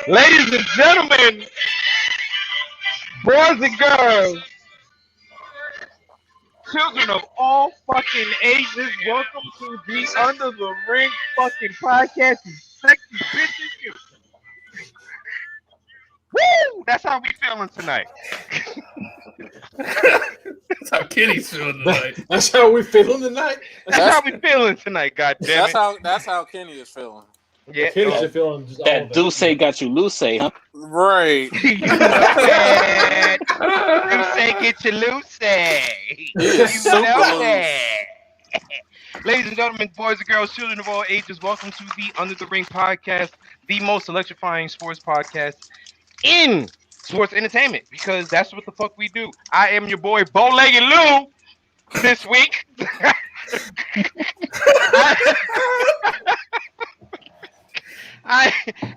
Ladies and gentlemen, boys and girls, children of all fucking ages, welcome to the Under the Ring fucking podcast, you sexy bitches. Woo! That's how we feeling tonight. That's how Kenny's feeling tonight. That's how we feeling tonight. That's how we feeling tonight. God damn it. That's how Kenny is feeling. Yeah, Kenny's feeling just that Dulce got you loose, huh? Right. You say get you loose. Ladies and gentlemen, boys and girls, children of all ages, welcome to the Under the Ring podcast, the most electrifying sports podcast in sports entertainment, because that's what the fuck we do. I am your boy Bow-Legged Lou this week.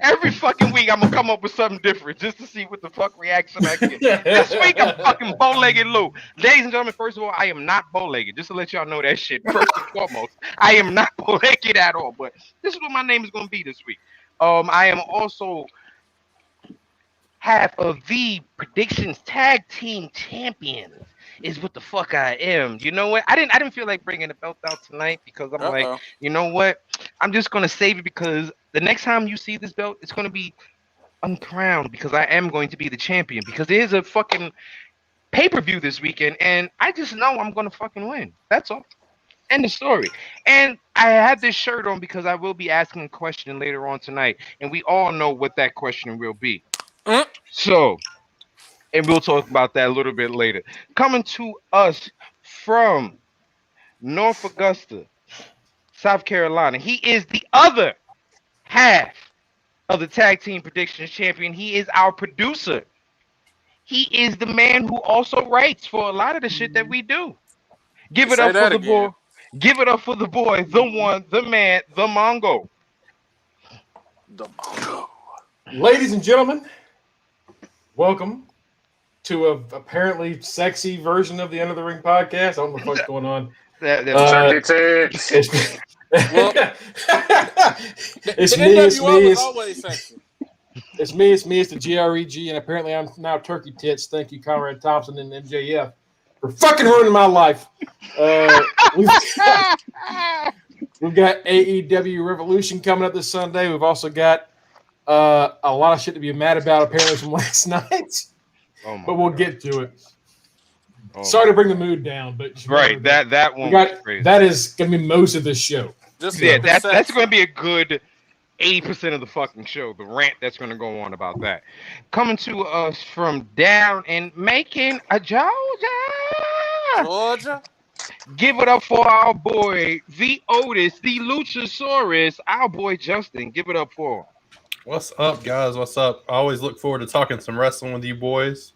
Every fucking week I'm gonna come up with something different just to see what the fuck reaction I get. This week I'm fucking Bow-Legged Lou. Ladies and gentlemen, first of all, I am not bow-legged. Just to let y'all know that shit first and foremost. I am not bow-legged at all, but this is what my name is gonna be this week. I am also half of the predictions tag team champions. Is what the fuck I am. You know what? I didn't feel like bringing the belt out tonight because I'm like, you know what? I'm just gonna save it because the next time you see this belt, it's gonna be uncrowned because I am going to be the champion because there is a fucking pay-per-view this weekend and I just know I'm gonna fucking win. That's all. End of story. And I have this shirt on because I will be asking a question later on tonight, and we all know what that question will be. So. And we'll talk about that a little bit later. Coming to us from North Augusta, South Carolina. He is the other half of the Tag Team Predictions Champion. He is our producer. He is the man who also writes for a lot of the shit that we do. Give it up for the boy. Give it up for the boy, the one, the man, the Mongo. The Mongo. Ladies and gentlemen, welcome to a apparently sexy version of the Under the Ring podcast. I don't know what the fuck's going on. It's me, it's the GREG, and apparently I'm now Turkey Tits. Thank you, Conrad Thompson and MJF, for fucking ruining my life. We've got AEW Revolution coming up this Sunday. We've also got a lot of shit to be mad about apparently from last night. But we'll get to it. Sorry to bring the mood down, but right, that one was crazy. That is going to be most of the show. That's going to be a good 80% of the fucking show. The rant that's going to go on about that. Coming to us from down in Macon, Georgia. Give it up for our boy, the Otis, the Luchasaurus, our boy Justin. Give it up for him. What's up, guys? What's up? I always look forward to talking some wrestling with you boys.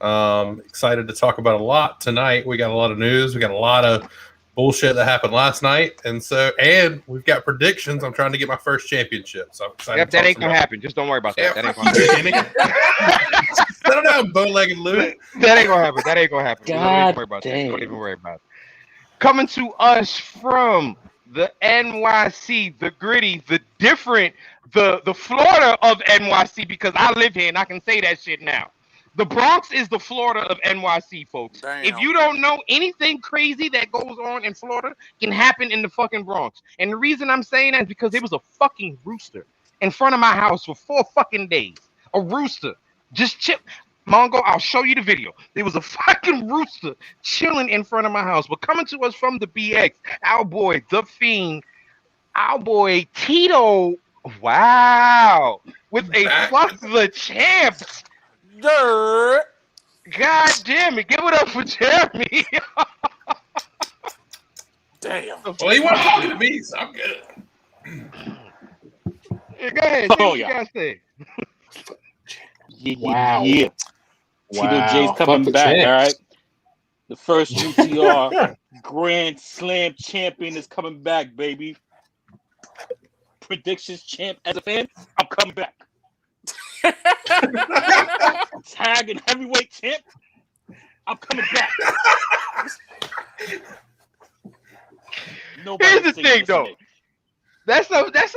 Excited to talk about a lot tonight. We got a lot of news. We got a lot of bullshit that happened last night, and we've got predictions. I'm trying to get my first championship, so I'm excited. Yep, that ain't gonna happen. Just don't worry about that. That ain't gonna happen. Settle down, Bow-Legged Lou. That ain't gonna happen. That ain't gonna happen. God don't worry about damn. that. Don't even worry about it. Coming to us from the NYC, the gritty, the different, the Florida of NYC, because I live here and I can say that shit now. The Bronx is the Florida of NYC, folks. Damn. If you don't know, anything crazy that goes on in Florida can happen in the fucking Bronx. And the reason I'm saying that is because there was a fucking rooster in front of my house for 4 fucking days. A rooster. Just chill. Mongo, I'll show you the video. There was a fucking rooster chilling in front of my house. But coming to us from the BX, our boy, The Fiend, our boy, Tito. Wow. With a fuck the champs. God damn it. Give it up for Jeremy. Damn. Well, he wasn't talking to me, so I'm good. Yeah, go ahead. Oh, you guys say. Wow. Yeah. Tito J's coming back, all right? The first UTR Grand Slam champion is coming back, baby. Predictions champ as a fan, I'm coming back. Tag and heavyweight champ, I'm coming back. Here's the thing, though. That's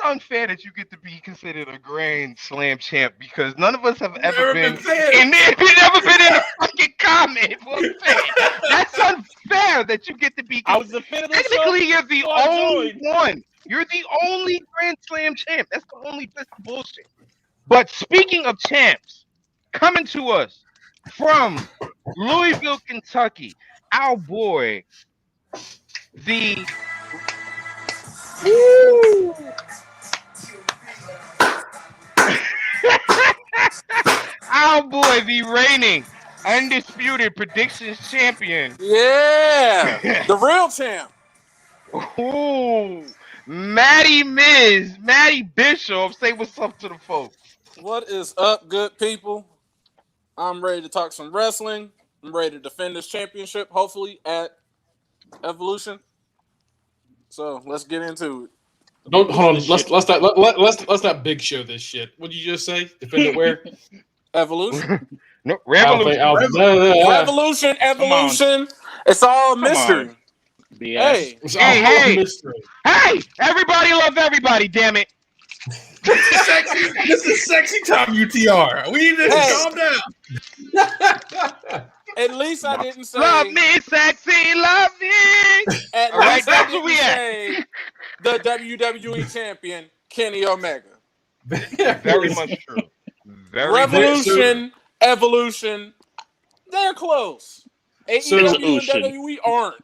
unfair that you get to be considered a Grand Slam champ because none of us have ever been in a fucking comment. That's unfair that you get to be. I was a fan of the technically, you're the only one. You're the only Grand Slam champ. That's the only piece of bullshit. But speaking of champs, coming to us from Louisville, Kentucky, our boy, the our boy, the reigning undisputed predictions champion. Yeah, the real champ. Ooh, Matty Bishop. Say what's up to the folks. What is up, good people? I'm ready to talk some wrestling. I'm ready to defend this championship, hopefully at Evolution. So let's get into it. Don't hold on. Let's not big show this shit. What'd you just say? Defend it where? Evolution. No, Revolution. Revolution. Evolution. It's all mystery. Hey, everybody love everybody, damn it. This is sexy time, UTR. We need to calm down. At least I didn't say love me, sexy, love me. At least that's what we say the WWE champion, Kenny Omega. Very much true. Revolution, Evolution, they're close. AEW and WWE aren't.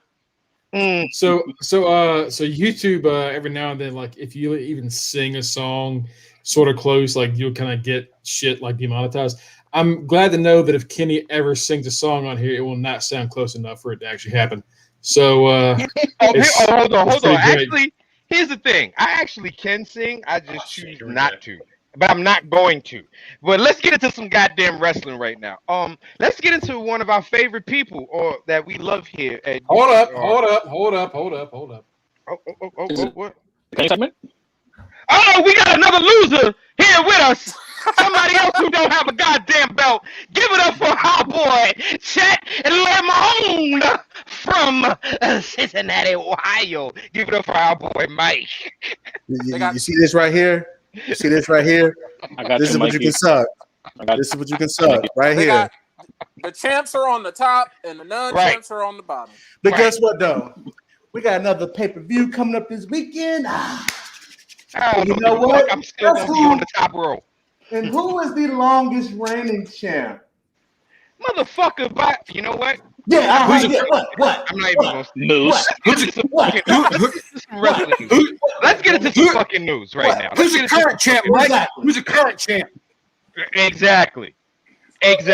So YouTube every now and then, like if you even sing a song sort of close, like you'll kind of get shit like demonetized. I'm glad to know that if Kenny ever sings a song on here, it will not sound close enough for it to actually happen. So hold on. Actually, here's the thing. I actually can sing. I just choose not to. But I'm not going to. But let's get into some goddamn wrestling right now. Let's get into one of our favorite people, or that we love here. At Hold up. What? Oh, we got another loser here with us. Somebody else who don't have a goddamn belt. Give it up for our boy, Chet Lemon from Cincinnati, Ohio. Give it up for our boy, Mike. You see this right here? You see this right here? This is what you can suck. This is what you can suck right here. The champs are on the top and the non-champs are on the bottom. But guess what, though? We got another pay-per-view coming up this weekend. You know what? I'm still going to be on the top row. And who is the longest reigning champ? Motherfucker, but you know what? Yeah, what? I'm not even going to news. Let's get into some fucking news right now. Who's the current champ, Mike? Who's the current champ? Exactly. If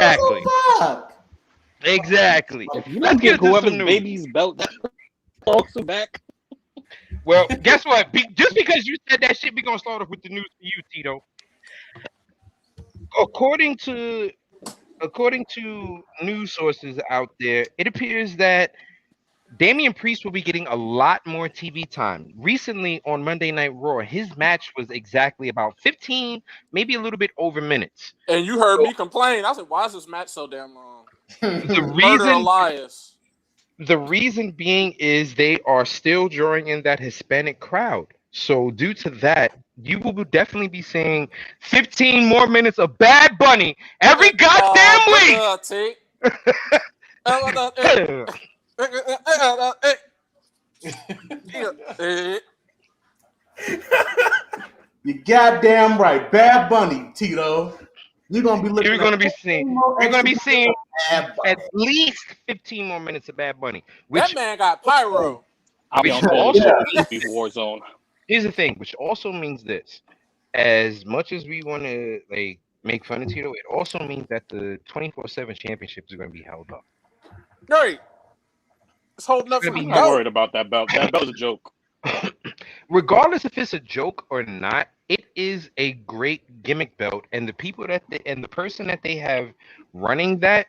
you don't get whoever's baby's belt, that's also back. Well, guess what? Just because you said that shit, we're going to start off with the news for you, Tito. According to news sources out there, it appears that Damian Priest will be getting a lot more TV time. Recently on Monday Night Raw, his match was exactly about 15, maybe a little bit over minutes. And you heard me complain. I said, why is this match so damn long? The reason being is they are still drawing in that Hispanic crowd. So due to that, you will definitely be seeing 15 more minutes of Bad Bunny every goddamn week. You goddamn right, Bad Bunny, Tito. You're gonna be looking. You're gonna be seeing at least 15 more minutes of Bad Bunny. That man got pyro. I'll be on Warzone. Here's the thing, which also means this: as much as we want to make fun of Tito, it also means that the 24/7 championships are going to be held up. Great. It's holding up. I'm not worried about that belt. That belt's a joke. Regardless if it's a joke or not, it is a great gimmick belt, and the people and the person that they have running that,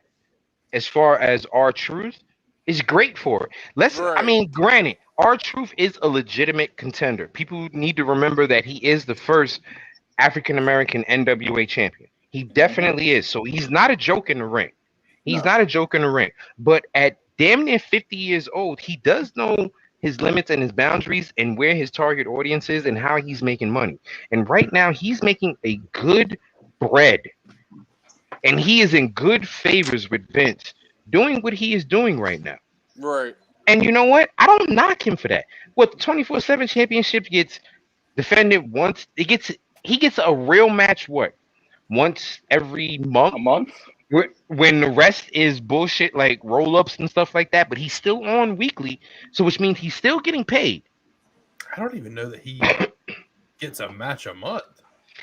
as far as R-Truth, is great for it. Granted, R-Truth is a legitimate contender. People need to remember that he is the first African American NWA champion. He definitely is. So he's not a joke in the ring. But at damn near 50 years old, he does know his limits and his boundaries and where his target audience is and how he's making money. And right now he's making a good bread. And he is in good favors with Vince doing what he is doing right now. Right. And you know what? I don't knock him for that. What the 24/7 championship gets defended once, he gets a real match once every month? A month? When the rest is bullshit like roll-ups and stuff like that, but he's still on weekly, so which means he's still getting paid. I don't even know that he gets a match a month.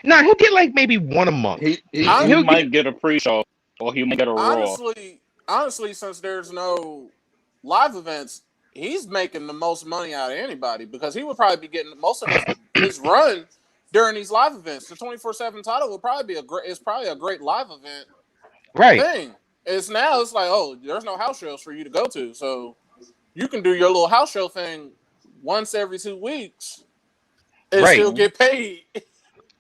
Nah, he'll get like maybe one a month. He might get a pre-show, or he might get a Raw. Honestly, since there's no live events, he's making the most money out of anybody because he would probably be getting most of his run during these live events. The 24/7 title will probably be a great live event. Right. Thing. It's like, oh, there's no house shows for you to go to, so you can do your little house show thing once every 2 weeks and still get paid.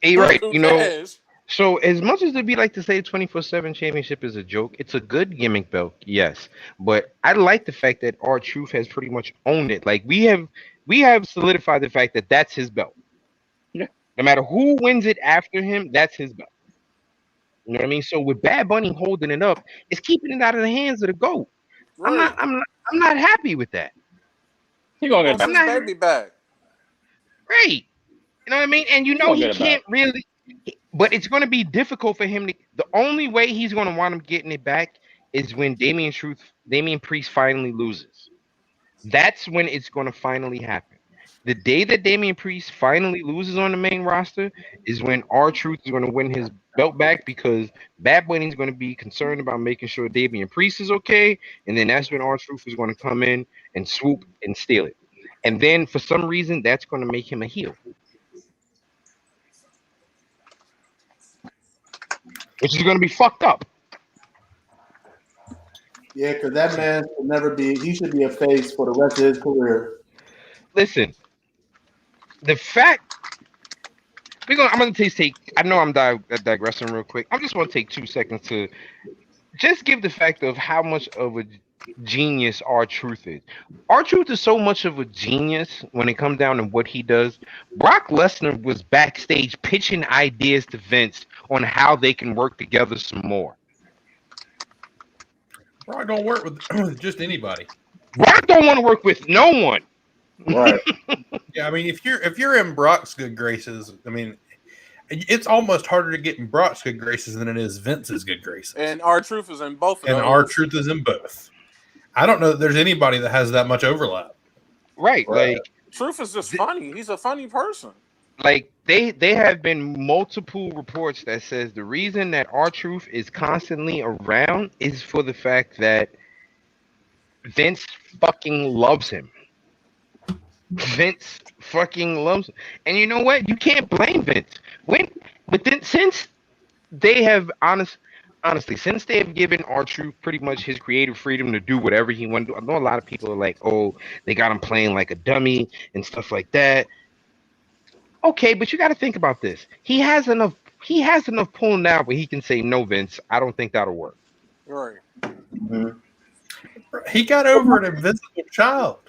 Hey, right. You know, so as much as it'd be like to say 24/7 championship is a joke, it's a good gimmick belt, yes. But I like the fact that R-Truth has pretty much owned it. Like we have solidified the fact that that's his belt. Yeah. No matter who wins it after him, that's his belt. You know what I mean? So with Bad Bunny holding it up, it's keeping it out of the hands of the GOAT. Right. I'm not happy with that. He gonna get his baby back. Great. You know what I mean? And you know he can't really, but it's going to be difficult for him to. The only way he's going to wind up getting it back is when Damian Priest finally loses. That's when it's going to finally happen. The day that Damian Priest finally loses on the main roster is when R-Truth is going to win his belt back because Bad Bunny is going to be concerned about making sure Damian Priest is okay, and then that's when R-Truth is going to come in and swoop and steal it. And then for some reason, that's going to make him a heel. Which is going to be fucked up. Yeah, because that man should never be. He should be a face for the rest of his career. Listen, the fact I'm going to take. I know I'm digressing real quick. I just want to take 2 seconds to just give the fact of how much of a genius R-Truth is. R-Truth is so much of a genius when it comes down to what he does. Brock Lesnar was backstage pitching ideas to Vince on how they can work together some more. Brock don't work with just anybody. Brock don't want to work with no one. Right. Yeah, I mean, if you're in Brock's good graces, I mean, it's almost harder to get in Brock's good graces than it is Vince's good graces. And R-Truth is in both of those. And R-Truth is in both. I don't know that there's anybody that has that much overlap. Right. Like Truth is just funny. He's a funny person. Like they have been multiple reports that says the reason that R-Truth is constantly around is for the fact that Vince fucking loves him. Vince fucking loves him. And you know what? You can't blame Vince. Since they have honestly, since they have given R-Truth pretty much his creative freedom to do whatever he wants to do, I know a lot of people are like, oh, they got him playing like a dummy and stuff like that. Okay, but you got to think about this. He has enough pulling out where he can say, no, Vince, I don't think that'll work. Right. Mm-hmm. He got over an invisible child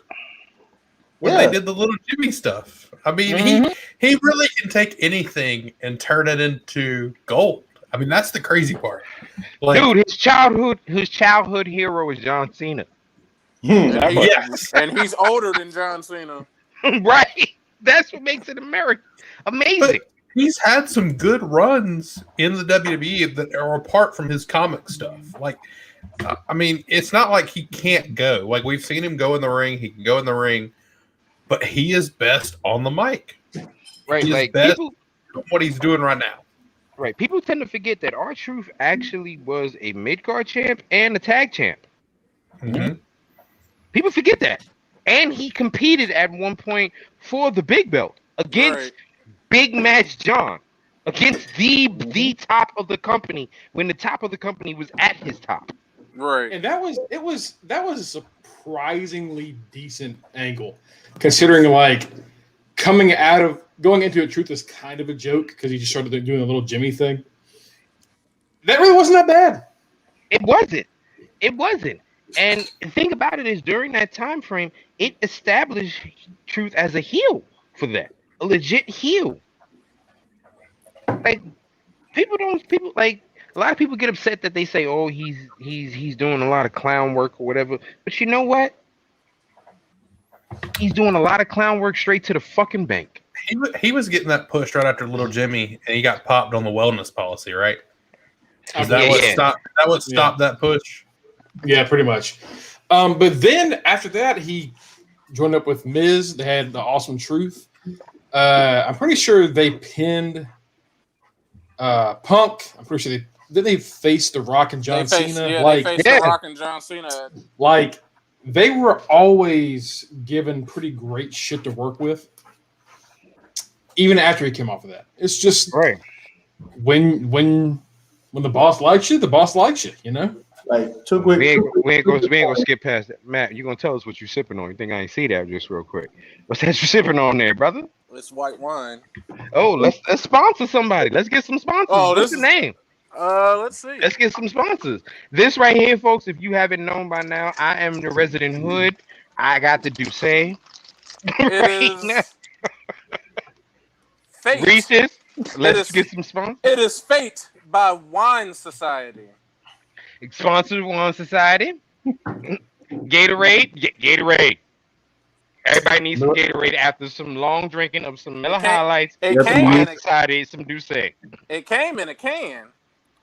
when they did the little Jimmy stuff. I mean, he really can take anything and turn it into gold. I mean, that's the crazy part. Like, dude, his childhood hero is John Cena. Yes. And he's older than John Cena. Right. That's what makes it amazing. But he's had some good runs in the WWE that are apart from his comic stuff. Like, I mean, it's not like he can't go. Like, we've seen him go in the ring. He can go in the ring. But he is best on the mic. Right. He like, best what he's doing right now. Right. People tend to forget that R-Truth actually was a mid-card champ and a tag champ. Mm-hmm. People forget that. And he competed at one point for the big belt against Big Match John, against the top of the company when the top of the company was at his top. Right. And that was a surprisingly decent angle, considering like going into a Truth is kind of a joke because he just started doing a little Jimmy thing. That really wasn't that bad. It wasn't. And the thing about it is, during that time frame, it established Truth as a heel for that, a legit heel. Like people like a lot of people get upset that they say, "Oh, he's doing a lot of clown work or whatever." But you know what? He's doing a lot of clown work straight to the fucking bank. He was getting that push right after Little Jimmy, and he got popped on the wellness policy, right? Is that what stopped? That what stopped that push? Yeah, pretty much. But then after that, he joined up with Miz. They had the Awesome Truth. I'm pretty sure they pinned Punk. I'm pretty sure they faced The Rock and John Cena. They faced The Rock and John Cena. Like they were always given pretty great shit to work with, even after he came off of that. It's just right when the boss likes you, the boss likes you. You know. Like too quick. We ain't gonna skip past that. Matt, you gonna tell us what you sipping on? You think I ain't see that just real quick? What's that you sipping on there, brother? It's white wine. Oh, let's sponsor somebody. Let's get some sponsors. Oh, what's the name? Let's see. Let's get some sponsors. This right here, folks, if you haven't known by now, I am the resident hood. I got the Douce. Right now. Fate. Reese's. Let's get some sponsors. It is Fate by Wine Society. Sponsored Wine Society. Gatorade. Gatorade. Everybody needs some Gatorade after some long drinking of some Miller Highlights. Wine Society, some Douce. It came in a can,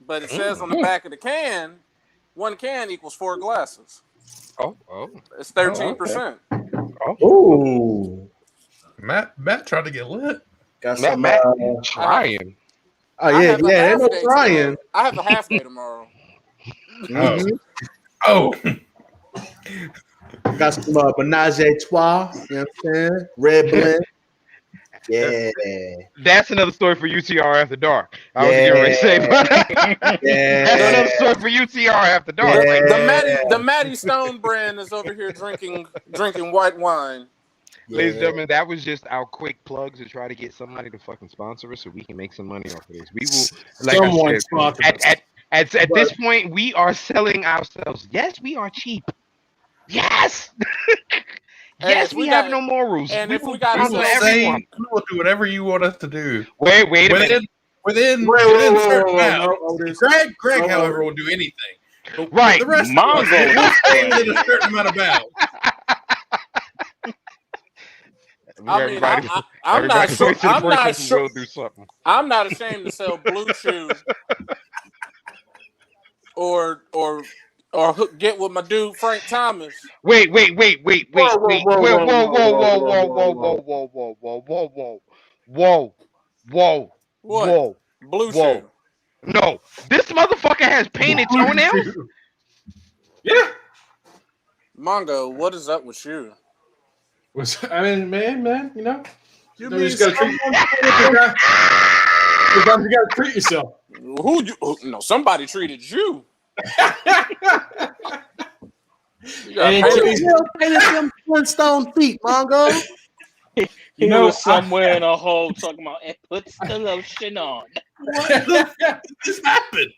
but it says on the back of the can, 1 can equals 4 glasses. Oh. It's 13%. Oh. Matt tried to get lit. Got some Matt trying. Oh yeah, ain't no trying. I have a half day tomorrow. Oh. Got some Menage a Trois, you know what I'm saying? Red blend. Yeah. That's another story for UTR After Dark. I was getting ready to say, but that's another story for UTR After Dark. Yeah. The Matty Stone brand is over here drinking white wine. Ladies and gentlemen, that was just our quick plugs to try to get somebody to fucking sponsor us so we can make some money off of this. We will, like at this point, we are selling ourselves. Yes, we are cheap. Yes. Yes, we have no morals. And if we got everyone, we will do whatever you want us to do. Wait a minute. Within certain amount. Greg, however, will do anything. But right. The rest of us will stay within a certain amount of bounds. I'm not ashamed to sell Blue Chew or get with my dude Frank Thomas. Wait. Whoa. Blue Chew. No, this motherfucker has painted toenails. Yeah. Mongo, what is up with you? I mean, man, you know, you just gotta treat yourself. Somebody treated you. And you still painted them Flintstone feet, Mongo. You know, somewhere in a hole talking about it puts the lotion on. What just happened?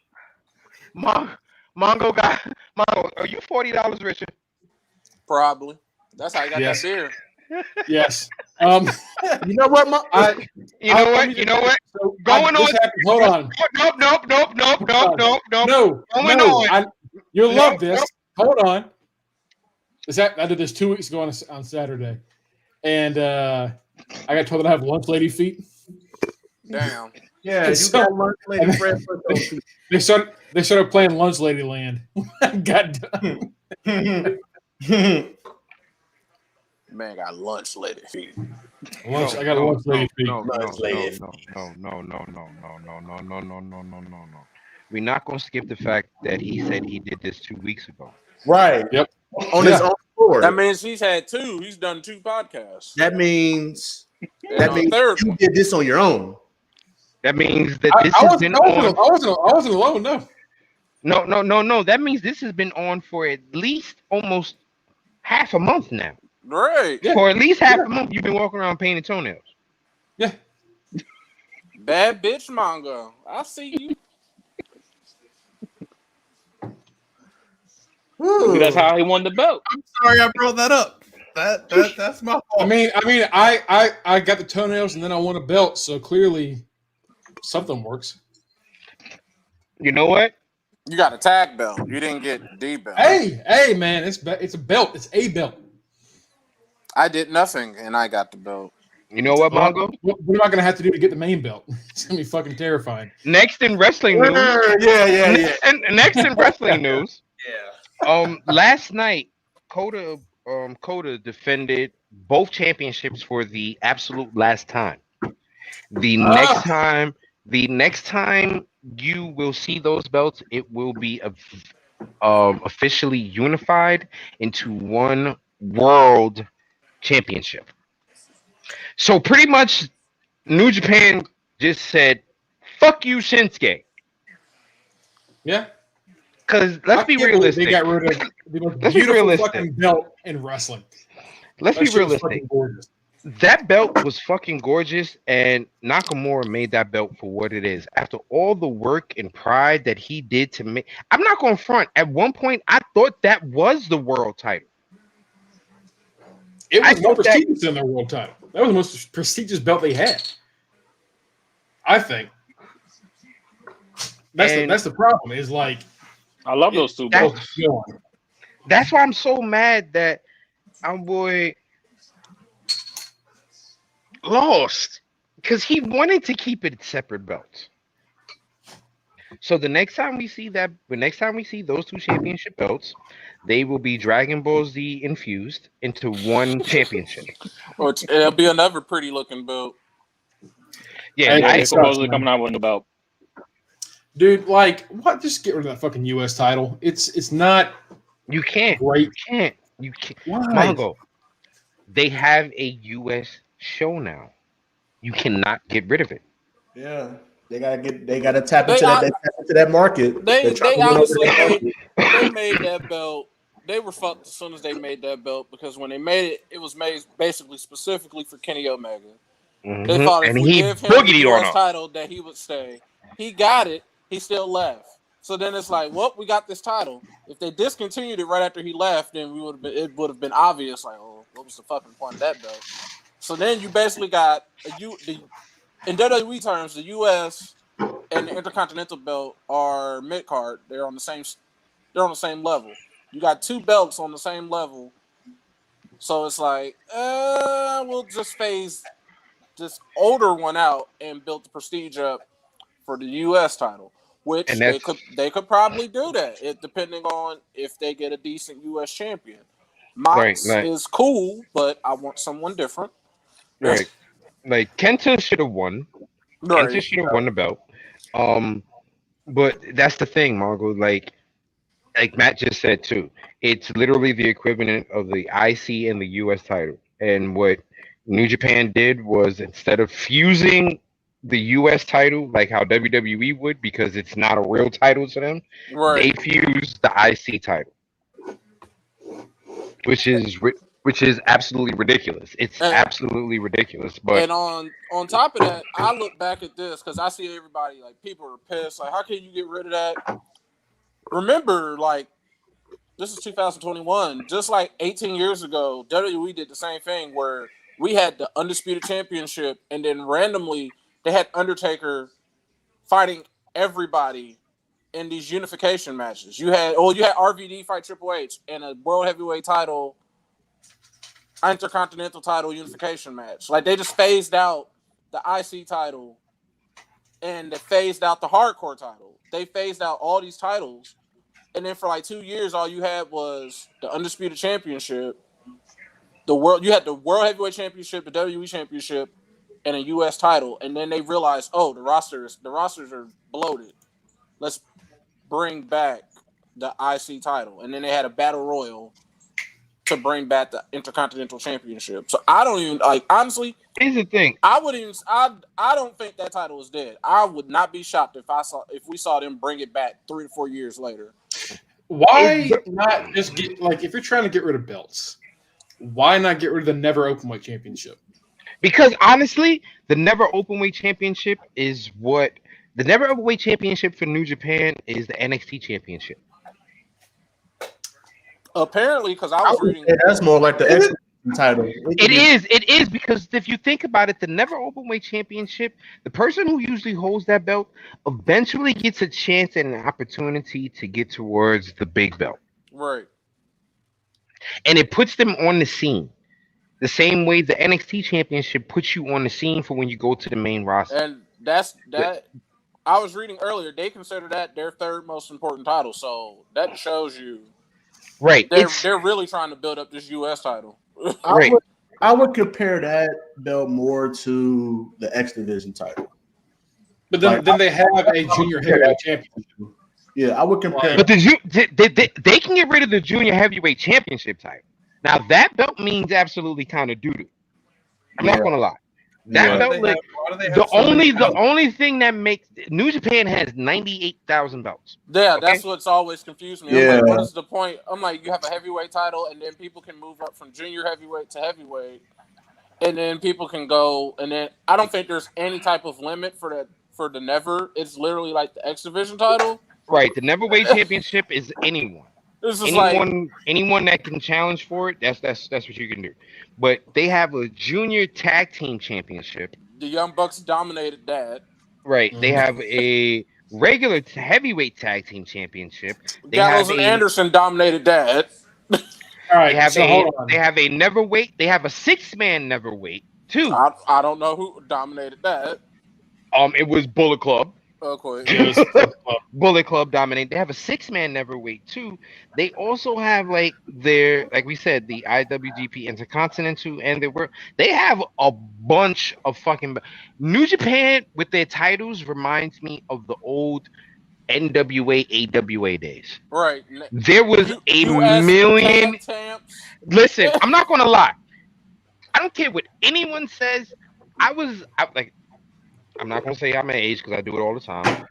Mongo, are you $40 richer? Probably. That's how I got that beer. Yes. You know what? You know what? So Going on. Hold on. Nope. No. You'll love this. Hold on. I did this 2 weeks ago on Saturday, and I got told that I have lunch lady feet. Damn. Yeah, you got lunch lady friends. They started playing Lunch Lady Land. Got done. Man, got lunch lady feet. I got lunch lady feet. No. We're not going to skip the fact that he said he did this 2 weeks ago. Right. Yep. On his own board. That means he's had 2. He's done 2 podcasts. That means you did this on your own. That means that this has been on. I wasn't alone. No. That means this has been on for at least almost half a month now. Right. Yeah. For at least half a month, you've been walking around painting toenails. Yeah. Bad bitch Mongo. I see you. Maybe that's how he won the belt. I'm sorry I brought that up. That's my fault. I mean, I got the toenails and then I won a belt, so clearly something works. You know what? You got a tag belt. You didn't get the belt. Hey, man, it's a belt. It's a belt. I did nothing, and I got the belt. You know what, Mongo? What am I going to have to do to get the main belt? It's going to be fucking terrifying. Next in wrestling news. Yeah. Next in wrestling news. Yeah. Last night, Coda defended both championships for the absolute last time. The next time you will see those belts, it will be officially unified into one world championship. So pretty much New Japan just said, fuck you, Shinsuke. Yeah. Because let's be realistic. They got rid of the most beautiful fucking belt in wrestling. Let's be realistic. That belt was fucking gorgeous, and Nakamura made that belt for what it is. After all the work and pride that he did to make, I'm not going to front. At one point, I thought that was the world title. It was more prestigious than their world title. That was the most prestigious belt they had. I think. That's the problem. Is like, I love those two belts. That's why I'm so mad that our boy lost, because he wanted to keep it separate belts. So the next time we see those two championship belts, they will be Dragon Ball Z infused into one championship. It'll be another pretty looking belt. Yeah, they're supposedly coming out with a belt. Dude, like, what? Just get rid of that fucking U.S. title. It's not. You can't. Great. You can't. Why? Mongo, they have a U.S. show now. You cannot get rid of it. Yeah. They gotta tap into that market. They honestly made that belt. They were fucked as soon as they made that belt, because when they made it, it was made basically specifically for Kenny Omega. Mm-hmm. They thought if we give him the US title that he would stay. He got it. He still left. So then it's like, well, we got this title. If they discontinued it right after he left, then it would have been obvious. Like, oh, what was the fucking point of that belt? So then you basically got in WWE terms, the US and the Intercontinental belt are mid card. They're on the same level. You got two belts on the same level. So it's like, we'll just phase this older one out and build the prestige up for the US title, which they could probably do that. Depending on if they get a decent US champion. Mox is cool, but I want someone different. Right. Like Kenta should have won. Right. Kenta should have won the belt. But that's the thing, Margo. Like Matt just said too. It's literally the equivalent of the IC and the US title. And what New Japan did was, instead of fusing the US title like how WWE would, because it's not a real title to them, they fused the IC title, which is absolutely ridiculous. It's absolutely ridiculous. But and on top of that, I look back at this because I see everybody, like, people are pissed. Like, how can you get rid of that? Remember, like, this is 2021. Just like 18 years ago, WWE did the same thing where we had the Undisputed Championship, and then randomly they had Undertaker fighting everybody in these unification matches. You had RVD fight Triple H in a World Heavyweight title, Intercontinental title unification match. Like, they just phased out the IC title and they phased out the Hardcore title. They phased out all these titles, and then for like 2 years, all you had was the Undisputed Championship. You had the World Heavyweight Championship, the WWE Championship, and a US title. And then they realized, oh, the rosters are bloated. Let's bring back the IC title. And then they had a battle royal to bring back the Intercontinental Championship. So I don't even, like, honestly, here's the thing. I don't think that title is dead. I would not be shocked if we saw them bring it back 3 to 4 years later. Why not just get, like, if you're trying to get rid of belts, why not get rid of the Never Openweight Championship? Because honestly, the Never Openweight Championship is what the Never Openweight Championship for New Japan is the NXT Championship. Apparently, because I was reading. That's more like the X title. It is because if you think about it, the Never Openweight Championship, the person who usually holds that belt eventually gets a chance and an opportunity to get towards the big belt. Right. And it puts them on the scene. The same way the NXT Championship puts you on the scene for when you go to the main roster. And that's that. I was reading earlier, they consider that their third most important title. So that shows you. Right. They're really trying to build up this U.S. title. Right. I would compare that belt more to the X Division title. But then they have a junior heavyweight championship. Yeah, I would compare. But they can get rid of the junior heavyweight championship title. Now that belt means absolutely kind of doo-doo. I'm not gonna lie. That belt, the only thing that makes New Japan has 98,000 belts. Yeah, that's what's always confused me. I'm like, what is the point? I'm like, you have a heavyweight title, and then people can move up from junior heavyweight to heavyweight, and then people can go, and then I don't think there's any type of limit for the never. It's literally like the X Division title. Right, the Neverweight Championship is anyone. Anyone that can challenge for it, that's what you can do. But they have a junior tag team championship. The Young Bucks dominated that. Right. They have a regular heavyweight tag team championship. Gallows and Anderson dominated that. All right. They have a neverweight. They have a 6-man neverweight too. I don't know who dominated that. It was Bullet Club. Okay. Bullet Club dominated. They have a 6-man neverweight too. They also have like we said, the IWGP Intercontinental and they have a bunch of fucking New Japan with their titles reminds me of the old NWA AWA days. Right. There was a million. Listen, I'm not gonna lie. I don't care what anyone says. I'm not going to say I'm my age because I do it all the time.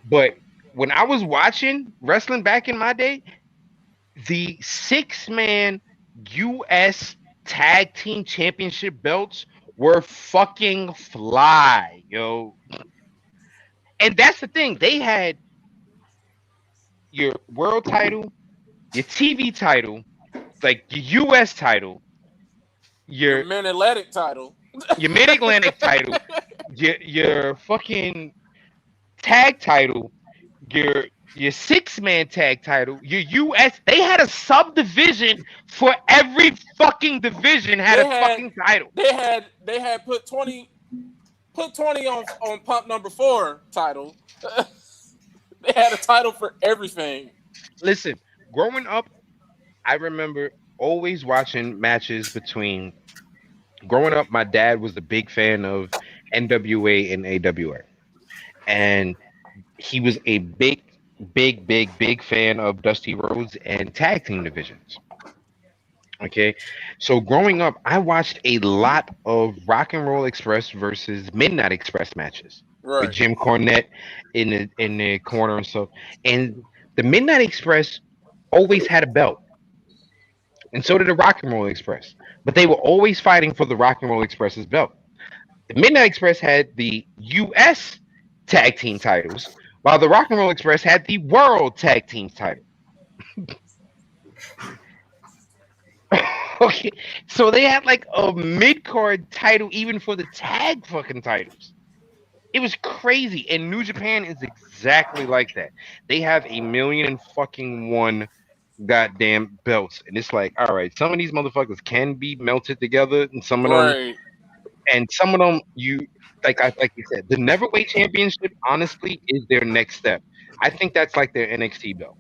But when I was watching wrestling back in my day, the 6-man U.S. Tag Team Championship belts were fucking fly, yo. And that's the thing. They had your world title, your TV title, like your U.S. title, your Mid-Atlantic title. Your Mid-Atlantic title, your fucking tag title, your 6-man tag title, your US. They had a subdivision for every fucking division had a fucking title. They had put 20 on Pump Number 4 title. They had a title for everything. Listen, growing up, I remember always watching matches between. Growing up, my dad was a big fan of NWA and AWA. And he was a big fan of Dusty Rhodes and tag team divisions. Okay. So growing up, I watched a lot of Rock and Roll Express versus Midnight Express matches. Right. With Jim Cornette in the corner and stuff. And the Midnight Express always had a belt. And so did the Rock and Roll Express. But they were always fighting for the Rock and Roll Express's belt. The Midnight Express had the U.S. Tag Team titles, while the Rock and Roll Express had the World Tag Team title. Okay, so they had like a mid-card title even for the tag fucking titles. It was crazy, and New Japan is exactly like that. They have 1,000,001 goddamn belts, and it's like, all right, some of these motherfuckers can be melted together, and some of them, you like you said, the Neverweight Championship honestly is their next step. I think that's like their NXT belt.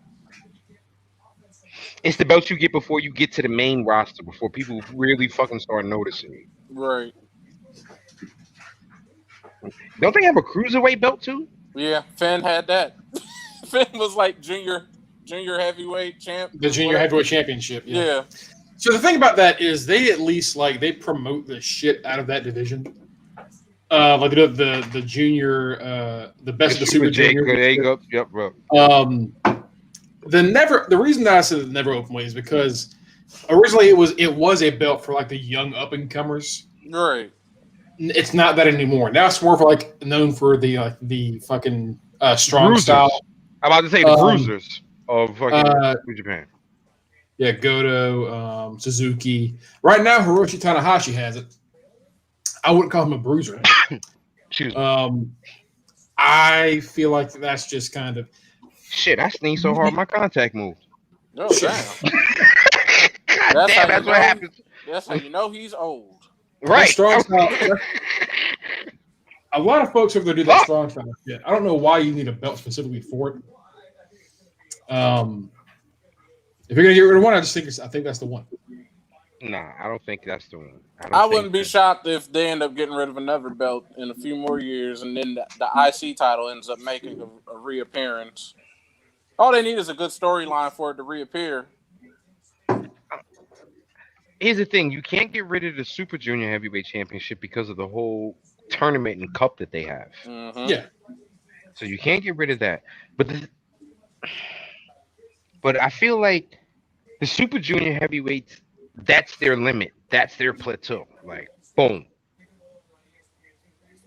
It's the belt you get before you get to the main roster, before people really fucking start noticing you. Right. Don't they have a cruiserweight belt too? Yeah, Finn had that. Finn was like junior heavyweight champ. The junior heavyweight championship. Yeah. So the thing about that is they at least they promote the shit out of that division. Like the junior, the best of the super junior. There you go. Yep, bro. The reason that I said the never open weight is because originally it was a belt for like the young up and comers. Right. It's not that anymore. Now it's more for known for the fucking strong bruisers. style. I'm about to say the bruisers of fucking New Japan. Yeah, Goto, Suzuki. Right now, Hiroshi Tanahashi has it. I wouldn't call him a bruiser. I feel like that's just kind of shit. I sneezed so hard my contact moved. No, damn. That's what happens. That's how you know he's old. Right. Strong style. A lot of folks over there do that strong style shit. I don't know why you need a belt specifically for it. If you're gonna get rid of one, I think that's the one. Nah, I don't think that's the one. I wouldn't be shocked if they end up getting rid of another belt in a few more years, and then the IC title ends up making a reappearance. All they need is a good storyline for it to reappear. Here's the thing: you can't get rid of the Super Junior Heavyweight Championship because of the whole tournament and cup that they have. Mm-hmm. Yeah. So you can't get rid of that. But I feel like the Super Junior Heavyweights, that's their limit. That's their plateau. Like, boom.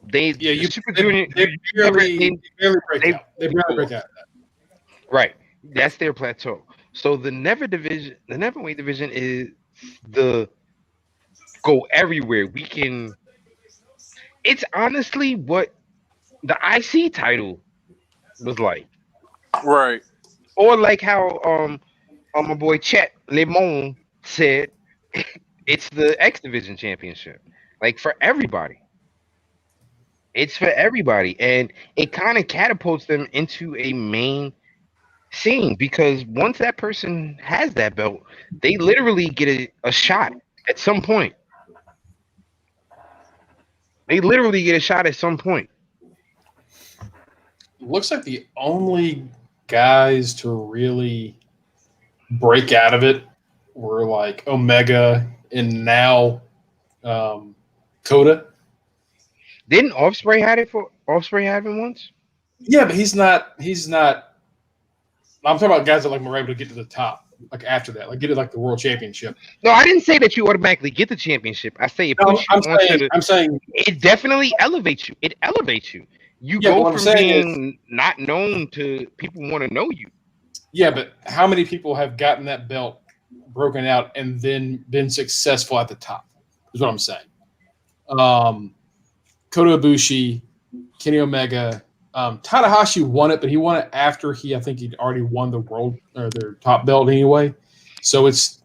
They barely break out. Right. That's their plateau. So the Neverweight division is the go everywhere. It's honestly what the IC title was like. Right. Or like how my boy Chet Lemon said, it's the X Division Championship. Like for everybody. It's for everybody. And it kind of catapults them into a main scene because once that person has that belt, they literally get a shot at some point. Looks like the only guys to really break out of it were like Omega and now Coda. Didn't Ospreay have it once? Yeah, but he's not. I'm talking about guys that like were able to get to the top, like after that, like get it like the world championship. No, I didn't say that you automatically get the championship. I say it puts you I'm saying it definitely elevates you. It elevates you. You go from being not known to people want to know you. Yeah, but how many people have gotten that belt broken out and then been successful at the top? Is what I'm saying. Kota Ibushi, Kenny Omega, Tanahashi won it, but he won it after I think he'd already won the world or their top belt anyway. So it's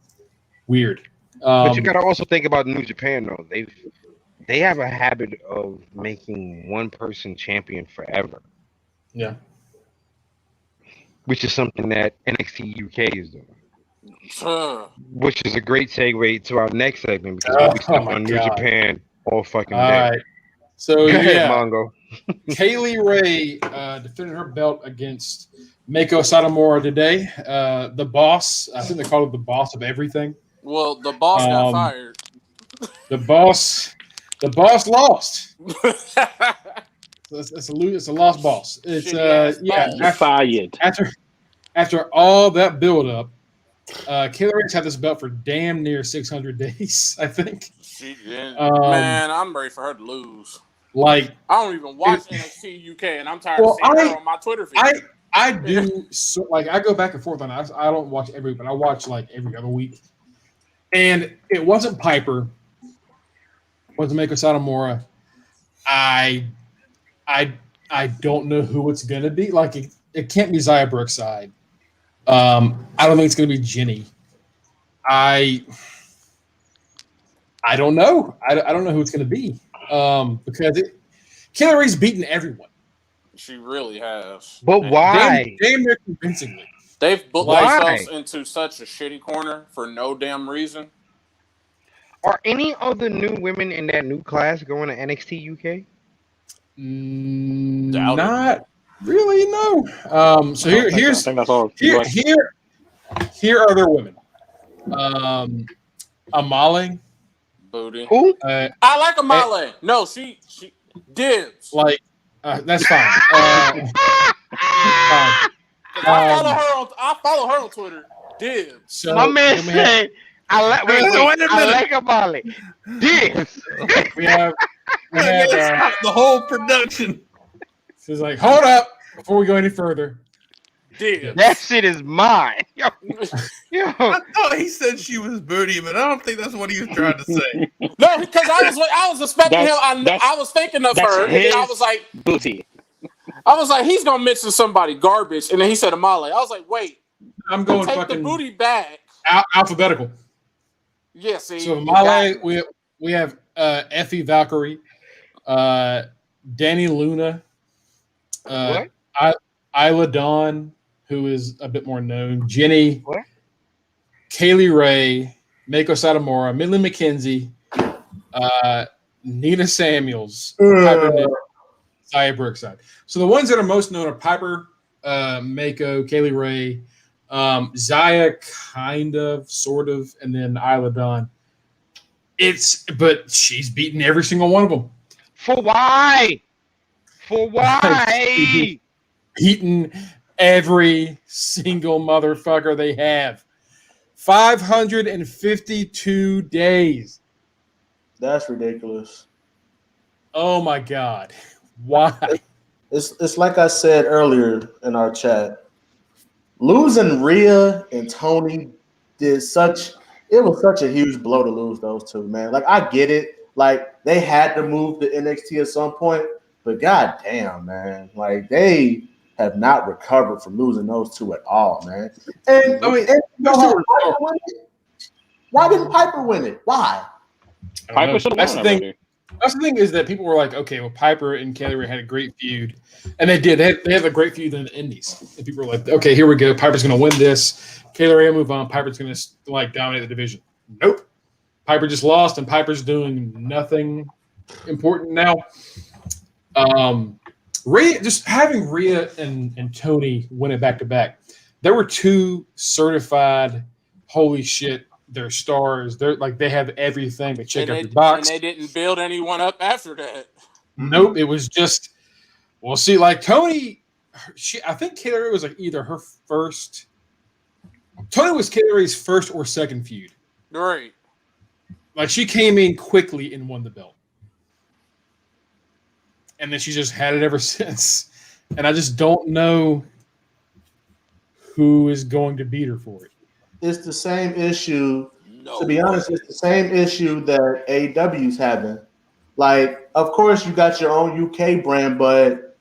weird. But you got to also think about New Japan though. They have a habit of making one person champion forever. Yeah. Which is something that NXT UK is doing. Which is a great segue to our next segment because we'll be stuck on New Japan all fucking day. All right. So, go ahead, Mongo. Kaylee Ray defended her belt against Meiko Satomura today. The boss, I think they call it the boss of everything. Well, the boss got fired. The boss lost. It's a lost boss. It's fired. After all that build up, Kaylee Ray's had this belt for damn near 600 days, I think. Man, I'm ready for her to lose. Like I don't even watch NXT UK, and I'm tired of seeing her on my Twitter feed. I do I go back and forth on it. I don't watch but I watch like every other week. And it wasn't Piper. It wasn't Meiko Satomura. I don't know who it's gonna be. Like it can't be Xia Brookside. I don't think it's gonna be Jenny. I don't know. I don't know who it's gonna be. Because Kaylee Ray's beaten everyone. She really has. But why? Damn near convincingly. They've put themselves into such a shitty corner for no damn reason. Are any of the new women in that new class going to NXT UK? Not really, no. So here's I think that's all. Here are their women. Amale. Booty. Who? I like Amale. No, she dibs. Like that's fine. I follow her on Twitter. Dibs. So, my man said, I like Amale. Dibs. We have the whole production. She's like, hold up before we go any further. That shit is mine. Yo. I thought he said she was booty, but I don't think that's what he was trying to say. No, because I was expecting him. I was thinking of her, and then I was like, booty. I was like, he's gonna mention somebody garbage, and then he said Amale. I was like, wait, I'm going take fucking the booty back. Alphabetical. Yeah, see. So Amale, we have Effie Valkyrie, Danny Luna, Isla Dawn, who is a bit more known, Jenny, Kaylee Ray, Mako Satomura, Midland McKenzie, Nina Samuels, Piper Niven, Zaya Brookside. So the ones that are most known are Piper, Mako, Kaylee Ray, Zaya, kind of, sort of, and then Isla Dawn. But she's beaten every single one of them. For why? Beaten every single motherfucker they have. 552 days. That's ridiculous. Oh my God. Why? It's like I said earlier in our chat. Losing Rhea and Tony was such a huge blow to lose those two, man. Like, I get it. Like, they had to move to NXT at some point, but goddamn, man. Like, they have not recovered from losing those two at all, man. And I mean, why didn't Piper win it? Why? Piper should have won. That's the thing is that people were like, okay, well, Piper and Kaylee Ray had a great feud, and they did. They have a great feud in the Indies. And people were like, okay, here we go. Piper's going to win this. Kaylee Ray will move on. Piper's going to dominate the division. Nope. Piper just lost, and Piper's doing nothing important now. Rhea, just having Rhea and Tony win it back to back. There were two certified, holy shit, they're stars. They have everything. They check every box. And they didn't build anyone up after that. Nope. It was just, we'll see. Like Tony, I think Kaylee Ray was like either her first. Tony was Kaylee Ray's first or second feud. Right. Like she came in quickly and won the belt. And then she just had it ever since. And I just don't know who is going to beat her for it. It's the same issue. To be honest, it's the same issue that AEW's having. Like, of course, you got your own UK brand, but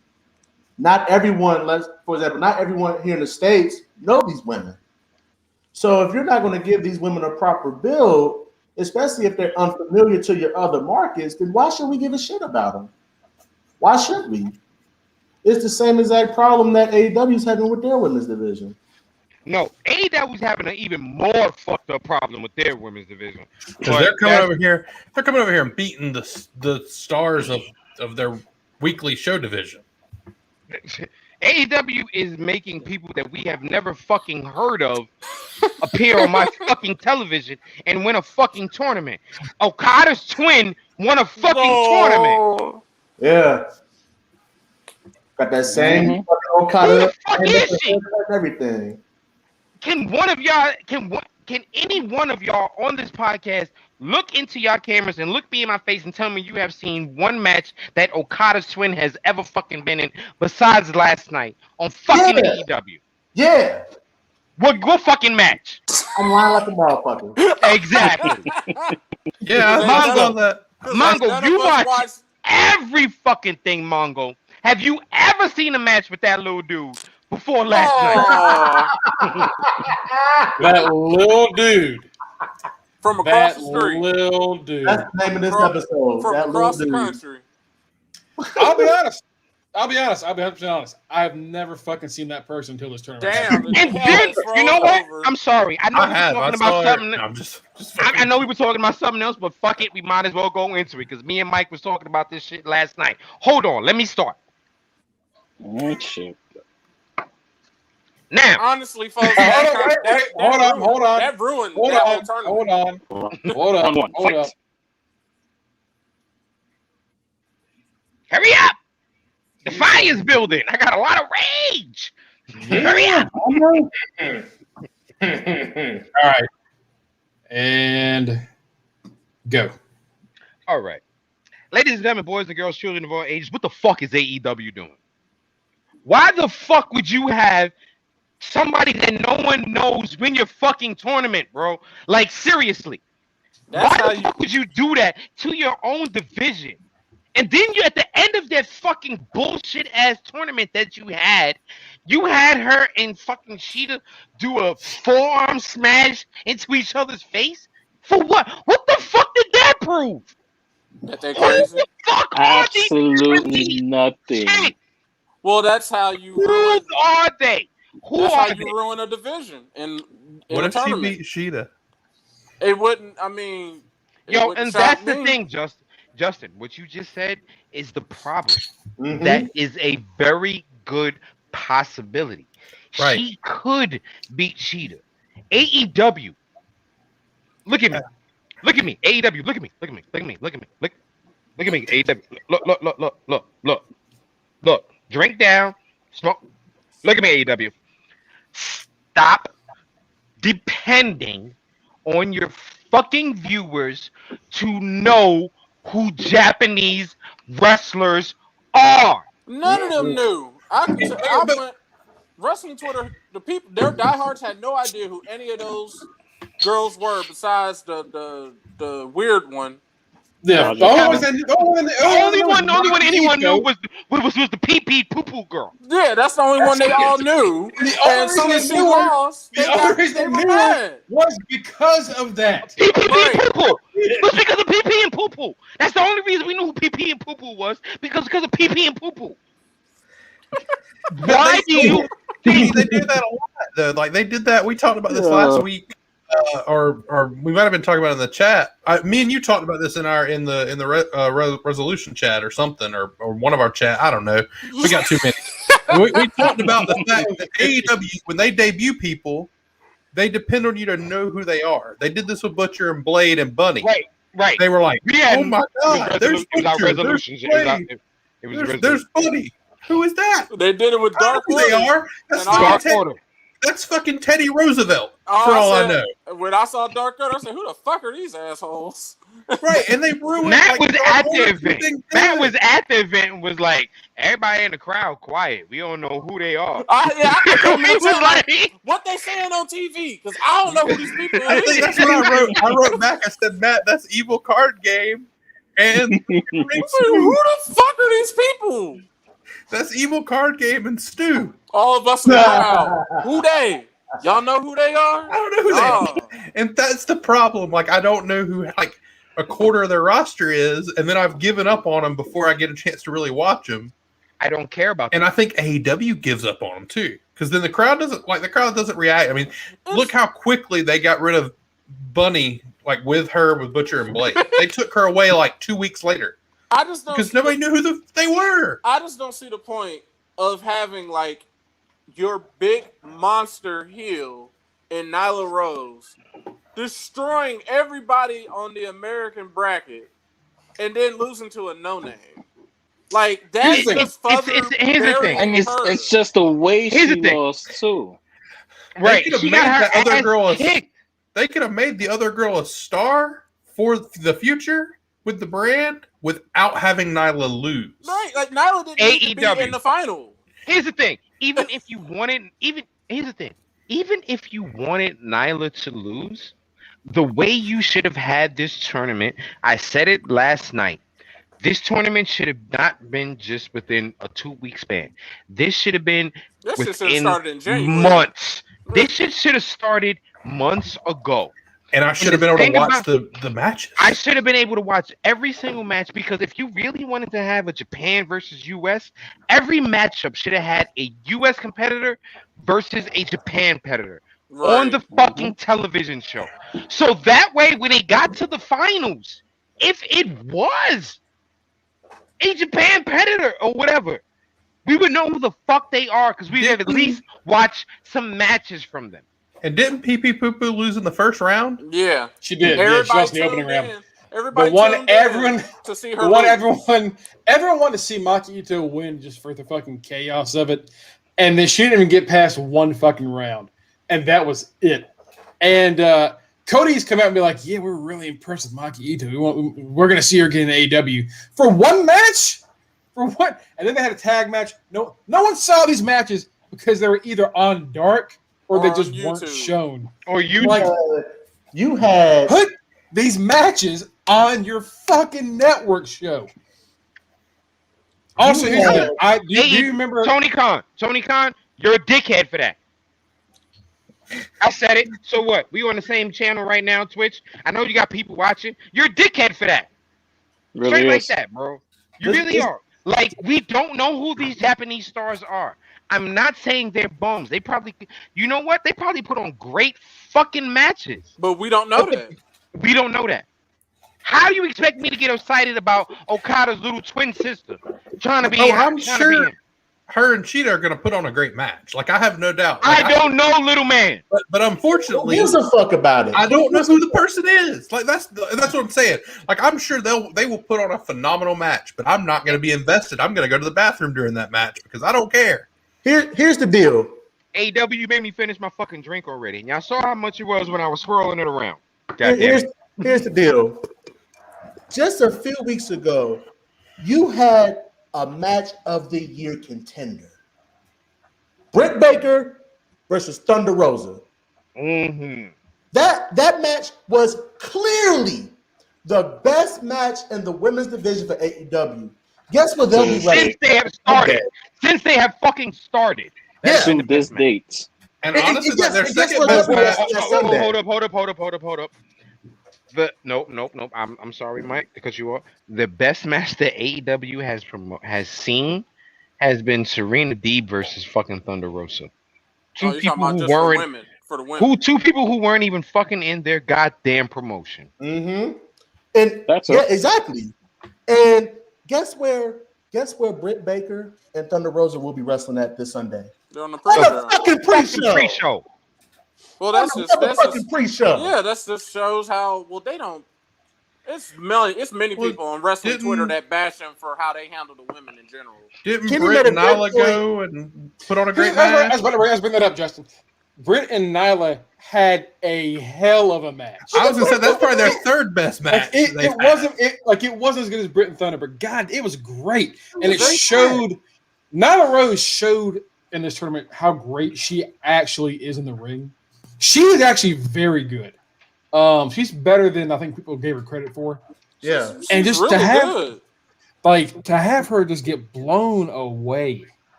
not everyone, for example, not everyone here in the States know these women. So if you're not going to give these women a proper build, especially if they're unfamiliar to your other markets, then why should we give a shit about them? Why should we? It's the same exact problem that AEW's having with their women's division. No, AEW's having an even more fucked up problem with their women's division. Because they're coming over here. They're coming over here and beating the stars of their weekly show division. AEW is making people that we have never fucking heard of appear on my fucking television and win a fucking tournament. Okada's twin won a fucking tournament. Yeah. Got that same fucking Okada. Who the fuck is she? Everything. Can one of y'all, can any one of y'all on this podcast look into y'all cameras and look me in my face and tell me you have seen one match that Okada's twin has ever fucking been in besides last night on fucking AEW? Yeah. What fucking match? I'm lying like a motherfucker. Exactly. Yeah, Mongo, you watch every fucking thing, Mongo. Have you ever seen a match with that little dude before last night? That little dude. From across the street. Little dude. That's the name of this episode. From that across the dude. country. I'll be honest. I'll be 100% honest. I've never fucking seen that person until this tournament. Damn. And then, you know what? I'm sorry. I know we were talking about something. I'm I know we were talking about something else, but fuck it. We might as well go into it because me and Mike was talking about this shit last night. Hold on. Let me start. Oh, shit. Now, honestly, folks, hold on. That ruined that whole tournament. Hold on. Hurry up! The fire's building. I got a lot of rage. Hurry up! All right, and go. All right, ladies and gentlemen, boys and girls, children of all ages, what the fuck is AEW doing? Why the fuck would you have somebody that no one knows win your fucking tournament, bro. Like, seriously. That's Why the fuck would you do that to your own division? And then you, at the end of that fucking bullshit ass tournament that you had her and fucking Sheeta do a forearm smash into each other's face? For what? What the fuck did that prove? That they're crazy? Absolutely nothing. Shit. Well, that's how you Who ruin. are they? Who That's are how they? you ruin a division in What a if she tournament. beat Sheeta? It wouldn't. I mean, Yo, and that's the thing, Justin. What you just said is the problem. Mhm. That is a very good possibility. Right. She could beat Sheeta. AEW. Look at me. Look at me. AEW. Look at me. Look at me. Look at me. Look at me. Look at me. AEW. Look. Drink down. Smoke. Look at me, AEW. Stop depending on your fucking viewers to know who Japanese wrestlers are. None of them knew. I went wrestling Twitter. The people, their diehards, had no idea who any of those girls were, besides the weird one. Yeah, the only one anyone knew was the pee poo poo girl. Yeah, that's the only one they all knew. And so as she lost, the only reason they knew it was because of that. Pee pee and poo poo. It was because of pee pee and poo poo. That's the only reason we knew who pee pee and poo poo was, because of pee pee and poo poo. Why do you? They do that a lot, though. Like, they did that. We talked about this last week, or we might have been talking about it in the chat. Me and you talked about this in the resolution chat or something, or one of our chat. I don't know. We got too many. we talked about the fact that AEW, when they debut people, they depend on you to know who they are. They did this with Butcher and Blade and Bunny. Right. They were like, "Oh my God, there's Butcher, there's Blade, there's Bunny. Who is that?" They did it with Dark Order. They are. That's fucking Teddy Roosevelt, for all I know. When I saw Dark Order, I said, "Who the fuck are these assholes?" Right, and they ruined. Matt was at the event. Matt was at the event and was like, "Everybody in the crowd, quiet. We don't know who they are." I was like, "What they saying on TV?" Because I don't know who these people are. I think that's what I wrote. I wrote back. I said, "Matt, that's Evil Card Game." And who the fuck are these people? That's Evil Card Game and Stu. All of us in the crowd. Who they? Y'all know who they are? I don't know who they are. And that's the problem. Like, I don't know who, like, a quarter of their roster is, and then I've given up on them before I get a chance to really watch them. I don't care about them. And I think AEW gives up on them, too. Because then the crowd doesn't react. I mean, look how quickly they got rid of Bunny, like, with Butcher and Blade. They took her away, like, 2 weeks later. I just don't, because nobody knew who they were. I just don't see the point of having, like, your big monster heel in Nyla Rose destroying everybody on the American bracket and then losing to a no-name. Like, that's just further. Here's the thing. And it's just the way she lost, too. Right. They could have made that other girl they could have made the other girl a star for the future with the brand without having Nyla lose. Right, like Nyla didn't need to be in the final. Here's the thing. Even if you wanted Nyla to lose, the way you should have had this tournament, I said it last night. This tournament should have not been just within a 2-week span. This should have been within months. This shit should have started months ago. And I should have been able to watch the matches. I should have been able to watch every single match, because if you really wanted to have a Japan versus US, every matchup should have had a US competitor versus a Japan competitor on the fucking television show. So that way, when they got to the finals, if it was a Japan competitor or whatever, we would know who the fuck they are, because we have at least watched some matches from them. And didn't Pee Pee Poo Poo lose in the first round? Yeah, she did. She lost in the opening round. Everybody everyone to see her. Everyone wanted to see Maki Ito win just for the fucking chaos of it, and then she didn't even get past one fucking round, and that was it. And Cody's come out and be like, "Yeah, we're really impressed with Maki Ito. We're going to see her get an AEW for one match, for what?" And then they had a tag match. No one saw these matches because they were either on Dark or they just YouTube. weren't shown. Or You had put these matches on your fucking network show. Also, do you remember Tony Khan? You're a dickhead for that. I said it. So what? We on the same channel right now, Twitch. I know you got people watching. You're a dickhead for that. Really Straight is. like that, bro. You really are. Like, we don't know who these Japanese stars are. I'm not saying they're bums. They probably, you know what? They probably put on great fucking matches. But we don't know that. We don't know that. How do you expect me to get excited about Okada's little twin sister trying to be? I'm sure her and Cheetah are going to put on a great match. Like, I have no doubt. Like, I don't know, little man. But unfortunately, who gives a fuck about it? I don't know who the person is. Like, that's what I'm saying. Like, I'm sure they will put on a phenomenal match, but I'm not going to be invested. I'm going to go to the bathroom during that match because I don't care. Here's the deal. AW, you made me finish my fucking drink already. And y'all saw how much it was when I was swirling it around. God damn it. Here's the deal. Just a few weeks ago, you had a match of the year contender. Brent Baker versus Thunder Rosa. Mm-hmm. That match was clearly the best match in the women's division for AEW. Guess what they'll be like? Since they have started. Since they have fucking started. Yeah. To this date. And honestly, their guess second what best they'll be match. like? Hold up. Nope. I'm sorry, Mike, because you are the best match that AEW has seen has been Serena Deeb versus fucking Thunder Rosa. Two people who weren't for the women. Two people who weren't even fucking in their goddamn promotion. Mm-hmm. And That's exactly. And guess where Britt Baker and Thunder Rosa will be wrestling at this Sunday? They're on the fucking pre-show. Well, that's fucking pre-show. Yeah, that's just shows how they don't. It's many people on wrestling Twitter that bash them for how they handle the women in general. Didn't Britt and Nyla go and put on a great match? I was bring that up, Justin. Britt and Nyla had a hell of a match. I was gonna say that's probably their third best match. It wasn't as good as Britt and Thunder, but God, it was great, and it showed. Nyla Rose showed in this tournament how great she actually is in the ring. She is actually very good. She's better than I think people gave her credit for. Yeah, and just really to have her just get blown away,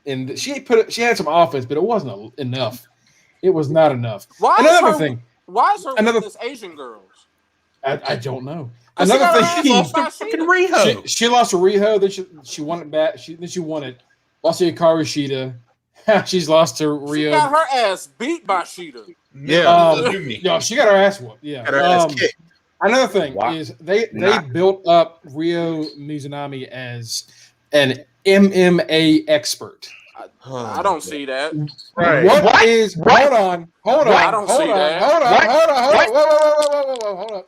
and she had some offense, but it wasn't enough. It was not enough. Why is her with this Asian girls? I don't know. Another thing, she lost to Riho. Then she won it back. Then she won it. Lost to Hikaru Shida. She's lost to Rio. She got her ass beat by Shida. Yeah, she got her ass whooped. Yeah. Got her ass kicked. Another thing is they built up Rio Mizunami as an MMA expert. I don't see that. Right. Hold on. I don't see that. Hold on.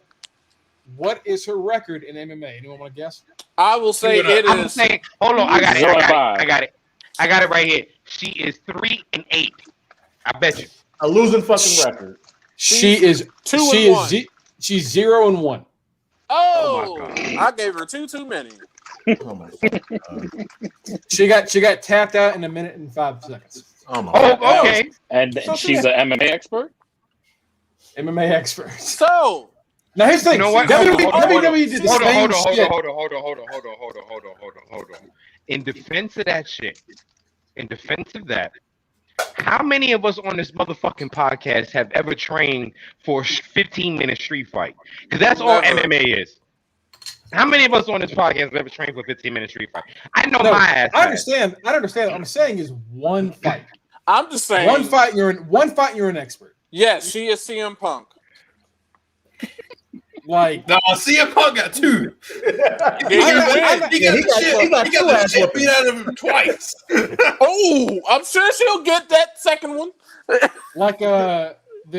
What is her record in MMA? Anyone want to guess? I will say it is. I'm saying, hold on, I got it right here. She is 3-8. I bet you. A losing fucking record. She's 0-1. Oh my God. I gave her too many. Oh my God. She got tapped out in 1 minute and 5 seconds. Oh my God. Okay. And she's an MMA expert? MMA expert. So now here's the thing. You know what? WWE did the same shit. Hold on. In defense of that, how many of us on this motherfucking podcast have ever trained for a 15-minute street fight? Because that's all MMA is. How many of us on this podcast have ever trained for a 15-minute street fight? I know my ass. I understand. What I'm saying is one fight. I'm just saying one fight. You're an expert. Yes, she is CM Punk. Like no, CM Punk got 2. He got the shit beat out of him twice. Oh, I'm sure she'll get that second one. Like the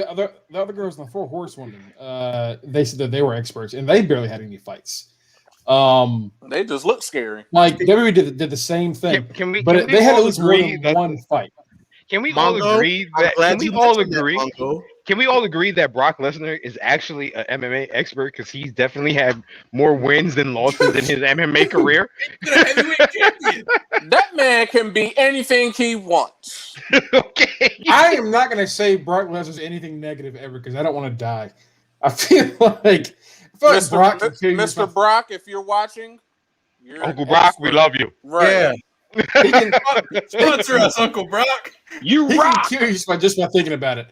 other girls in the 4 Horsewomen, they said that they were experts and they barely had any fights. They just look scary. Like WWE did the same thing, but they had at least more than one fight. Can we all agree that? Can we all agree that Brock Lesnar is actually an MMA expert because he's definitely had more wins than losses in his MMA career? That man can be anything he wants. Okay. I am not going to say Brock Lesnar's anything negative ever because I don't want to die. I feel like Mr. Brock, if you're watching, Uncle Brock, we love you. Right. Yeah. He can sponsor us, Uncle Brock. You rock. He can kill you just by thinking about it.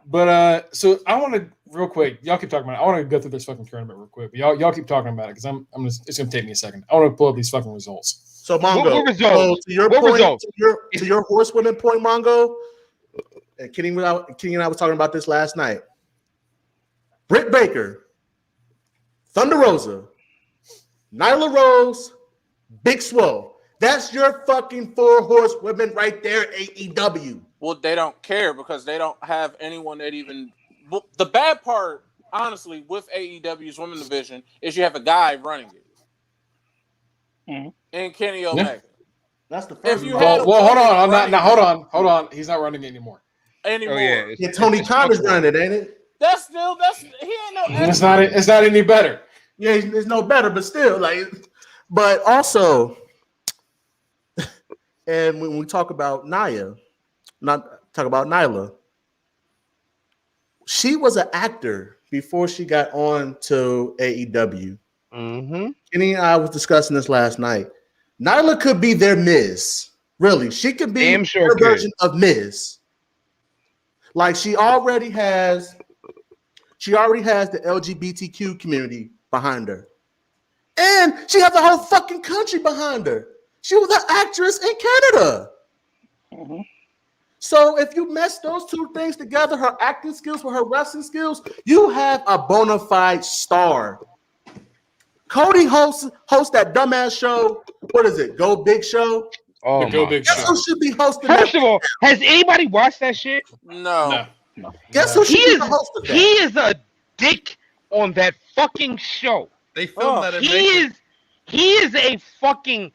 But so I want to real quick. Y'all keep talking about it. I want to go through this fucking tournament real quick. But y'all keep talking about it because it's gonna take me a second. I want to pull up these fucking results. So Mongo, what results? to your what point, results? to your horsewomen point, Mongo. And Kenny and I was talking about this last night. Britt Baker, Thunder Rosa, Nyla Rose, Big Swole. That's your fucking 4 horsewomen right there, AEW. Well, they don't care because they don't have anyone that even. Well, the bad part, honestly, with AEW's women's division is you have a guy running it. Mm-hmm. And Kenny Omega. Yeah. That's the first. If you hold on. Hold on. He's not running it anymore. Yeah, Tony Khan is running it, ain't it? That's he ain't no. It's not any better. Yeah, it's no better, but still, but also, and when we talk about Nyla, she was an actor before she got on to AEW. Mm-hmm. Kenny and I was discussing this last night. Nyla could be their Miz. Really, she could be their version of Miz. Like she already has the LGBTQ community behind her. And she has the whole fucking country behind her. She was an actress in Canada. Mm-hmm. So if you mess those two things together, her acting skills with her wrestling skills, you have a bona fide star. Cody hosts that dumbass show. What is it? Go Big Show? Oh, the Go Big Guess Show. who should be hosting First that? of all, has anybody watched that shit? No. Guess who should be the host of that? He is a dick on that fucking show. They filmed that in He is a fucking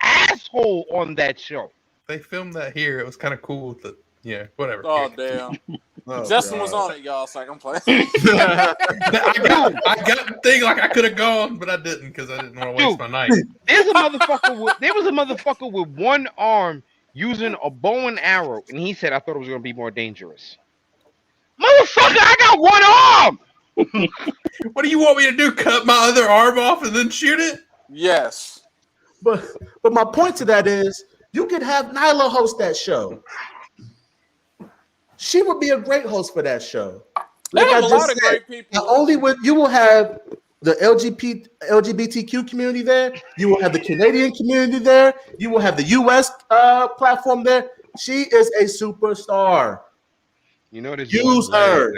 asshole on that show. They filmed that here. It was kind of cool. Whatever. Oh, damn. Justin was on it, y'all, so I can play. I got the thing like I could have gone, but I didn't because I didn't want to waste my night. There was a motherfucker with one arm using a bow and arrow, and he said, I thought it was going to be more dangerous. Motherfucker, I got one arm! What do you want me to do? Cut my other arm off and then shoot it? Yes. But my point to that is you could have Nyla host that show. She would be a great host for that show. Like I just said, great people. Not only you will have the LGBTQ community there, you will have the Canadian community there, you will have the US platform there. She is a superstar. You know this. Use her.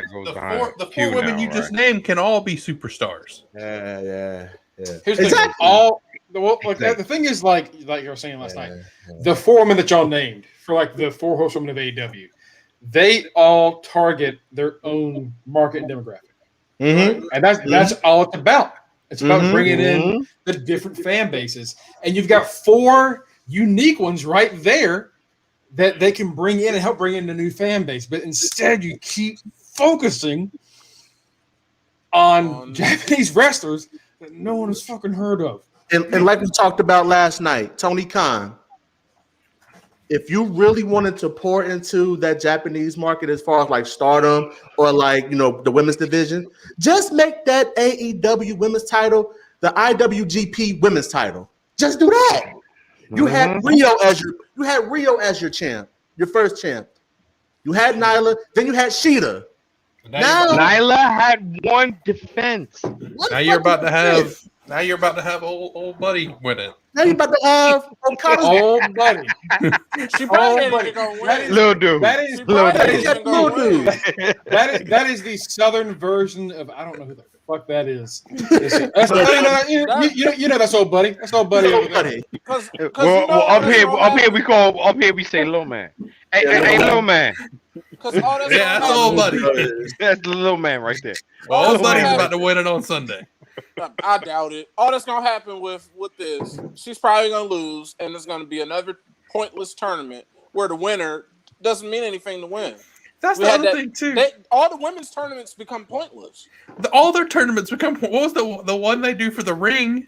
The 4 women you just named can all be superstars. Yeah. Here's the thing. The thing is, like you were saying last night, the 4 women that y'all named for like the 4 horsewomen of AEW, they all target their own market and demographic, and that's all it's about. It's about bringing in the different fan bases, and you've got 4 unique ones right there that they can bring in and help bring in the new fan base. But instead, you keep focusing on Japanese wrestlers that no one has fucking heard of. And like we talked about last night, Tony Khan, if you really wanted to pour into that Japanese market as far as like Stardom or like, the women's division, just make that AEW women's title the IWGP women's title. Just do that. You had Rio as your champ, your first champ. You had Nyla, then you had Shida. Now Nyla had one defense. Now you're about to have old buddy win it. Now you're about to have Okada's old buddy. She probably gonna win. Little dude. That is the southern version of I don't know who the fuck that is. You know that's old buddy. That's old buddy. Up here we say little man. Hey, little man. That's old buddy. That's the little man right there. Well, old buddy's about to win it on Sunday. I doubt it. All that's gonna happen with this, she's probably gonna lose, and it's gonna be another pointless tournament where the winner doesn't mean anything to win. That's the other thing too. All the women's tournaments become pointless. All their tournaments become. What was the one they do for the ring,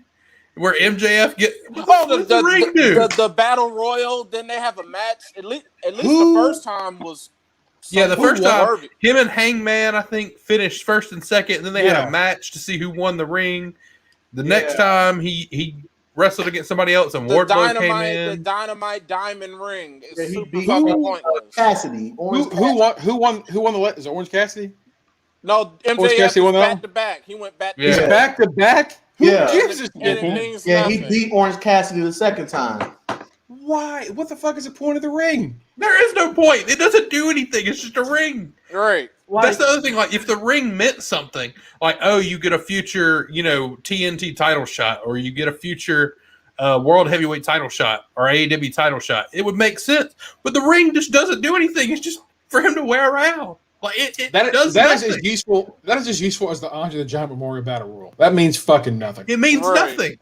where MJF get? The ring do? The battle royal. Then they have a match. At least the first time was. The first time him and Hangman, I think, finished first and second, and then they had a match to see who won the ring. The next time he wrestled against somebody else, and Wardlow came in. The Dynamite Diamond Ring is super fucking pointless. Cassidy. Who won the? Is it Orange Cassidy? No, MJF won back to back. He went back. He's back to back. Yeah, he beat Orange Cassidy the second time. Why? What the fuck is the point of the ring? There is no point. It doesn't do anything. It's just a ring. Right. That's the other thing. Like, if the ring meant something, like, oh, you get a future, TNT title shot, or you get a future World Heavyweight title shot, or AEW title shot, it would make sense. But the ring just doesn't do anything. It's just for him to wear around. Like, that is as useful. That is as useful as the Andre the Giant Memorial Battle Royal. That means fucking nothing. It means nothing.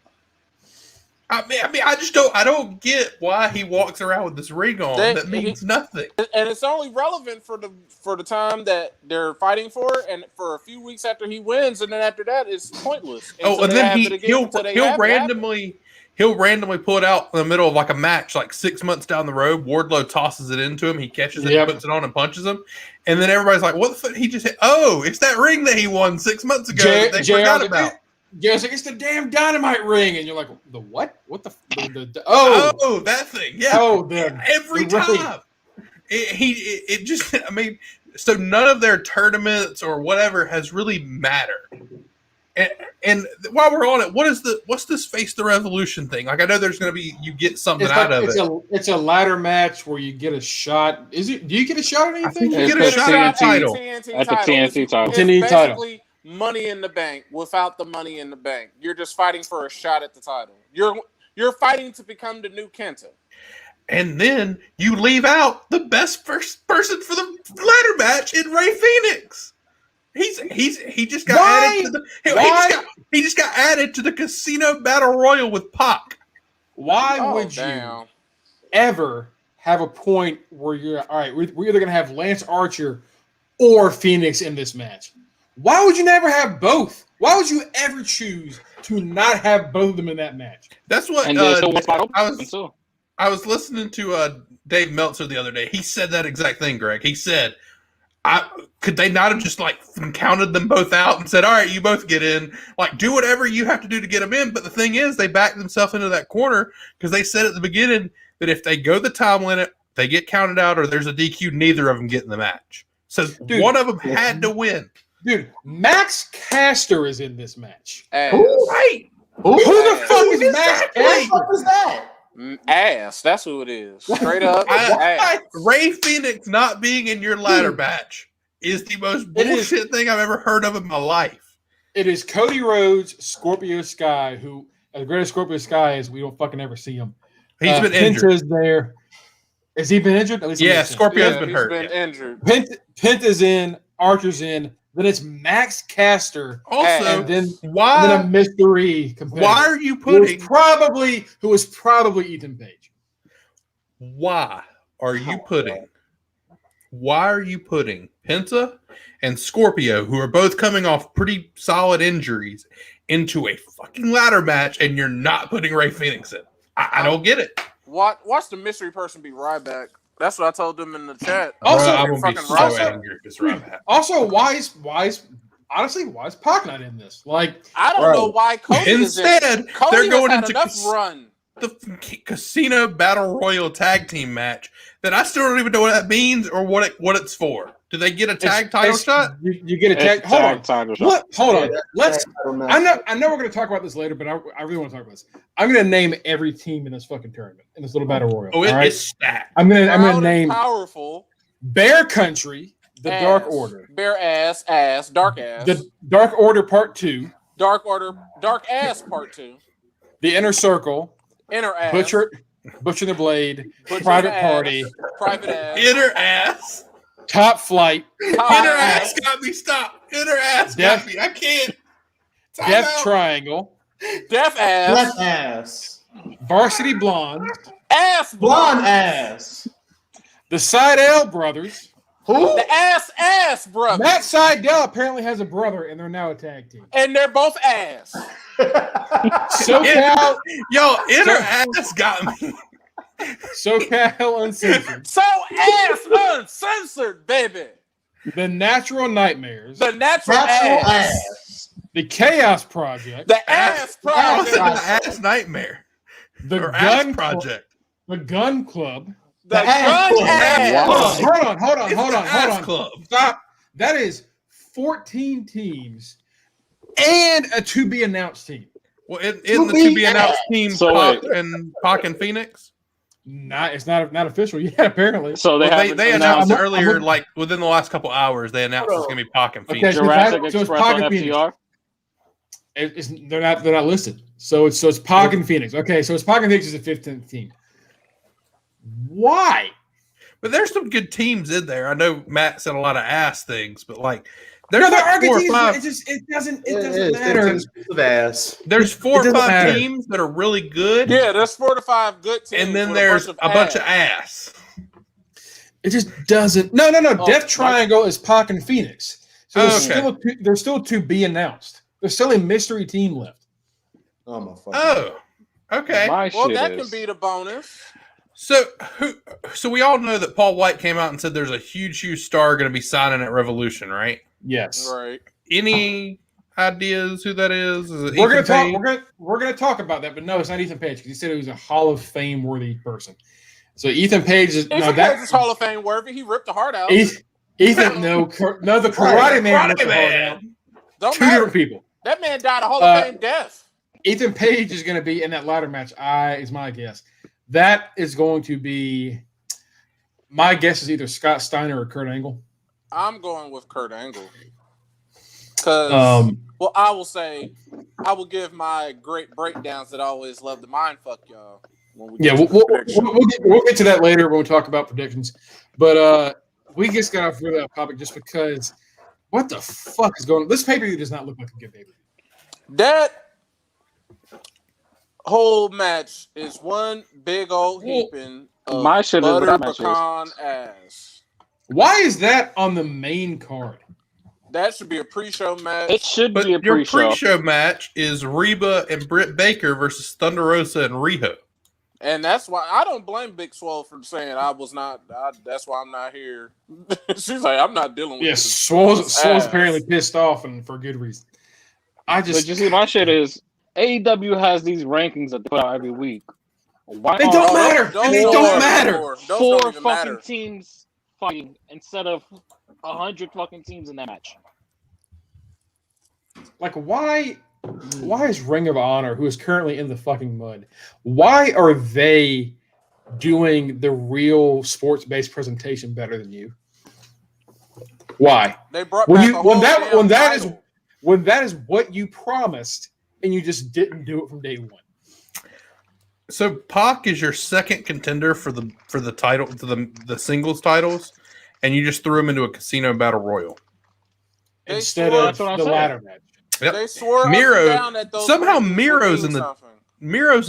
I mean, I don't get why he walks around with this ring on. That means nothing. And it's only relevant for the time that they're fighting for, and for a few weeks after he wins, and then after that, it's pointless. And then he'll randomly pull it out in the middle of like a match, like 6 months down the road. Wardlow tosses it into him. He catches it, puts it on, and punches him. And then everybody's like, "What the fuck?" He just hit. Oh, it's that ring that he won 6 months ago that they forgot about. Yeah, it's like, it's the damn Dynamite ring, and you're like, the what? What the that thing? Yeah. Oh, then every time it just. I mean, so none of their tournaments or whatever has really mattered. And while we're on it, what's this Face the Revolution thing? Like, I know there's going to be you get something out of it. It's a ladder match where you get a shot. Do you get a shot at anything? You get a shot at the title. At the TNT title. It's basically Money in the Bank without the Money in the Bank. You're just fighting for a shot at the title. You're fighting to become the new Kenta. And then you leave out the best first person for the ladder match in Rey Fenix. He just got added to the he just got added to the Casino Battle Royal with Pac. Why would you ever have a point where you're all right? We're either gonna have Lance Archer or Phoenix in this match. Why would you never have both? Why would you ever choose to not have both of them in that match? That's what I was listening to Dave Meltzer the other day. He said that exact thing, Greg. He said, could they not have just like counted them both out and said, all right, you both get in, like do whatever you have to do to get them in. But the thing is, they backed themselves into that corner because they said at the beginning that if they go the time limit, they get counted out or there's a DQ, neither of them get in the match. So one of them had to win. Dude, Max Caster is in this match. Right. Who the fuck is Max Caster? What was that? Ass. That's who it is. Straight up. Rey Fenix not being in your ladder match is the most bullshit thing I've ever heard of in my life. It is Cody Rhodes, Scorpio Sky, who, as great as Scorpio Sky is, we don't fucking ever see him. He's been injured. Penta's there. Has he been injured? At least Scorpio's been hurt. Been injured. Penta's in, Archer's in. Then it's Max Caster. Also, and then a mystery competitor. Why are you putting who was probably Ethan Page? Why are you putting Penta and Scorpio, who are both coming off pretty solid injuries, into a fucking ladder match, and you're not putting Rey Fenix in? I don't get it. Watch the mystery person be Ryback. That's what I told them in the chat. Also, I'm gonna be so angry if it's Ryback. Also, why is Pac not in this? Like, I don't know why Cody instead is in. Cody they're going into run. The Casino Battle Royal tag team match that I still don't even know what that means or what it's for. Do they get a tag title shot? You get a tag. Hold on. Let's. I know we're going to talk about this later, but I really want to talk about this. I'm going to name every team in this fucking tournament in this little battle royal. Oh, it's stacked. I'm going to name powerful Bear Country, the ass. Dark Order, Bear ass, dark ass, the Dark Order Part 2, Dark Order, Dark Ass Part 2, the Inner Circle, Inner Ass, Butcher the Blade, Private Party, Private Ass, Inner Ass. Top Flight. Inner ass got me. Stop. Inner ass got me. I can't. Death Triangle. Death Ass. Death Ass. Varsity Blonde. Ass Blonde Ass. The Side L Brothers. Who? The ass brother. Matt Sydal apparently has a brother, and they're now a tag team. And they're both ass. SoCal, inner ass got me. SoCal Uncensored. So ass uncensored, baby. The Natural Nightmares. The natural ass. The Chaos Project. The ass project. The ass nightmare. The Or Gun ass project. The Gun Club. The gun ass. Hold on. Club. Stop. That is 14 teams and a to-be-announced team. Well, in the to-be-announced team, Pac and Phoenix? It's not official yet, apparently. So they announced earlier, like within the last couple hours, they announced it's going to be Pac and Phoenix. Okay, Jurassic Express on FTR? They're not listed. So it's Pac and Phoenix. Okay, so it's Pac and Phoenix is the 15th team. Why? But there's some good teams in there. I know Matt said a lot of ass things, but like there's there are four or good five. teams. It doesn't matter. There's 4 or 5 teams that are really good. Yeah, there's 4 to 5 good teams. And then there's a bunch of ass. It just doesn't. No. Death Triangle is Pac and Phoenix. So there's still to be announced. There's still a mystery team left. Oh my fucking. Oh, okay. Well, that can be the bonus. So we all know that Paul White came out and said there's a huge star going to be signing at Revolution, right? Yes. Right. Any ideas who that is? We're gonna talk about that, but no, it's not Ethan Page because he said he was a Hall of Fame worthy person. So Ethan Page is Page is Hall of Fame worthy. He ripped the heart out. Ethan, the Karate Man ripped the heart out. Two different people. That man died a Hall of Fame death. Ethan Page is going to be in that ladder match. Is my guess. That is going to be. My guess is either Scott Steiner or Kurt Angle. I'm going with Kurt Angle. Because, I will say, I will give my great breakdowns that I always love to mind fuck y'all. We'll get to that later when we talk about predictions. But we just got off really off topic just because what the fuck is going on? This pay-per-view does not look like a good pay-per-view. That whole match is one big old heaping of butter pecan ass. Why is that on the main card? That should be a pre-show match. It should be a pre-show. Your pre-show match is Reba and Britt Baker versus Thunder Rosa and Riho. And that's why I don't blame Big Swole for saying I was not. That's why I'm not here. She's like, I'm not dealing with this. Yes, Swole's apparently pissed off and for good reason. But you see, my shit is AEW has these rankings that they put out every week. Why they don't matter. They don't matter. 4 fucking teams fighting instead of 100 fucking teams in that match. Like, why is Ring of Honor, who is currently in the fucking mud, why are they doing the real sports-based presentation better than you? Why? They brought back when that is what you promised and you just didn't do it from day one. So Pac is your second contender for the title, for the singles titles, and you just threw him into a casino battle royal instead of the ladder match. Yep. They swore Miro down at those somehow Miro's in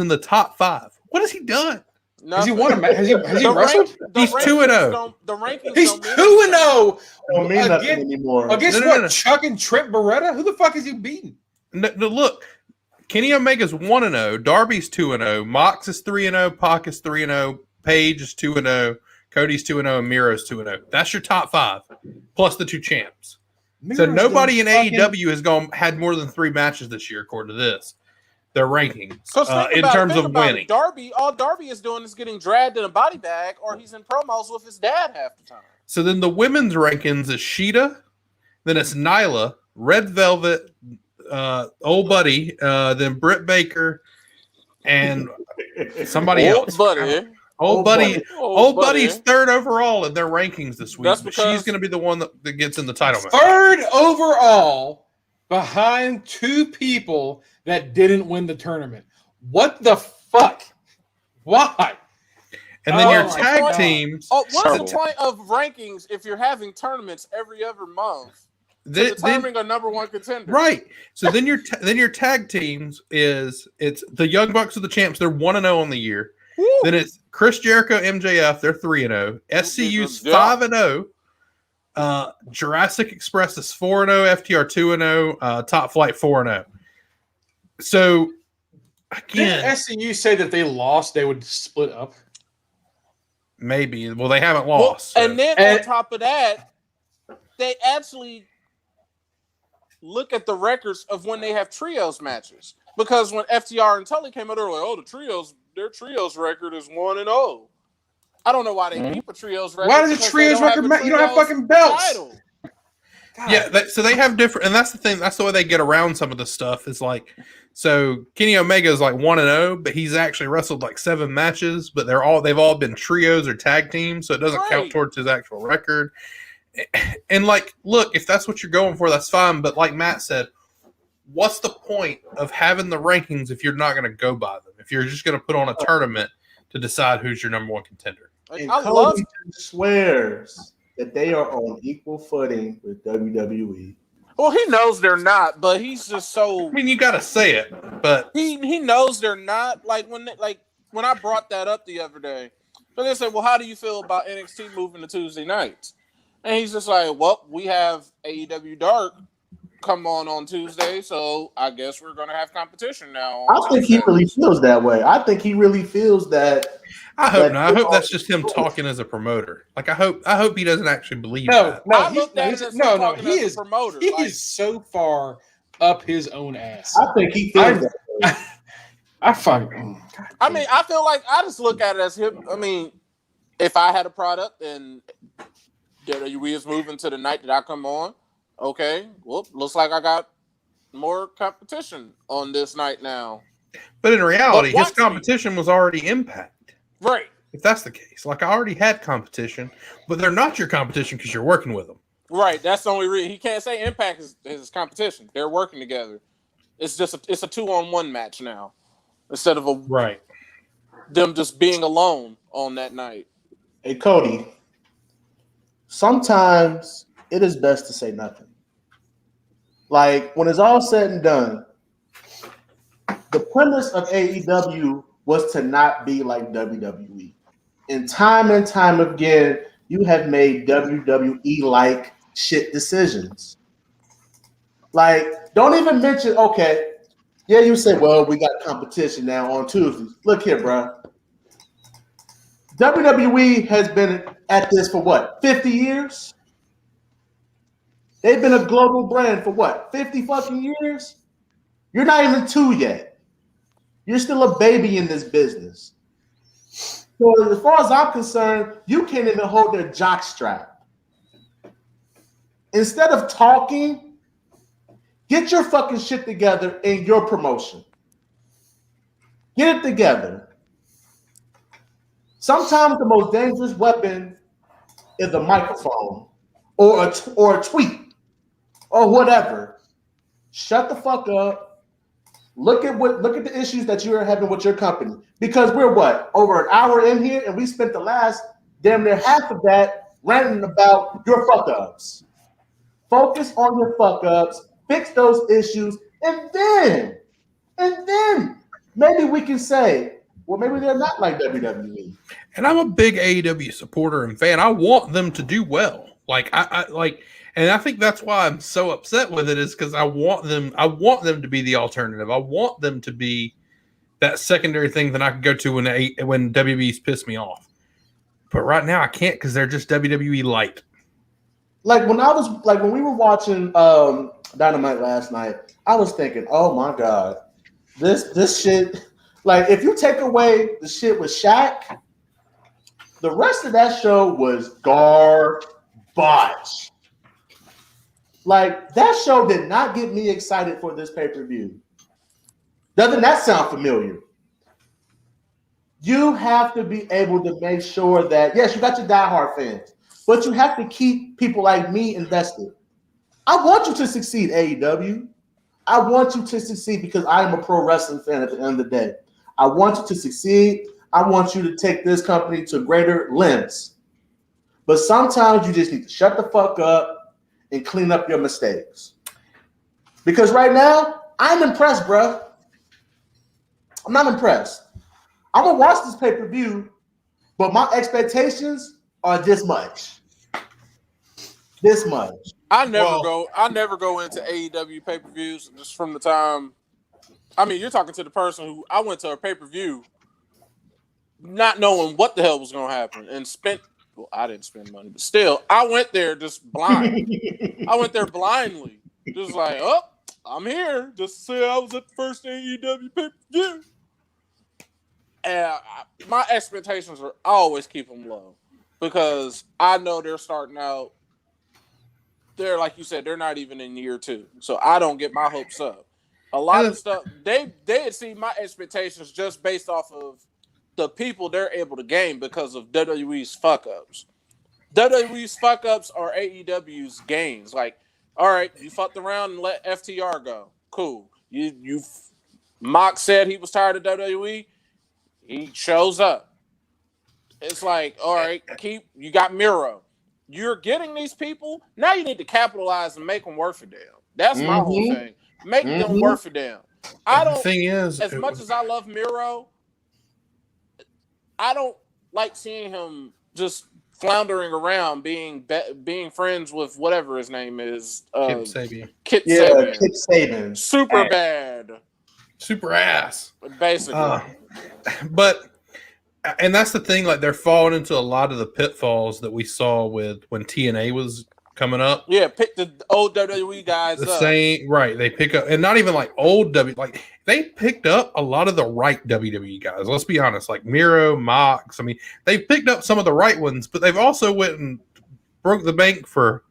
the top 5. What has he done? Has he won a match? Has he wrestled? He's 2-0. The rankings. He's 2-0. Don't mean nothing anymore. Against what? Chuck and Trent Beretta? Who the fuck is he beating? No, look, Kenny Omega's 1-0. Darby's 2-0. Mox is 3-0. Pac is 3-0. Page is 2-0. Cody's 2-0. And Miro's 2-0. That's your top 5 plus the 2 champs. So nobody in AEW has had more than 3 matches this year, according to this. Their rankings in terms of winning. Darby, all Darby is doing is getting dragged in a body bag, or he's in promos with his dad half the time. So then the women's rankings is Sheeta, then it's Nyla, Red Velvet, Old Buddy, then Britt Baker, and somebody else. Old Buddy's 3rd overall in their rankings this week. That's because she's going to be the one that gets in the title match. 3rd overall behind 2 people that didn't win the tournament. What the fuck? Why? And then your tag teams. What's the point of rankings if you're having tournaments every other month? Determining a number 1 contender. Right. So then your tag teams it's the Young Bucks are the champs. They're 1-0 on the year. Woo. Then it's Chris Jericho, MJF. They're 3-0. SCU's 5-0. Jurassic Express is 4-0, FTR 2-0, Top Flight 4-0. So again, didn't SCU say that they lost, they would split up? Maybe. Well, they haven't lost. Well, and then on top of that, they actually look at the records of when they have trios matches. Because when FTR and Tully came out, they were like, their trios record is 1-0. I don't know why they keep a trios record. Why does a trios record matter? You don't have fucking belts. Title. Yeah, so they have different, and that's the thing. That's the way they get around some of the stuff. Is like, so Kenny Omega is like 1-0, but he's actually wrestled like 7 matches, but they've all been trios or tag teams, so it doesn't count towards his actual record. And like, look, if that's what you're going for, that's fine. But like Matt said, what's the point of having the rankings if you're not going to go by them? If you're just going to put on a tournament to decide who's your number one contender? And Cody swears that they are on equal footing with WWE. Well, he knows they're not, but he's just so. I mean, you got to say it, but he knows they're not. Like when I brought that up the other day, but they said, "Well, how do you feel about NXT moving to Tuesday nights?" And he's just like, "Well, we have AEW Dark come on Tuesday, so I guess we're gonna have competition now." I think he really feels that way. I think he really feels that. I hope not. I hope that's just him talking as a promoter. Like I hope he doesn't actually believe that. He is a promoter. He is so far up his own ass. I think he feels that way. I fucking. I mean, I feel like I just look at it as him. I mean, if I had a product and WWE is moving to the night that I come on, okay, well, looks like I got more competition on this night now. But in reality, his competition was already Impact. Right. If that's the case. Like, I already had competition, but they're not your competition because you're working with them. Right. That's the only reason. He can't say Impact is his competition. They're working together. It's just it's a 2-on-1 match now instead of them just being alone on that night. Hey, Cody, sometimes it is best to say nothing. Like, when it's all said and done, the premise of AEW was to not be like WWE. And time again, you have made WWE-like shit decisions. Like, don't even mention, okay, yeah, you say, well, we got competition now on Tuesdays. Look here, bro. WWE has been at this for what, 50 years? They've been a global brand for what, 50 fucking years? You're not even 2 yet. You're still a baby in this business. So as far as I'm concerned, you can't even hold their jock strap. Instead of talking, get your fucking shit together in your promotion. Get it together. Sometimes the most dangerous weapon is a microphone or a tweet or whatever. Shut the fuck up. Look at the issues that you are having with your company. Because we're over an hour in here, and we spent the last damn near half of that ranting about your fuck ups. Focus on your fuck ups, fix those issues, and then maybe we can say, well, maybe they're not like WWE. And I'm a big AEW supporter and fan. I want them to do well. Like and I think that's why I'm so upset with it, is because I want them to be the alternative. I want them to be that secondary thing that I can go to when WWE's pissed me off. But right now I can't, because they're just WWE light. Like when we were watching Dynamite last night, I was thinking, oh my God, this shit. Like, if you take away the shit with Shaq, the rest of that show was garbage. Like, that show did not get me excited for this pay-per-view. Doesn't that sound familiar? You have to be able to make sure that, yes, you got your diehard fans, but you have to keep people like me invested. I want you to succeed, AEW. I want you to succeed because I am a pro wrestling fan at the end of the day. I want you to succeed. I want you to take this company to greater lengths. But sometimes you just need to shut the fuck up and clean up your mistakes. Because right now, I'm impressed, bro. I'm not impressed. I'm going to watch this pay-per-view, but my expectations are this much. this much. I never go into AEW pay-per-views just from the time. I mean, you're talking to the person who I went to a pay-per-view not knowing what the hell was going to happen and spent. Well, I didn't spend money, but still, I went there just blind. I went there blindly, just like, oh, I'm here, just to say I was at the first AEW pay-per-view. And my expectations are I always keep them low because I know they're starting out. They're like you said, they're not even in year 2, so I don't get my hopes up. A lot of stuff they exceed my expectations just based off of the people they're able to gain because of WWE's fuck ups. WWE's fuck ups are AEW's gains. Like, all right, you fucked around and let FTR go. Cool. You Mox said he was tired of WWE. He shows up. It's like, all right, you got Miro. You're getting these people. Now you need to capitalize and make them work for them. That's my whole thing. Make them work for them. I don't. The thing is, as much as I love Miro, I don't like seeing him just floundering around, being friends with whatever his name is. Kip Sabian. Kip Sabian. Kip Sabian. Super bad. Super ass. Basically. And that's the thing, like they're falling into a lot of the pitfalls that we saw with when TNA was coming up. Yeah, pick the old WWE guys up. Same, right. They pick up, and not even like old like they picked up a lot of the right WWE guys. Let's be honest, like Miro, Mox. I mean, they picked up some of the right ones, but they've also went and broke the bank for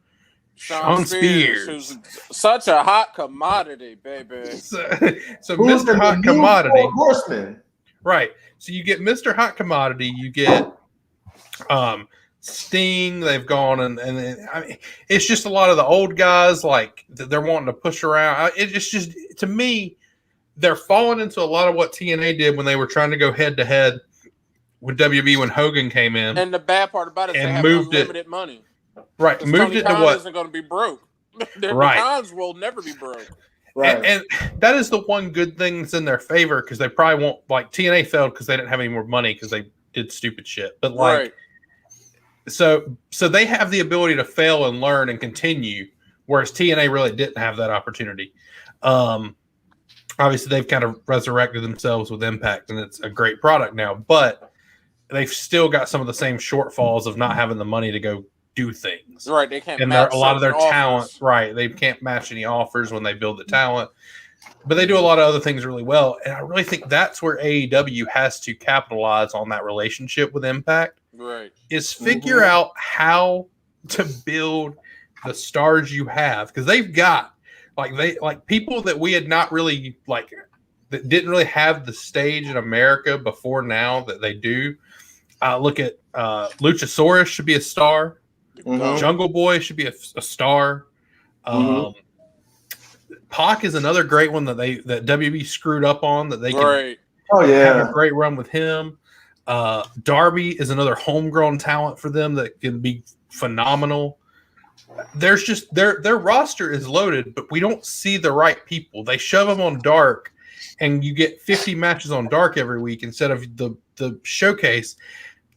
Sean Spears, who's such a hot commodity, baby. So Mr. Hot Commodity, horseman. Right. So you get Mr. Hot Commodity, you get Sting. They've gone and I mean, it's just a lot of the old guys like they're wanting to push around. It's just to me, they're falling into a lot of what TNA did when they were trying to go head to head with WB when Hogan came in. And the bad part about it is they have unlimited money. Right, moved Tony it Khan to what? Isn't going to be broke. Their Khans will never be broke. Right. And that is the one good thing that's in their favor because they probably won't like TNA failed because they didn't have any more money because they did stupid shit. But like, so they have the ability to fail and learn and continue, whereas TNA really didn't have that opportunity. Obviously, they've kind of resurrected themselves with Impact, and it's a great product now. But they've still got some of the same shortfalls of not having the money to go do things. Right, they can't. And match a lot of their offers. talent, right? They can't match any offers when they build the talent, but they do a lot of other things really well. And I really think that's where AEW has to capitalize on that relationship with Impact. Right, is figure out how to build the stars you have because they've got like people that we had not really like that didn't really have the stage in America before now that they do. Look at Luchasaurus should be a star. Jungle Boy should be a star. Pac is another great one that WB screwed up on that they can have a great run with him. Darby is another homegrown talent for them that can be phenomenal. There's just their roster is loaded, but we don't see the right people. They shove them on Dark, and you get 50 matches on Dark every week instead of the showcase.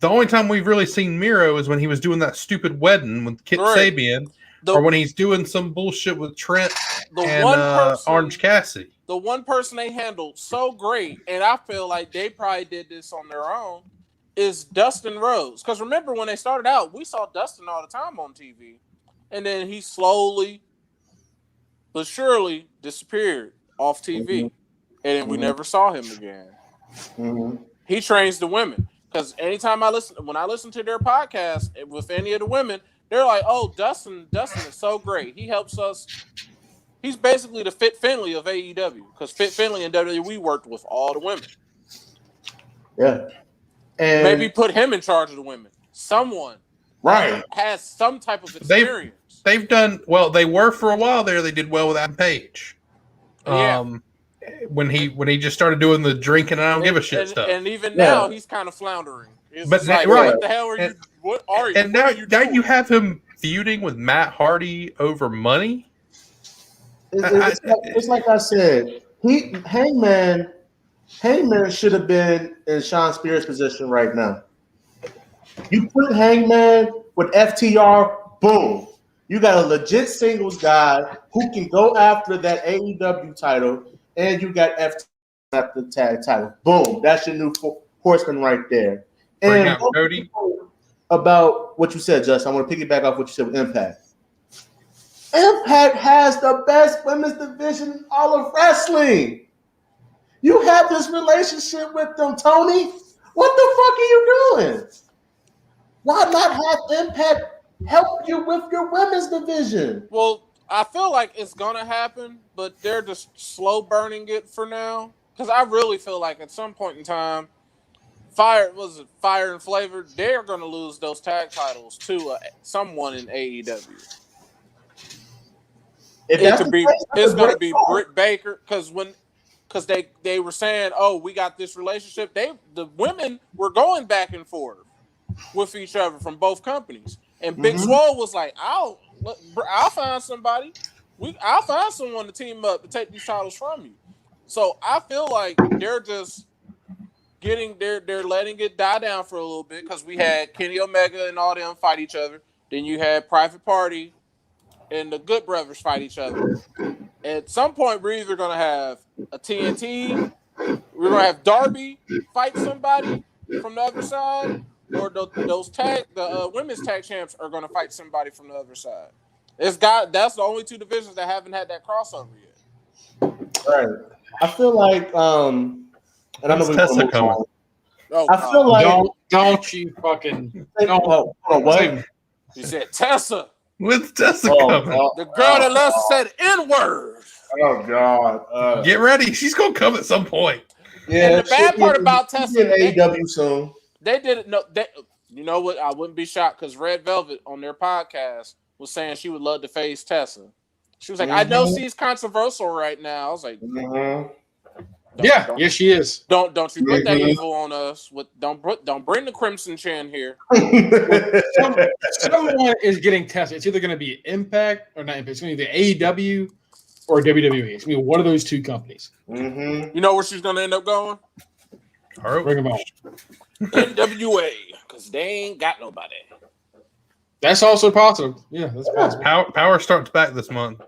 The only time we've really seen Miro is when he was doing that stupid wedding with Kip Sabian, or when he's doing some bullshit with Trent and Orange Cassidy. The one person they handled so great, and I feel like they probably did this on their own, is Dustin Rhodes. Because remember when they started out, we saw Dustin all the time on TV, and then he slowly but surely disappeared off TV, and then we never saw him again. He trains the women. Because anytime when I listen to their podcast with any of the women, they're like, "Oh, Dustin is so great. He helps us. He's basically the Fit Finley of AEW because Fit Finley and WWE worked with all the women. Yeah, and maybe put him in charge of the women. Someone has some type of experience. They've done well. They were for a while there. They did well with Adam Page. When he just started doing the drinking and I don't give a shit stuff. And even now he's kind of floundering. But like, what the hell are you? What are you? And now you have him feuding with Matt Hardy over money. It's like I said, Hangman should have been in Sean Spears' position right now. You put Hangman with FTR, boom. You got a legit singles guy who can go after that AEW title, and you got FT after the tag title. Boom. That's your new horseman right there. Bring And out Cody. About what you said, Justin, I want to piggyback off what you said with Impact. Impact has the best women's division in all of wrestling. You have this relationship with them, Tony. What the fuck are you doing? Why not have Impact help you with your women's division? Well, I feel like it's gonna happen, but they're just slow burning it for now. Because I really feel like at some point in time, Fire and Flavor, they're gonna lose those tag titles to someone in AEW. It's gonna be Britt Baker because they were saying, oh, we got this relationship. The women were going back and forth with each other from both companies. And Big Swole was like, I'll find somebody. I'll find someone to team up to take these titles from you. So I feel like they're just they're letting it die down for a little bit because we had Kenny Omega and all them fight each other. Then you had Private Party and the Good Brothers fight each other. At some point, we're either going to have a TNT, we're going to have Darby fight somebody from the other side, or the women's tag champs are going to fight somebody from the other side. That's the only two divisions that haven't had that crossover yet. Right. I feel like, and I know Tessa coming. I feel like don't you fucking what? You said Tessa. With Tessa coming. The girl that loves to say the N-word. Oh God. Get ready. She's gonna come at some point. Yeah. And the bad part about Tessa, AEW soon. They didn't know. You know what? I wouldn't be shocked because Red Velvet on their podcast was saying she would love to face Tessa. She was like, I know she's controversial right now. I was like, yes, she is. Don't you put that evil on us? Don't bring the Crimson Chin here. Someone is getting tested. It's either going to be Impact or not Impact. It's going to be the AEW or WWE. It's going to be one of those two companies. You know where she's going to end up going? Bring them on. NWA, because they ain't got nobody. That's also possible. Yeah, that's possible. Power starts back this month.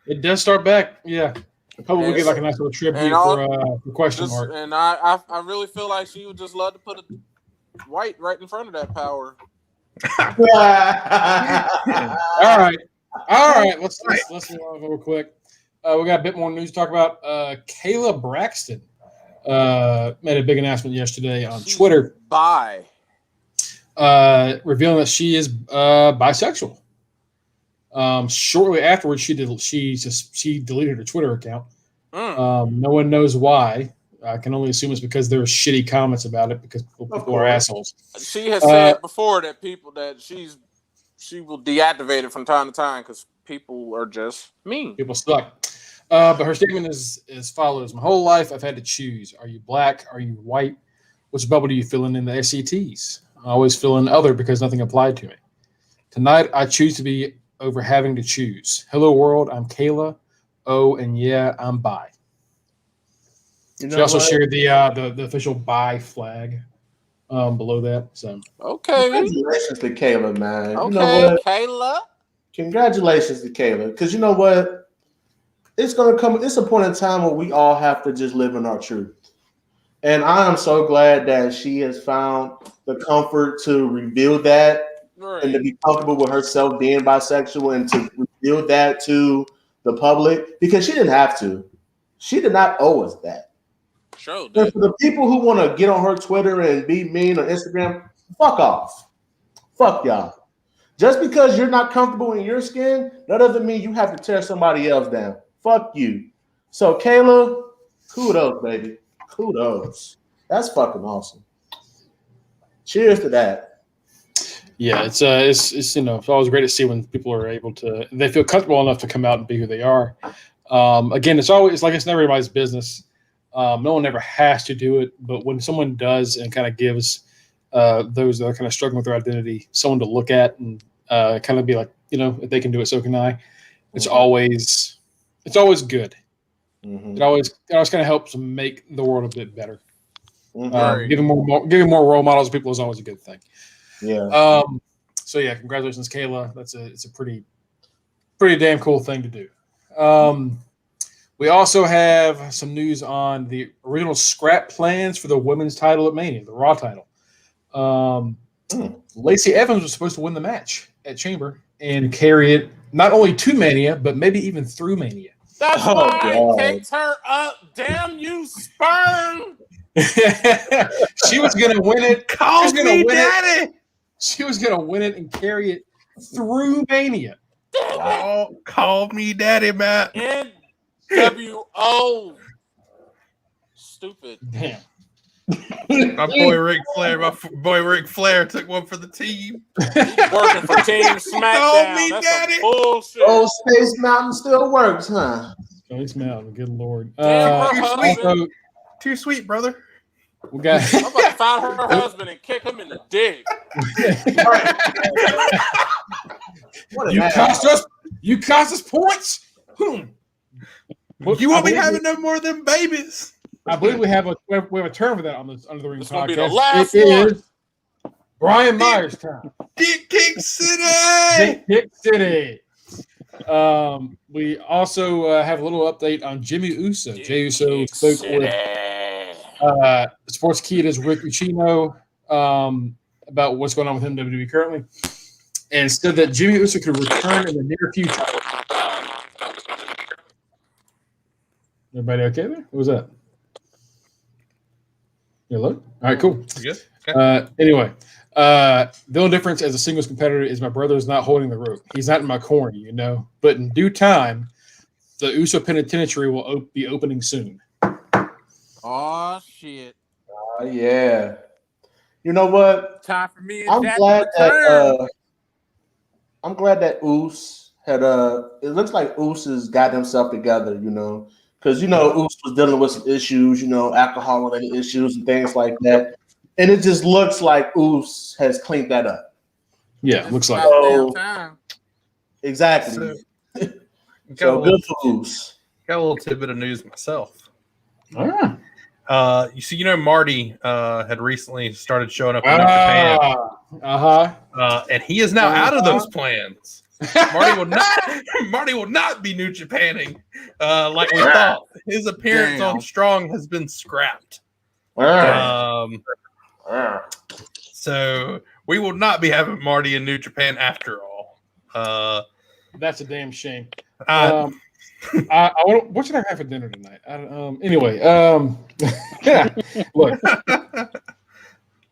It does start back. Yeah. Hopefully we'll get like a nice little tribute for question mark. And I really feel like she would just love to put a white right in front of that Power. All right. Let's move on real quick. We got a bit more news to talk about. Kayla Braxton made a big announcement yesterday on Twitter. Revealing that she is bisexual. Shortly afterwards, she deleted her Twitter account. No one knows why. I can only assume it's because there are shitty comments about it because people are assholes. She has said before that she will deactivate it from time to time because people are just mean. People suck. But her statement is as follows: my whole life I've had to choose. Are you black? Are you white? Which bubble do you fill in the SATs? I always fill in other because nothing applied to me. Tonight I choose to be over having to choose. Hello world, I'm Kayla. Oh, and yeah, I'm bi. She also shared the official bi flag below that. So okay, congratulations to Kayla, man. Okay, you know what? Kayla. Congratulations to Kayla, because you know what? It's gonna come. It's a point in time where we all have to just live in our truth. And I am so glad that she has found the comfort to reveal that and to be comfortable with herself being bisexual and to reveal that to the public because she didn't have to. She did not owe us that. Sure. For the people who want to get on her Twitter and be mean on Instagram, fuck off. Fuck y'all. Just because you're not comfortable in your skin, that doesn't mean you have to tear somebody else down. Fuck you. So Kayla, kudos, baby. Kudos. That's fucking awesome. Cheers to that. Yeah, it's it's always great to see when people are able to they feel comfortable enough to come out and be who they are. Again, it's like it's never everybody's business. No one ever has to do it, but when someone does and kind of gives those that are kind of struggling with their identity someone to look at and kind of be like, if they can do it, so can I. It's always good. Mm-hmm. It always kind of helps make the world a bit better. Mm-hmm. Giving more role models to people is always a good thing. Yeah. So yeah, congratulations, Kayla. It's a pretty pretty damn cool thing to do. We also have some news on the original scrap plans for the women's title at Mania, the Raw title. Lacey Evans was supposed to win the match at Chamber and carry it not only to Mania, but maybe even through Mania. That's why I kicked her up. Damn you, sperm! She was going to win it. Call me daddy. She was going to win it and carry it through Mania. Oh, call me daddy, Matt. NWO. Stupid. Damn. My boy Ric Flair took one for the team. Working for Team SmackDown. Call me That's daddy. some bullshit. Oh, Space Mountain still works, huh? Space Mountain, good lord. Too sweet, brother. We got. I'm about to find her husband and kick him in the dick. You cost us points. You won't be having no more than babies. I believe we have a term for that on this Under the Ring It's podcast. gonna be the last It one. is Brian Myers' time. Dick Kick City. Dick Kick City. We also have a little update on Jimmy Uso. Jey Uso spoke with Sports Kita's Rick Ucchino about what's going on with him in WWE currently, and said that Jimmy Uso could return in the near future. Everybody okay there? What was that? Hello? All right, cool. You good? Okay. Anyway, the only difference as a singles competitor is my brother is not holding the rope. He's not in my corner, you know. But in due time, the Uso Penitentiary will be opening soon. Oh, shit. Oh, yeah. You know what? Time for me and I'm Jack glad to return. that Oos had it looks like Oos has got himself together, you know. Because, you know, Oos was dealing with some issues, you know, alcohol-related issues and things like that. And it just looks like Oos has cleaned that up. Yeah, looks like So, Time. exactly. So So good for Oos. got a little tidbit of news myself. Ah. You know, Marty had recently started showing up in Japan. And he is now out of those plans. Marty will not be New Japanning like we thought. His appearance on Strong has been scrapped. So we will not be having Marty in New Japan after all. That's a damn shame. What should I have for dinner tonight? Anyway,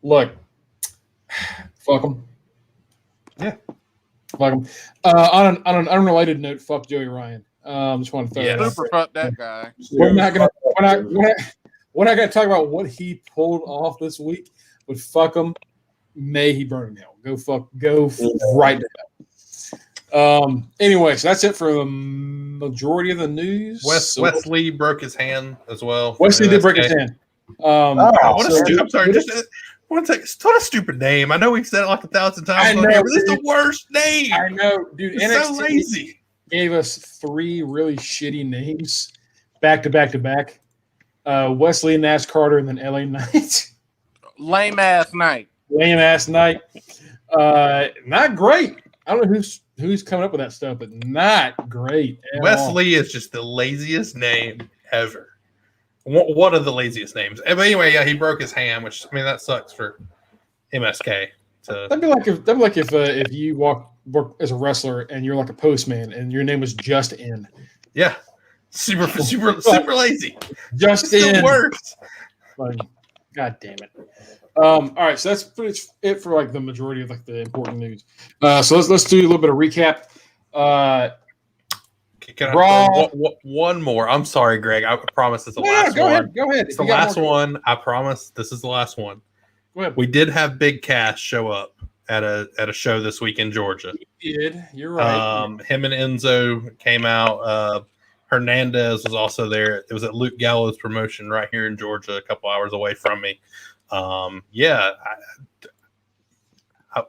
look, fuck them. Yeah. Fuck him. On an unrelated note, fuck Joey Ryan. Just want to throw that out. Super fuck that guy. We're not gonna talk about what he pulled off this week, but fuck him. May he burn in hell. Go right to hell. Anyway, so that's it for the majority of the news. Wesley broke his hand as well. Wesley did break his hand. I'm sorry. Just one second. What a stupid name. I know we've said it like 1,000 times. I know, but it's the worst name. I know, dude. It's so lazy. Gave us 3 really shitty names back to back to back. Wesley Nash Carter and then LA Knight. Lame ass night. Not great. I don't know who's coming up with that stuff, but not great. Wesley is just the laziest name ever. One of the laziest names. But anyway, yeah, he broke his hand, which I mean that sucks for MSK. That'd be like if you work as a wrestler and you're like a postman and your name was Just In. Yeah, super lazy. Just it's In. the worst. God damn it. All right, so that's pretty much it for like the majority of like the important news. So let's do a little bit of recap. Can I one more? I'm sorry, Greg. I promise it's the last one. Go ahead. It's the last one. I promise this is the last one. Go ahead. We did have Big Cass show up at a show this week in Georgia. He did. You're right. Him and Enzo came out. Hernandez was also there. It was at Luke Gallows' promotion right here in Georgia, a couple hours away from me.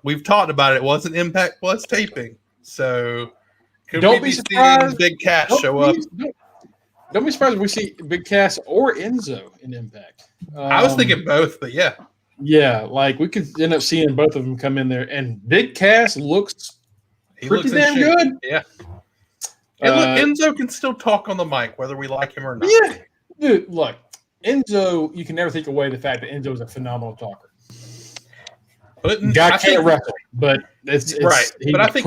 We've talked about it. It wasn't Impact Plus taping, so don't be surprised. Big Cass show up. Don't be surprised if we see Big Cass or Enzo in Impact. I was thinking both, but yeah. Yeah, like we could end up seeing both of them come in there, and Big Cass looks pretty damn good. Yeah. And look, Enzo can still talk on the mic, whether we like him or not. Yeah, dude, look, Enzo, you can never take away the fact that Enzo is a phenomenal talker. Guy can't wrestle, but it's right. But I think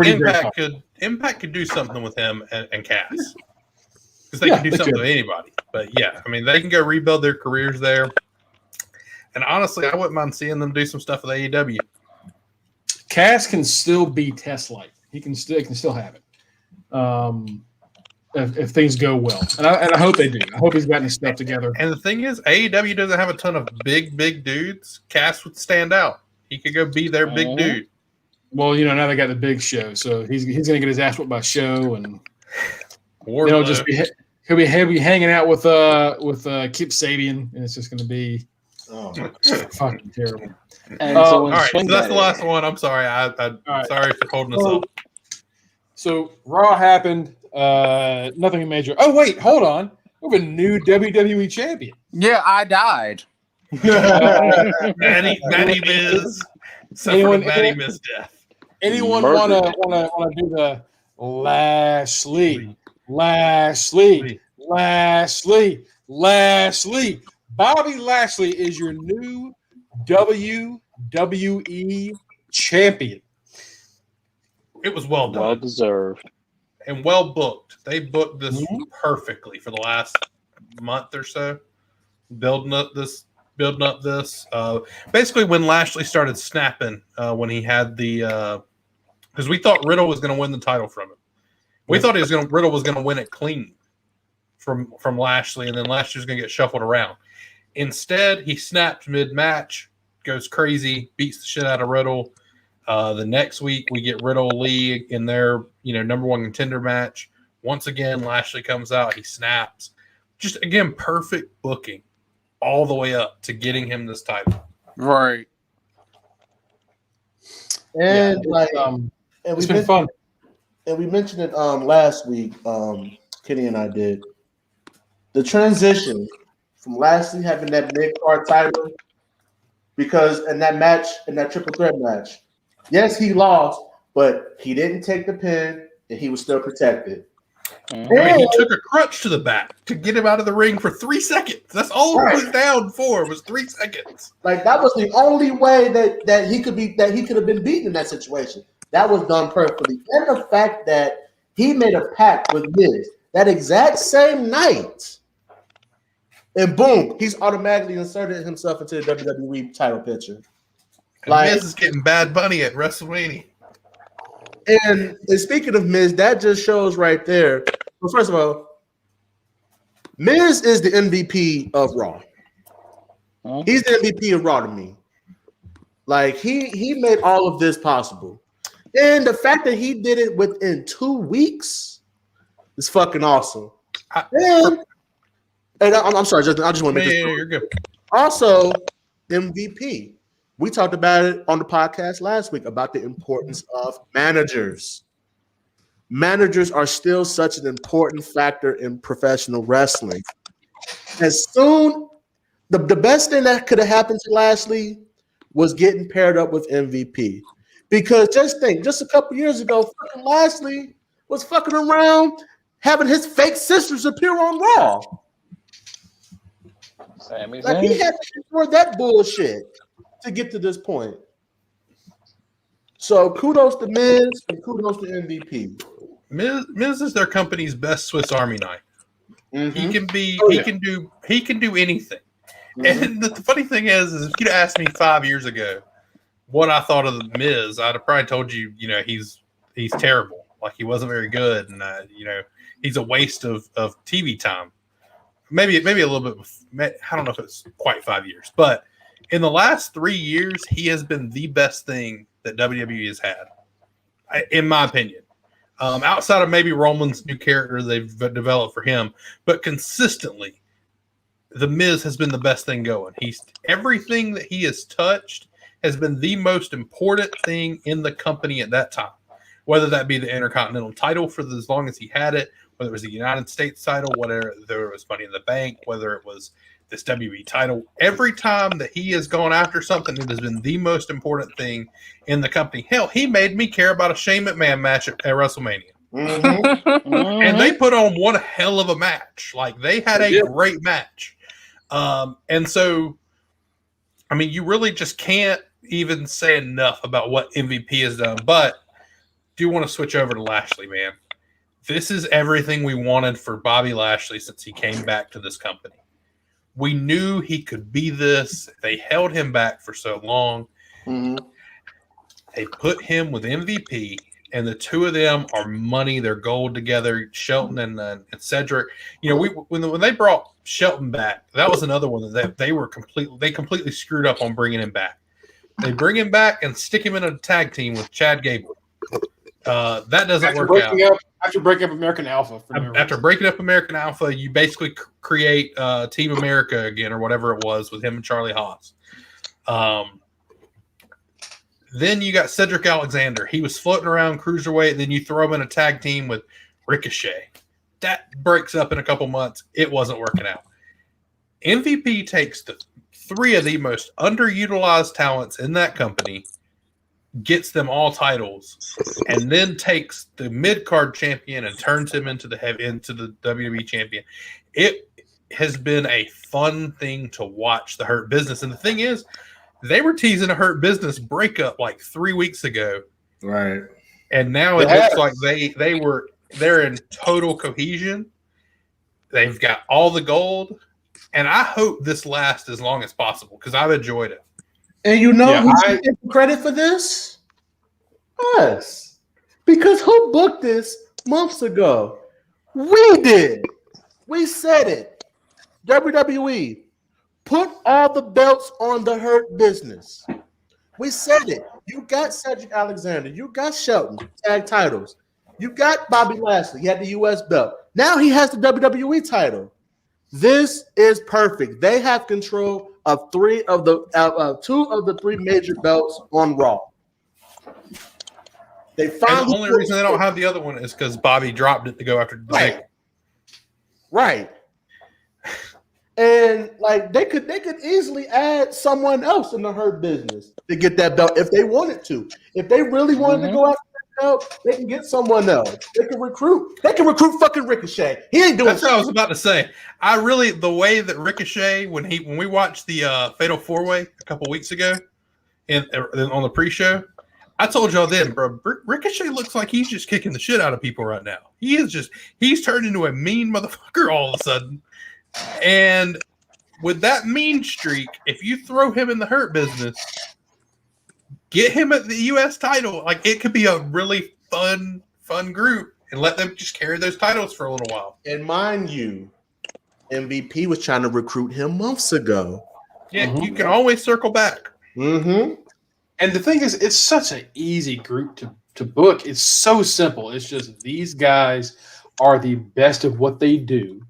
Impact could do something with him and Cass, because they can do something with anybody. But yeah, I mean, they can go rebuild their careers there. And honestly, I wouldn't mind seeing them do some stuff with AEW. Cass can still be Test-like. He can still have it. If things go well, and I hope they do. I hope he's gotten his stuff together. And the thing is, AEW doesn't have a ton of big dudes. Cass would stand out. He could go be their big dude. Well, now they got the Big Show, so he's going to get his ass whipped by Show, and he'll be hanging out with Kip Sabian, and it's just going to be fucking terrible. And all right, so that's the last one. I'm sorry. I'm sorry for holding us up. So Raw happened. Nothing major. Oh wait, hold on. We have a new WWE champion. Yeah, I died. Manny Miz suffered Manny Miz death. Anyone wanna do the Lashley? Bobby Lashley is your new WWE champion. It was well done. Well deserved. And well booked. They booked this perfectly for the last month or so. Building up this. Basically, when Lashley started snapping, when he had the because we thought Riddle was going to win the title from him. We thought Riddle was going to win it clean from Lashley, and then Lashley was going to get shuffled around. Instead, he snapped mid-match, goes crazy, beats the shit out of Riddle. The next week, we get Riddle Lee in their number one contender match. Once again, Lashley comes out, he snaps. Just again, perfect booking all the way up to getting him this title. Right. And it's been fun. And we mentioned it last week. Kenny and I did the transition from Lashley having that mid-card title, because in that triple threat match, yes, he lost, but he didn't take the pin, and he was still protected. He took a crutch to the back to get him out of the ring for 3 seconds. That's all it was down for, was 3 seconds. Like, that was the only way that he could have been beaten in that situation. That was done perfectly. And the fact that he made a pact with Miz that exact same night, and boom, he's automatically inserted himself into the WWE title picture. Miz is getting Bad Bunny at WrestleMania. And speaking of Miz, that just shows right there. Well, first of all, Miz is the MVP of Raw. He's the MVP of Raw to me. Like, he made all of this possible. And the fact that he did it within 2 weeks is fucking awesome. And I'm sorry, Justin, I just want to make this. You're good. Also, MVP. We talked about it on the podcast last week about the importance of managers. Managers are still such an important factor in professional wrestling. The best thing that could have happened to Lashley was getting paired up with MVP. Because just a couple years ago, fucking Lashley was fucking around having his fake sisters appear on Raw. Like, he had to ignore that bullshit to get to this point. So kudos to Miz and kudos to MVP. Miz is their company's best Swiss Army knife. Mm-hmm. He can do anything. Mm-hmm. And the funny thing is if you'd asked me 5 years ago what I thought of the Miz, I'd have probably told you, he's terrible. Like, he wasn't very good, and he's a waste of TV time. Maybe a little bit. I don't know if it's quite 5 years, but in the last 3 years, he has been the best thing that WWE has had, in my opinion. Outside of maybe Roman's new character they've developed for him, but consistently, the Miz has been the best thing going. Everything that he has touched has been the most important thing in the company at that time. Whether that be the Intercontinental title for as long as he had it, whether it was the United States title, whether it was Money in the Bank, whether it was this WWE title. Every time that he has gone after something, it has been the most important thing in the company. Hell, he made me care about a Shane McMahon match at WrestleMania. And they put on one hell of a match. Like, they had a great match. And so, I mean, you really just can't even say enough about what MVP has done. But do want to switch over to Lashley, man. This is everything we wanted for Bobby Lashley since he came back to this company. We knew he could be this. They held him back for so long. They put him with MVP, and the two of them are money. They're gold together. Shelton and Cedric. You know, when they brought Shelton back, that was another one that they completely screwed up on bringing him back. They bring him back and stick him in a tag team with Chad Gable. That doesn't work out. After breaking up American Alpha. After breaking up American Alpha, you basically create Team America again, or whatever it was, with him and Charlie Haas. Then you got Cedric Alexander. He was floating around cruiserweight. Then you throw him in a tag team with Ricochet. That breaks up in a couple months. It wasn't working out. MVP takes the three of the most underutilized talents in that company, gets them all titles, and then takes the mid-card champion and turns him into the WWE champion. It has been a fun thing to watch the Hurt Business. And the thing is, they were teasing a Hurt Business breakup like 3 weeks ago. Right. And now it looks like they're in total cohesion. They've got all the gold. And I hope this lasts as long as possible because I've enjoyed it. And you know who should get credit for this? Us. Because who booked this months ago? We did. We said it. WWE, put all the belts on the Hurt Business. We said it. You got Cedric Alexander. You got Shelton, tag titles. You got Bobby Lashley. He had the U.S. belt. Now he has the WWE title. This is perfect. They have control of two of the three major belts on Raw. And the only reason they don't have the other one is because Bobby dropped it to go after the Right. And like they could easily add someone else in the Hurt Business to get that belt if they wanted to. If they really wanted to go after that belt, they can get someone else. They can recruit. They can recruit fucking Ricochet. He ain't doing. That's what I was about to say. The way that Ricochet when we watched the Fatal 4-Way a couple weeks ago, and on the pre-show, I told y'all then, bro. Ricochet looks like he's just kicking the shit out of people right now. He's turned into a mean motherfucker all of a sudden. And with that mean streak, if you throw him in the Hurt Business, get him at the U.S. title. Like, it could be a really fun group, and let them just carry those titles for a little while. And mind you, MVP was trying to recruit him months ago. Yeah, you can always circle back. And the thing is, it's such an easy group to book. It's so simple. It's just these guys are the best of what they do.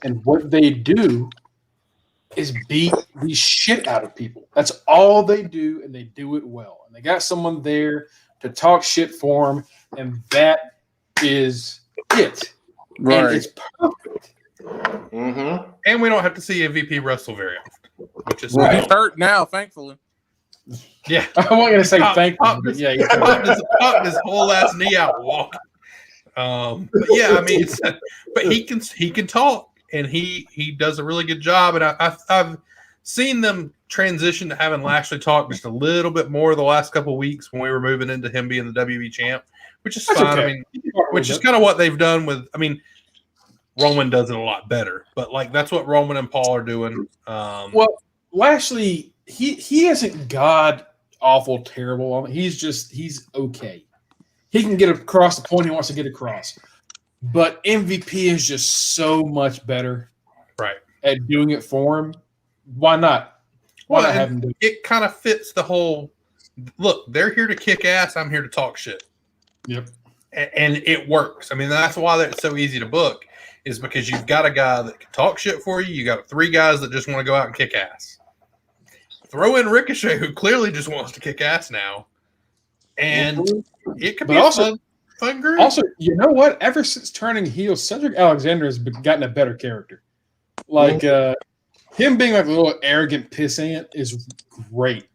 And what they do is beat the shit out of people. That's all they do, and they do it well. And they got someone there to talk shit for them, and that is it. Right. And it's perfect. And we don't have to see MVP wrestle very often, which is He's hurt now, thankfully. Yeah. I wasn't going to say thankfully, but yeah. He popped his whole ass knee out walking. But yeah, I mean, but he can talk. And he does a really good job. And I've seen them transition to having Lashley talk just a little bit more the last couple of weeks when we were moving into him being the WWE champ, which is fine. Okay. I mean, which is kind of what they've done with. I mean, Roman does it a lot better, but like that's what Roman and Paul are doing. Well, Lashley, he isn't god awful terrible. He's okay. He can get across the point he wants to get across. But MVP is just so much better at doing it for him. Why not? Why not have him do it? It kind of fits the whole look, they're here to kick ass. I'm here to talk shit. Yep. And it works. I mean, that's why it's so easy to book is because you've got a guy that can talk shit for you. You got three guys that just want to go out and kick ass. Throw in Ricochet, who clearly just wants to kick ass now. And it could be fun group. Also, you know what? Ever since turning heel, Cedric Alexander has gotten a better character. Like him being like a little arrogant pissant is great.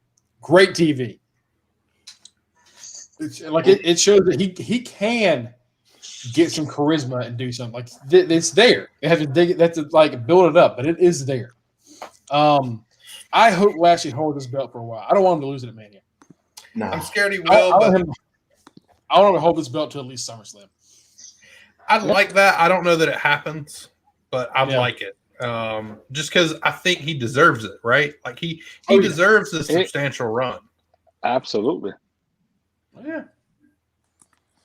Great TV. It shows that he can get some charisma and do something. Like it's there. You have to dig it. That's to like build it up, but it is there. I hope Lashley holds this belt for a while. I don't want him to lose it at Mania. No, I'm scared he will. I want him to hold this belt to at least SummerSlam. I'd like that. I don't know that it happens, but I'd like it. Just because I think he deserves it, right? Like he deserves a substantial run. Absolutely. Yeah.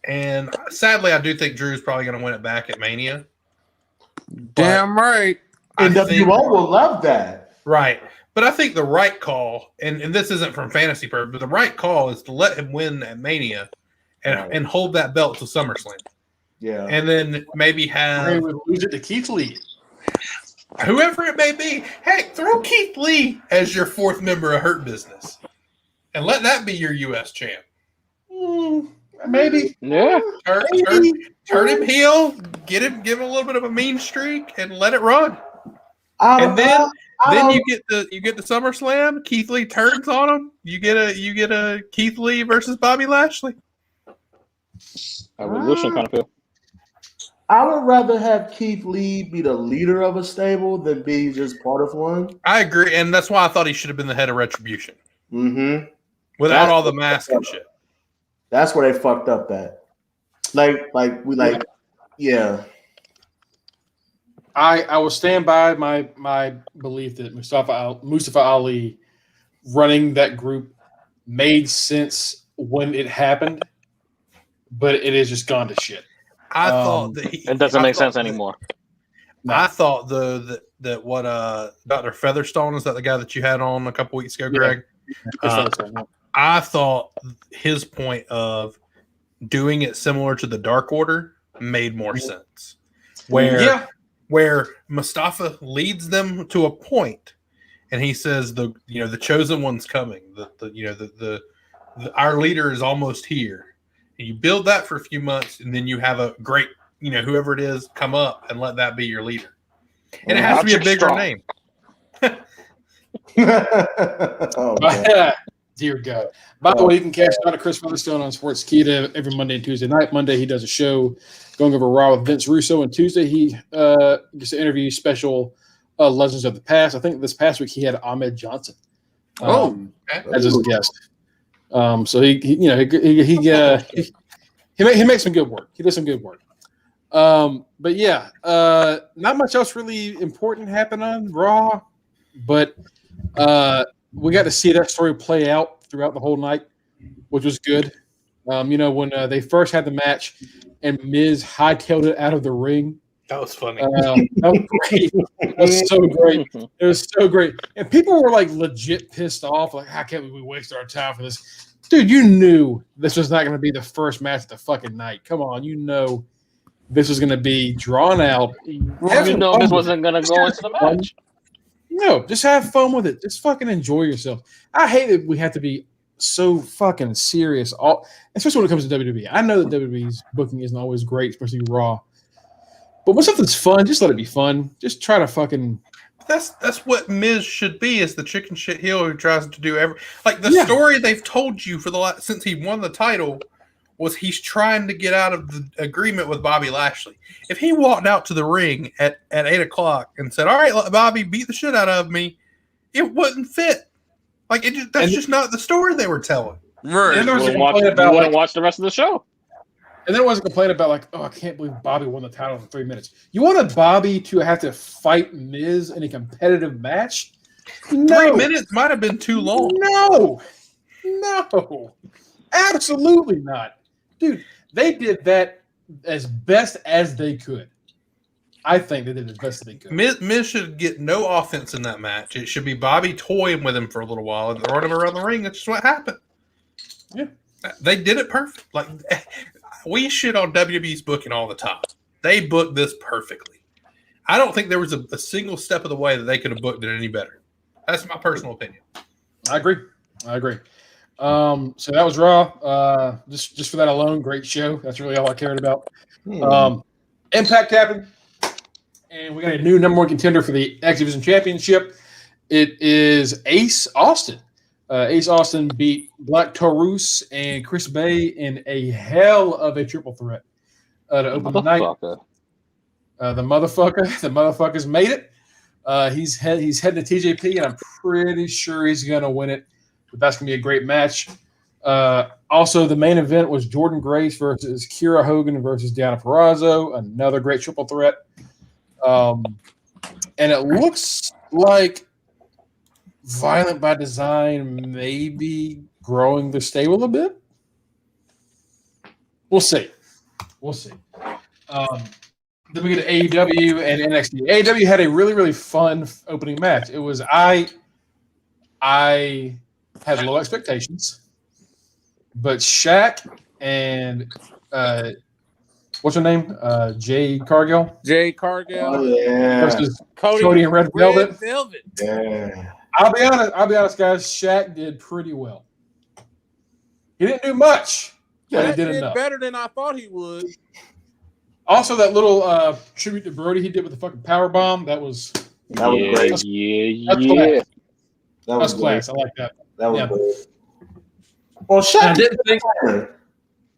And sadly, I do think Drew's probably going to win it back at Mania. Damn right. NWO will love that. Right. But I think the right call, and this isn't from fantasy purpose, but the right call is to let him win at Mania and hold that belt to SummerSlam. Yeah. And then maybe have lose it to Keith Lee. Whoever it may be. Heck, throw Keith Lee as your fourth member of Hurt Business. And let that be your U.S. champ. Maybe. Yeah. Turn him heel, give him a little bit of a mean streak, and let it run. And then you get the SummerSlam. Keith Lee turns on him. You get a Keith Lee versus Bobby Lashley. Evolution kind of feel. I would rather have Keith Lee be the leader of a stable than be just part of one. I agree, and that's why I thought he should have been the head of Retribution. Mm-hmm. Without all the mask and shit. That's where they fucked up at. Yeah. I will stand by my belief that Mustafa Ali running that group made sense when it happened, but it has just gone to shit. I thought that it doesn't make sense anymore. I thought that what Dr. Featherstone, is that the guy that you had on a couple weeks ago, Greg? I thought his point of doing it similar to the Dark Order made more sense. Where Mustafa leads them to a point, and he says the chosen one's coming. Our leader is almost here. And you build that for a few months, and then you have a great whoever it is come up and let that be your leader. And it has to be a bigger name. Dear God. By the way, you can catch Dr. Chris Featherstone on Sportskeeda every Monday and Tuesday night. Monday, he does a show going over Raw with Vince Russo. And Tuesday, he gets to interview special Legends of the Past. I think this past week, he had Ahmed Johnson as his guest. So he makes some good work. He does some good work. But yeah, not much else really important happened on Raw, but we got to see that story play out throughout the whole night, which was good. When they first had the match and Miz hightailed it out of the ring. That was funny. That was great. That was so great. It was so great. And people were like legit pissed off. Like, how can we waste our time for this? Dude, you knew this was not going to be the first match of the fucking night. Come on. You know this was going to be drawn out. You know this wasn't going to go into the match. No, just have fun with it. Just fucking enjoy yourself. I hate that we have to be so fucking serious, especially when it comes to WWE. I know that WWE's booking isn't always great, especially Raw. But when something's fun, just let it be fun. Just try to fucking. That's what Miz should be, is the chicken shit heel who tries to do story they've told you for since he won the title was he's trying to get out of the agreement with Bobby Lashley. If he walked out to the ring at 8:00 and said, "All right, let Bobby beat the shit out of me," it wouldn't fit. That's just not the story they were telling. Right. And there was watch the rest of the show. And then there was a complaint about I can't believe Bobby won the title in 3 minutes. You wanted Bobby to have to fight Miz in a competitive match? No. 3 minutes might have been too long. No, absolutely not. Dude, they did that as best as they could. I think they did as best as they could. Miz should get no offense in that match. It should be Bobby toying with him for a little while and throwing him around the ring. That's just what happened. Yeah. They did it perfect. We shit on WWE's booking all the time. They booked this perfectly. I don't think there was a single step of the way that they could have booked it any better. That's my personal opinion. I agree. So that was Raw. Just for that alone, great show. That's really all I cared about. Impact happened, and we got a new number one contender for the X Division Championship. It is Ace Austin. Ace Austin beat Black Taurus and Chris Bay in a hell of a triple threat. to open the night. The motherfucker's made it. He's heading to TJP, and I'm pretty sure he's going to win it. But that's going to be a great match. Also, the main event was Jordan Grace versus Kira Hogan versus Deonna Purrazzo, another great triple threat. And it looks like Violent by Design maybe growing the stable a bit. We'll see. Then we get to AEW and NXT. AEW had a really, really fun opening match. It was I had low expectations, but Shaq and what's her name? Jade Cargill. Oh, yeah. Versus Cody and Red Velvet. Yeah. I'll be honest, guys. Shaq did pretty well. He didn't do much, but he did enough. Better than I thought he would. Also, that little tribute to Brody he did with the fucking power bomb, that was great. Yeah. That was class. I like that. That was good. Well, Shaq didn't think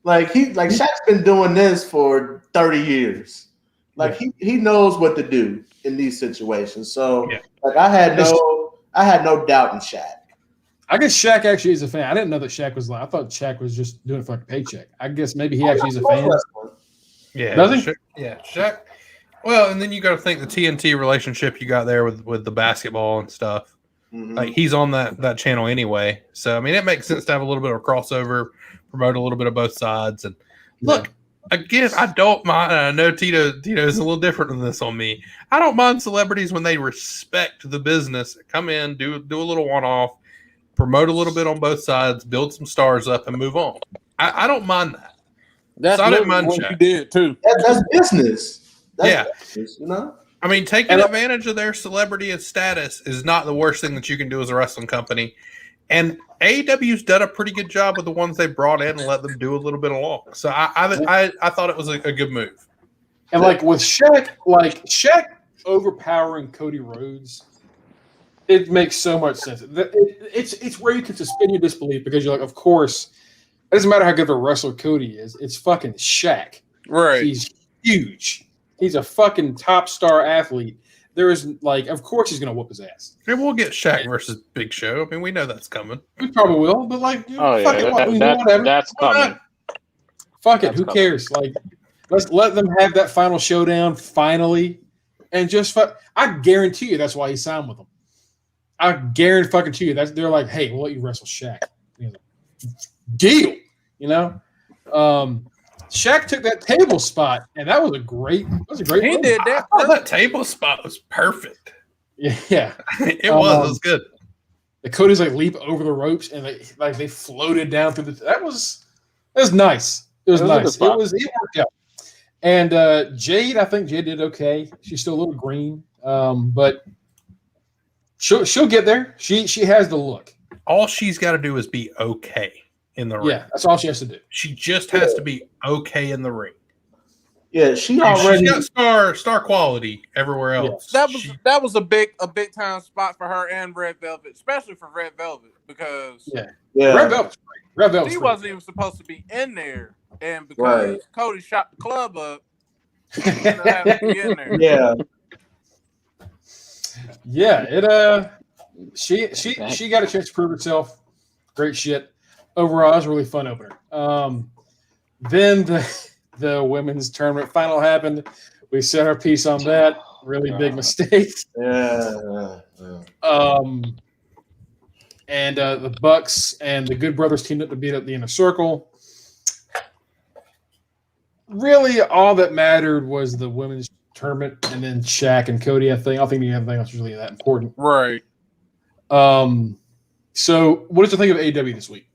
Shaq's been doing this for 30 years. Like he knows what to do in these situations. So I had no doubt in Shaq. I guess Shaq actually is a fan. I didn't know that Shaq was I thought Shaq was just doing it for like a paycheck. I guess maybe he actually is a fan. Yeah. Does he? Shaq. Well, and then you got to think the TNT relationship you got there with the basketball and stuff. Mm-hmm. Like he's on that channel anyway. So I mean, it makes sense to have a little bit of a crossover, promote a little bit of both sides. And look, again, I don't mind. I know Tito is a little different than this on me. I don't mind celebrities when they respect the business, come in, do a little one-off, promote a little bit on both sides, build some stars up, and move on. I don't mind that. That's what you did too. That's business. That's business, you know. I mean, taking advantage of their celebrity and status is not the worst thing that you can do as a wrestling company. And AEW's done a pretty good job with the ones they brought in and let them do a little bit along. So I thought it was a good move. And like with Shaq overpowering Cody Rhodes, it makes so much sense. It's where you can suspend your disbelief because you're like, of course. It doesn't matter how good of a wrestler Cody is. It's fucking Shaq. Right. He's huge. He's a fucking top star athlete. There is of course he's going to whoop his ass. And we'll get Shaq versus Big Show. I mean, we know that's coming. We probably will, but whatever. That's coming. Fuck it. Who cares? Let's let them have that final showdown finally, and just I guarantee you that's why he signed with them. I guarantee you they're like, hey, we'll let you wrestle Shaq. Deal, Shaq took that table spot, and that was a great. He did that. That table spot was perfect. Yeah, it was good. The Cody's leap over the ropes, and they floated down through the. That was nice. It was nice. It worked out. And Jade, I think Jade did okay. She's still a little green, but she'll get there. She has the look. All she's got to do is be okay in the ring. Yeah, that's all she has to do. She just has to be okay in the ring. Yeah, she's got star quality everywhere else. Yeah. That was a big time spot for her and Red Velvet, especially for Red Velvet because Red Velvet. She wasn't even supposed to be in there, and because Cody shot the club up, she didn't have to be in there. Yeah. She got a chance to prove herself. Great shit. Overall, it was a really fun opener. Then the women's tournament final happened. We set our piece on that. Really big mistake. Yeah. And the Bucks and the Good Brothers teamed up to beat up the Inner Circle. Really, all that mattered was the women's tournament and then Shaq and Cody. I don't think anything else was really that important. Right. So, what did you think of AEW this week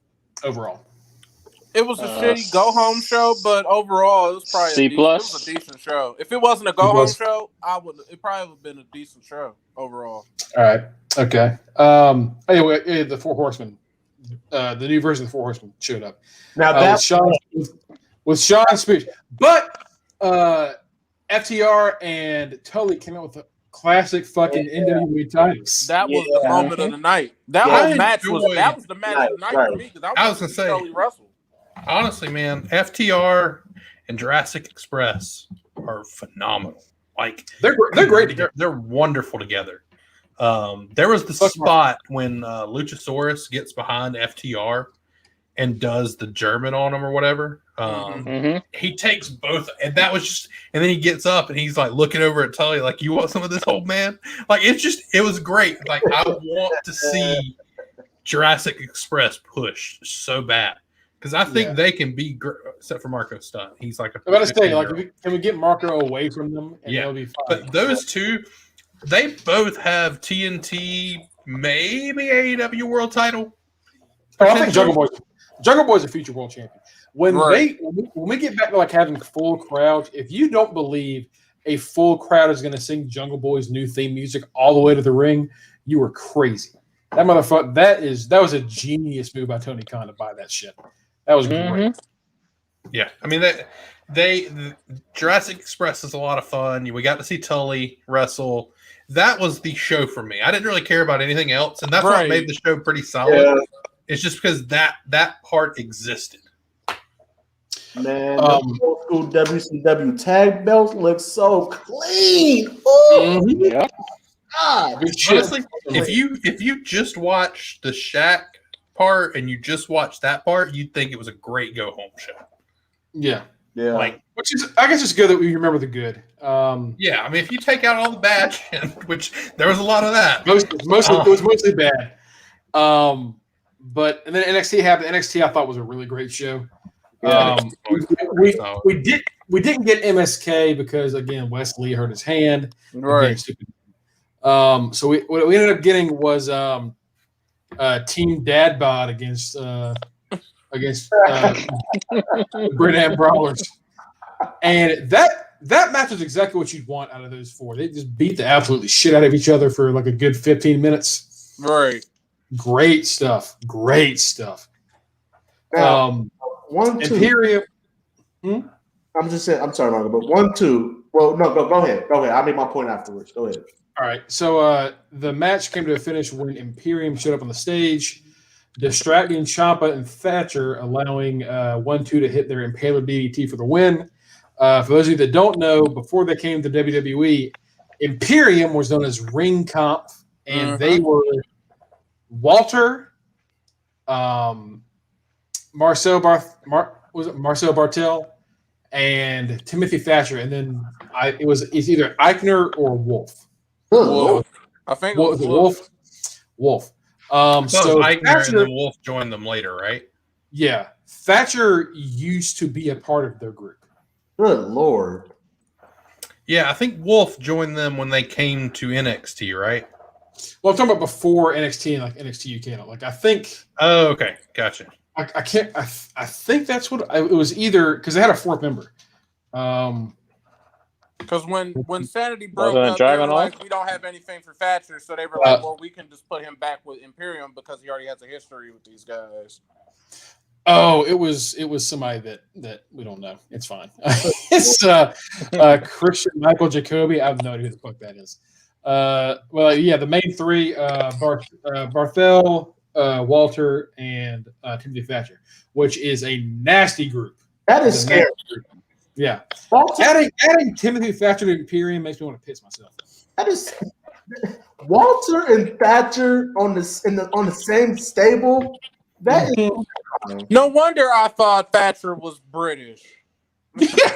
overall? It was a shitty go-home show, but overall, it was probably C+. It was a decent show. If it wasn't a go-home show, it probably would have been a decent show overall. All right. Okay. Anyway, the Four Horsemen, the new version of the Four Horsemen showed up. Now that's with Sean's speech, but FTR and Tully came out with a classic fucking NWA titles. That was the moment of the night. That was the match of the night for me because I was gonna say Tully Russell. Honestly, man, FTR and Jurassic Express are phenomenal. Like they're great together. They're wonderful together. There was the spot when Luchasaurus gets behind FTR and does the German on him or whatever. He takes both, and that was just, and then he gets up and he's like looking over at Tully like, "You want some of this, old man?" Like it was great. Like I want to see Jurassic Express push so bad because I think they can be great, except for Marco Stunt. He's like I'm about to say, like, can we get Marco away from them? And they'll be fine. But those two, they both have TNT, maybe AEW World Title. I think Jungle Boy's a future world champion. When we get back to like having full crowds, if you don't believe a full crowd is going to sing Jungle Boy's new theme music all the way to the ring, you are crazy. That motherfucker, that was a genius move by Tony Khan to buy that shit. That was great. Yeah, I mean the Jurassic Express is a lot of fun. We got to see Tully wrestle. That was the show for me. I didn't really care about anything else, and that's what made the show pretty solid. Yeah. It's just because that part existed. Man, the old school WCW tag belts look so clean. Yeah. God, honestly, if you just watch the Shaq part and you just watch that part, you'd think it was a great go home show. Yeah. Yeah. Like, which is, I guess it's good that we remember the good. Yeah, I mean, if you take out all the bad shit, which there was a lot of that. It was mostly bad. But and then NXT happened. NXT I thought was a really great show. We didn't get MSK because again Wesley hurt his hand. Right. So we ended up getting was Team Dad Bod against Brent Brawlers, and that match was exactly what you'd want out of those four. They just beat the absolutely shit out of each other for like a good 15 minutes. Right. Great stuff. Now, 1, 2. Imperium. I'm just saying. I'm sorry, Marco, but 1, 2. Well, no, go ahead. I'll make my point afterwards. Go ahead. All right. So the match came to a finish when Imperium showed up on the stage, distracting Ciampa and Thatcher, allowing 1, 2 to hit their Impaler DDT for the win. For those of you that don't know, before they came to WWE, Imperium was known as Ring Comp, and they were Walter, Marcel Bartel, and Timothy Thatcher, and then it's either Eichner or Wolf. Wolf. I think it was Wolf. So Eichner Thatcher, and then Wolf joined them later, right? Yeah, Thatcher used to be a part of their group. Good Lord. Yeah, I think Wolf joined them when they came to NXT, right? Well, I'm talking about before NXT and like NXT UK. Like I think. Oh, okay, gotcha. I can't. I think that's what it was. Either because they had a fourth member. Because when Sanity broke up, they were like, we don't have anything for Thatcher, so they were like, well, we can just put him back with Imperium because he already has a history with these guys. Oh, it was somebody that we don't know. It's fine. It's Christian Michael Jacoby. I have no idea who the fuck that is. Well, yeah, the main three: Barthel, Walter, and Timothy Thatcher, which is a nasty group. That is scary. Yeah, adding Timothy Thatcher to Imperium makes me want to piss myself. That is Walter and Thatcher on the same stable. That is no wonder I thought Thatcher was British.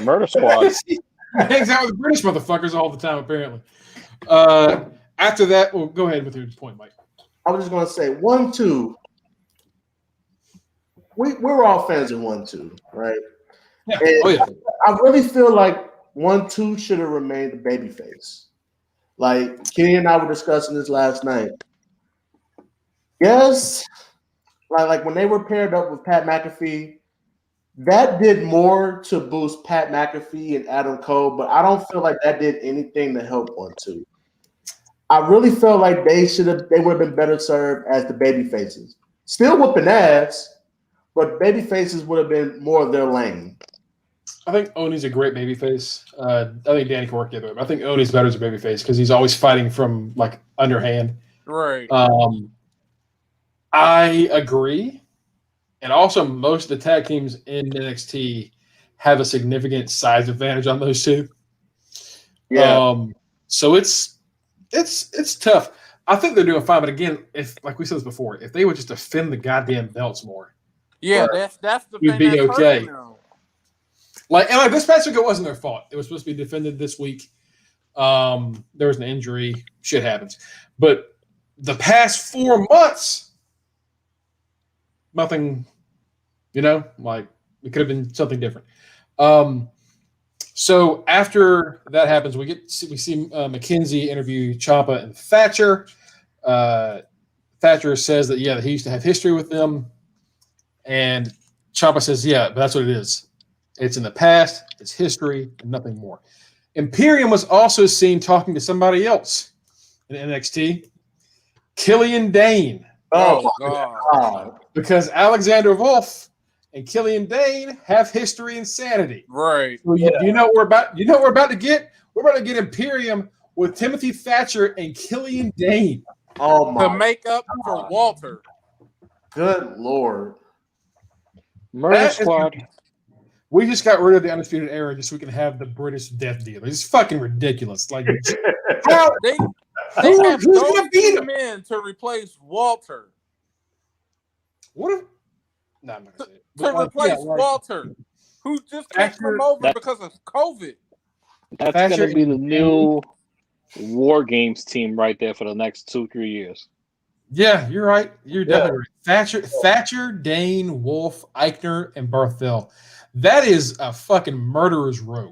Murder Squad. Hangs out with British motherfuckers all the time, apparently. After that, well, go ahead with your point, Mike. I was just going to say 1, 2. We're all fans of 1, 2, right? Yeah. I really feel like 1, 2 should have remained the babyface. Like Kenny and I were discussing this last night. Yes, like when they were paired up with Pat McAfee, that did more to boost Pat McAfee and Adam Cole, but I don't feel like that did anything to help 1, 2. I really felt like they would have been better served as the baby faces. Still whooping ass, but baby faces would have been more of their lane. I think Oney's a great babyface. I think Danny can work the other way, but I think Oney's better as a babyface because he's always fighting from like underhand. Right. I agree. And also most of the tag teams in NXT have a significant size advantage on those two. Yeah. So it's tough. I think they're doing fine, but again, if like we said this before, if they would just defend the goddamn belts more, that's the you'd thing be that's okay. hurting them. Like this past week, it wasn't their fault. It was supposed to be defended this week. There was an injury. Shit happens. But the past 4 months, nothing. Like it could have been something different. So after that happens, we see McKenzie interview Ciampa and Thatcher. Thatcher says that he used to have history with them, and Ciampa says, yeah, but that's what it is. It's in the past. It's history, and nothing more. Imperium was also seen talking to somebody else in NXT, Killian Dane. Oh God! Because Alexander Wolf and Killian Dane have history and sanity. Right. So you know what we're about. You know what we're about to get? We're about to get Imperium with Timothy Thatcher and Killian Dane. Oh my! To make up for Walter. Good Lord. Murder Squad. We just got rid of the Undisputed Era just so we can have the British death deal. It's fucking ridiculous. Like, how They have who's gonna beat him? men to replace Walter. What if? No, I'm not gonna say it. To But, replace Walter, who just came from over because of COVID. That's Thatcher going to be the new War Games team right there for the next 2-3 years. Yeah, you're right. You're definitely right. Thatcher, Dane, Wolf, Eichner, and Barthel. That is a fucking murderer's row.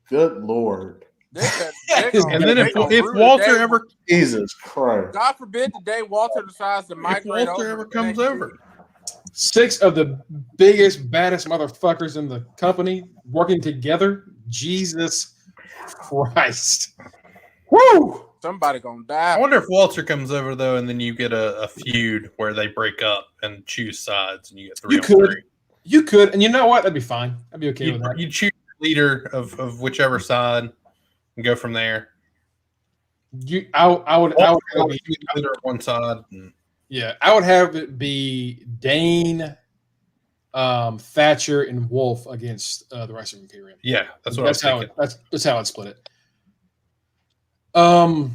Good Lord. And then if Walter ever, Jesus Christ, God forbid the day Walter decides to migrate if Walter ever comes over, 6 of the biggest, baddest motherfuckers in the company working together. Jesus Christ. Woo! Somebody gonna die. I wonder if Walter comes over though, and then you get a feud where they break up and choose sides, and you get 3 on 3. You could, and you know what? That'd be fine. I'd be okay with that. You choose the leader of whichever side and go from there. I would have leader of one side. Yeah, I would have it be Dane, Thatcher, and Wolf against the rest of Imperium. Yeah, that's what I was thinking. That's how I'd split it. I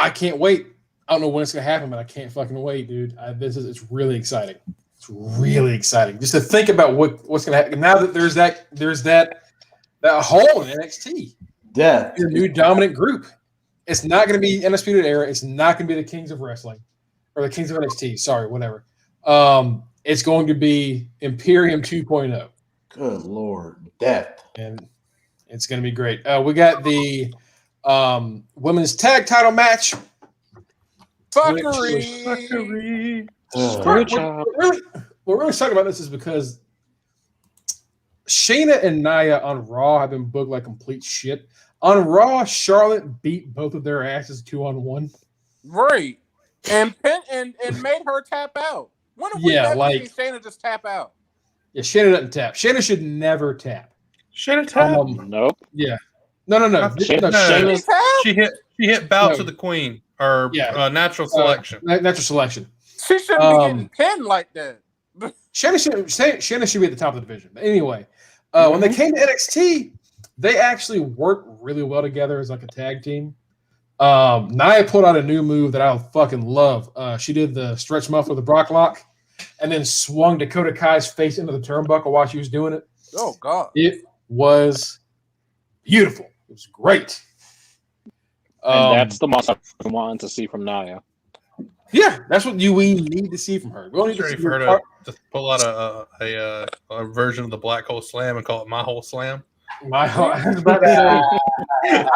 can't wait. I don't know when it's gonna happen, but I can't fucking wait, dude. It's really exciting. It's really exciting just to think about what's gonna happen now that there's that hole in NXT. Yeah, Your new dominant group. It's not going to be Undisputed Era. It's not going to be the Kings of Wrestling or the Kings of NXT. Sorry, whatever. It's going to be Imperium 2.0. Good Lord, death. And it's going to be great. We got the women's tag title match. Fuckery. We're really talking about this is because Shayna and Nia on Raw have been booked like complete shit. On Raw, Charlotte beat both of their asses 2-on-1. Right. And made her tap out. When have we ever seen Shayna just tap out? Yeah, Shayna doesn't tap. Shayna should never tap. Shayna tap? Nope. Yeah. No. She hit bow to the queen or natural selection. Natural selection. She shouldn't be getting pinned like that. Shayna should be at the top of the division. But anyway, when they came to NXT, they actually worked really well together as like a tag team. Nia pulled out a new move that I fucking love. She did the stretch muffler, the Brock lock, and then swung Dakota Kai's face into the turnbuckle while she was doing it. Oh, God. It was beautiful. It was great. And that's the most I'm wanting to see from Nia. Yeah, that's what we need to see from her. We don't need to see her to pull out a version of the Black Hole Slam and call it My Hole Slam. I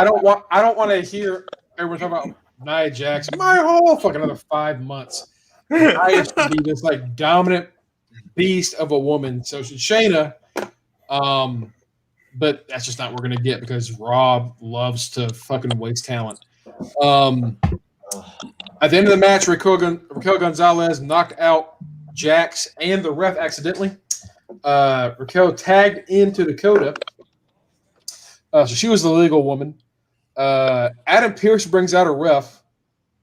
don't want to hear everyone talking about Nia Jax. My whole fucking another 5 months. Nia should be this like dominant beast of a woman. So should Shayna. But that's just not what we're gonna get because Rob loves to fucking waste talent. At the end of the match, Raquel Gonzalez knocked out Jax and the ref accidentally. Raquel tagged into Dakota. So she was the legal woman. Adam Pearce brings out a ref.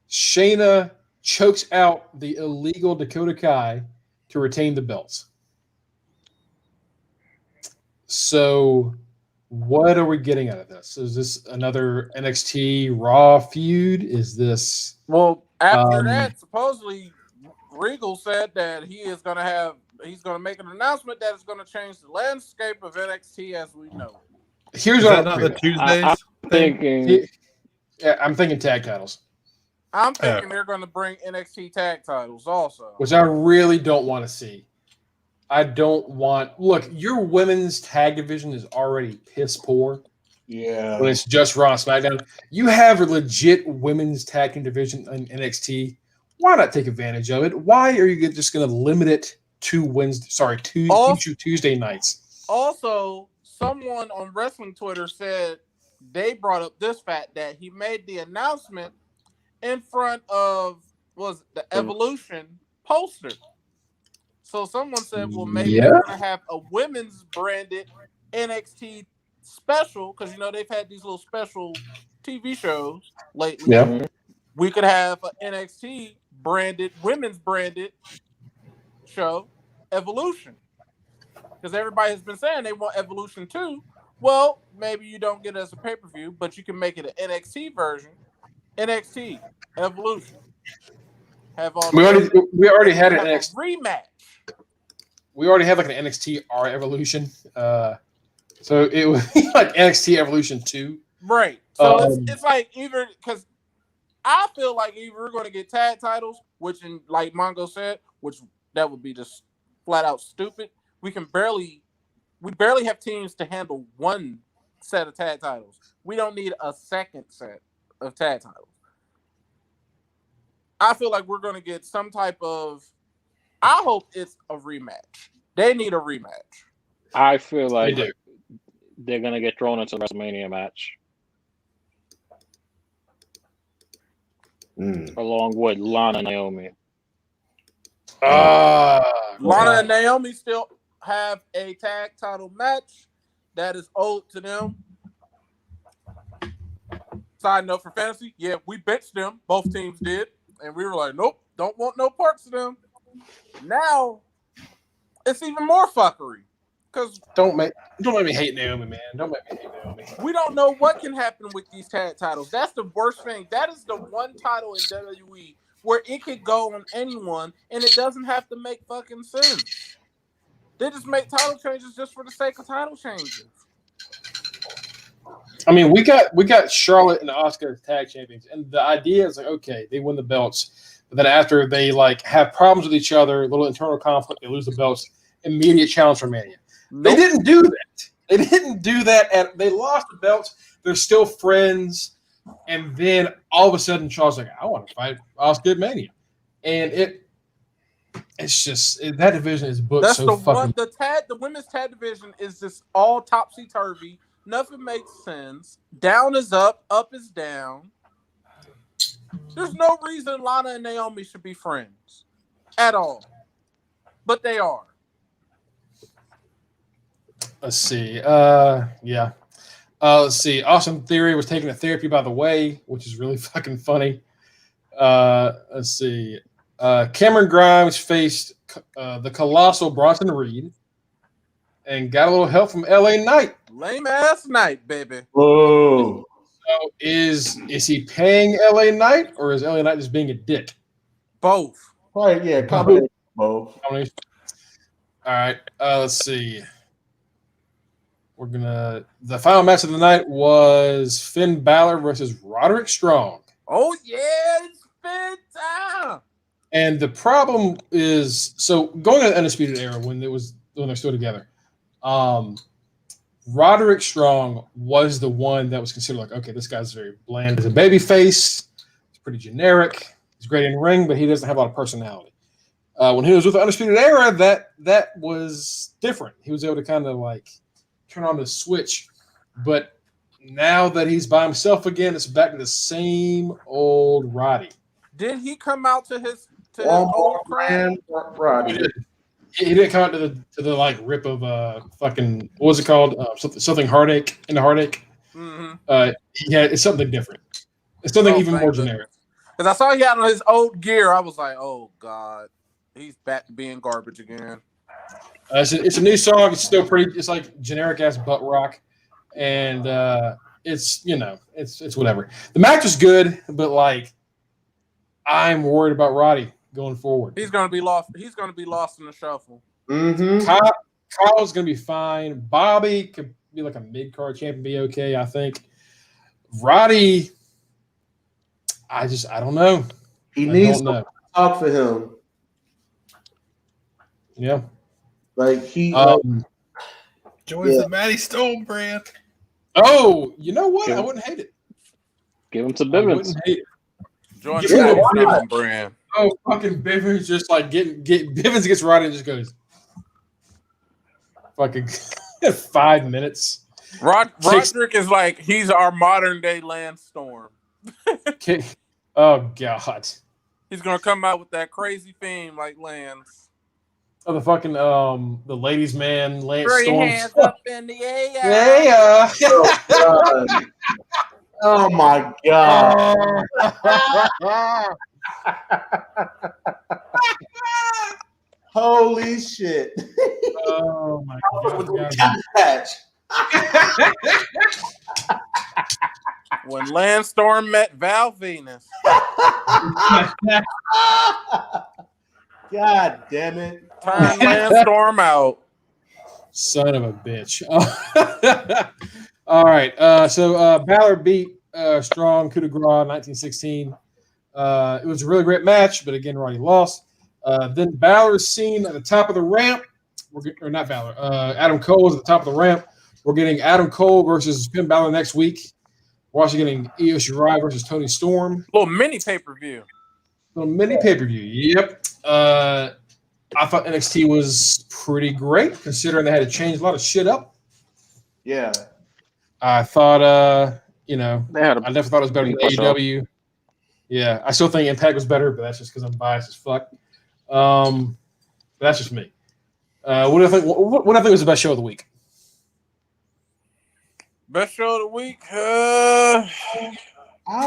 Shayna chokes out the illegal Dakota Kai to retain the belts. So, what are we getting out of this? Is this another NXT Raw feud? Is this after that? Supposedly, Regal said that he's going to make an announcement that is going to change the landscape of NXT as we know. Here's what not the Tuesdays. I'm thinking tag titles. I'm thinking they're going to bring NXT tag titles also, which I really don't want to see. I don't want. Look, your women's tag division is already piss poor. Yeah, when it's just Raw and SmackDown, you have a legit women's tag team division in NXT. Why not take advantage of it? Why are you just going to limit it to Tuesday nights? Also, someone on wrestling Twitter said they brought up this fact that he made the announcement in front of the Evolution poster. So someone said, well, maybe they're going to have a women's branded NXT special because, they've had these little special TV shows lately. Yeah. We could have an NXT branded, women's branded show, Evolution. Because everybody has been saying they want Evolution 2. Well, maybe you don't get it as a pay-per-view, but you can make it an NXT version. NXT Evolution. We already had an NXT rematch. We already have like an NXT R Evolution. So it was like NXT Evolution 2. Right. So it's like either because I feel like either we're going to get tag titles, which like Mongo said, which that would be just flat out stupid. We barely have teams to handle one set of tag titles. We don't need a second set of tag titles. I feel like we're going to get some type of. I hope it's a rematch. They need a rematch. I feel like they're going to get thrown into a WrestleMania match. Along with Lana and Naomi. Lana and Naomi still have a tag title match that is owed to them. Side note for fantasy, we benched them. Both teams did. And we were like, nope, don't want no parts of them. Now, it's even more fuckery. Because don't make me hate Naomi, man. Don't make me hate Naomi. We don't know what can happen with these tag titles. That's the worst thing. That is the one title in WWE where it could go on anyone, and it doesn't have to make fucking sense. They just make title changes just for the sake of title changes. I mean, we got Charlotte and Asuka as tag champions, and the idea is like, okay, they win the belts, but then after they like have problems with each other, a little internal conflict, they lose the belts, immediate challenge for Mania. Nope. They didn't do that. They lost the belts. They're still friends, and then all of a sudden, Charles like, I want to fight Asuka at Mania, and it's just that division is booked. That's so fucking. The women's tag division is just all topsy turvy. Nothing makes sense. Down is up is down. There's no reason Lana and Naomi should be friends at all, but they are. Let's see. Let's see. Awesome Theory was taking a therapy by the way, which is really fucking funny. Let's see. Cameron Grimes faced the colossal Bronson Reed and got a little help from LA Knight. Lame ass Knight, baby. Whoa. So is he paying LA Knight or is LA Knight just being a dick? Both. Right, yeah, combination both. All right. Let's see. The final match of the night was Finn Balor versus Roderick Strong. Oh yeah, it's Finn time. And the problem is, so going to the Undisputed Era when they're still together, Roderick Strong was the one that was considered like, okay, this guy's very bland as a babyface. He's pretty generic. He's great in the ring, but he doesn't have a lot of personality. When he was with the Undisputed Era, that was different. He was able to kind of like turn on the switch. But now that he's by himself again, it's back to the same old Roddy. Did he come out to his old brand? Roddy. He didn't come out to the like rip of fucking what was it called? Something heartache in the heartache. Mm-hmm. It's something different. It's something even more generic. Because I saw he had on his old gear, I was like, oh god, he's back to being garbage again. It's a new song. It's still pretty. It's like generic ass butt rock, and it's it's whatever. The match was good, but like I'm worried about Roddy going forward. He's gonna be lost. He's gonna be lost in the shuffle. Mm-hmm. Kyle's gonna be fine. Bobby could be like a mid card champion, be okay. I think. Roddy, I don't know. He needs to talk for him. Yeah. Like he joins the Matty Stone brand. Oh, you know what? I wouldn't hate it. Give him some Bivens. I wouldn't hate it. Join the Bivens brand. Oh, fucking Bivens just like Bivens gets Roddy and just goes fucking 5 minutes. Roderick is like he's our modern day Lance Storm. Oh God. He's gonna come out with that crazy theme like Lance. Oh, the fucking the ladies' man Lance Throw Storm. your hands up in the air. Yeah. Oh my God. Holy shit. Oh my God. Catch. When Lance Storm met Val Venus. God damn it. Turn Lance Storm out. Son of a bitch. All right. So Balor beat Strong coup de grace 1916. It was a really great match, but again, Roddy lost. Then Balor's seen at the top of the ramp. Or not Balor. Adam Cole was at the top of the ramp. We're getting Adam Cole versus Finn Balor next week. We're also getting Io Shirai versus Toni Storm. Little mini pay-per-view. Little mini pay-per-view. Yep. I thought NXT was pretty great, considering they had to change a lot of shit up. Yeah. I thought, I definitely thought it was better than AEW. Yeah, I still think Impact was better, but that's just because I'm biased as fuck. But that's just me. What do I think? What do I think was the best show of the week? Best show of the week? I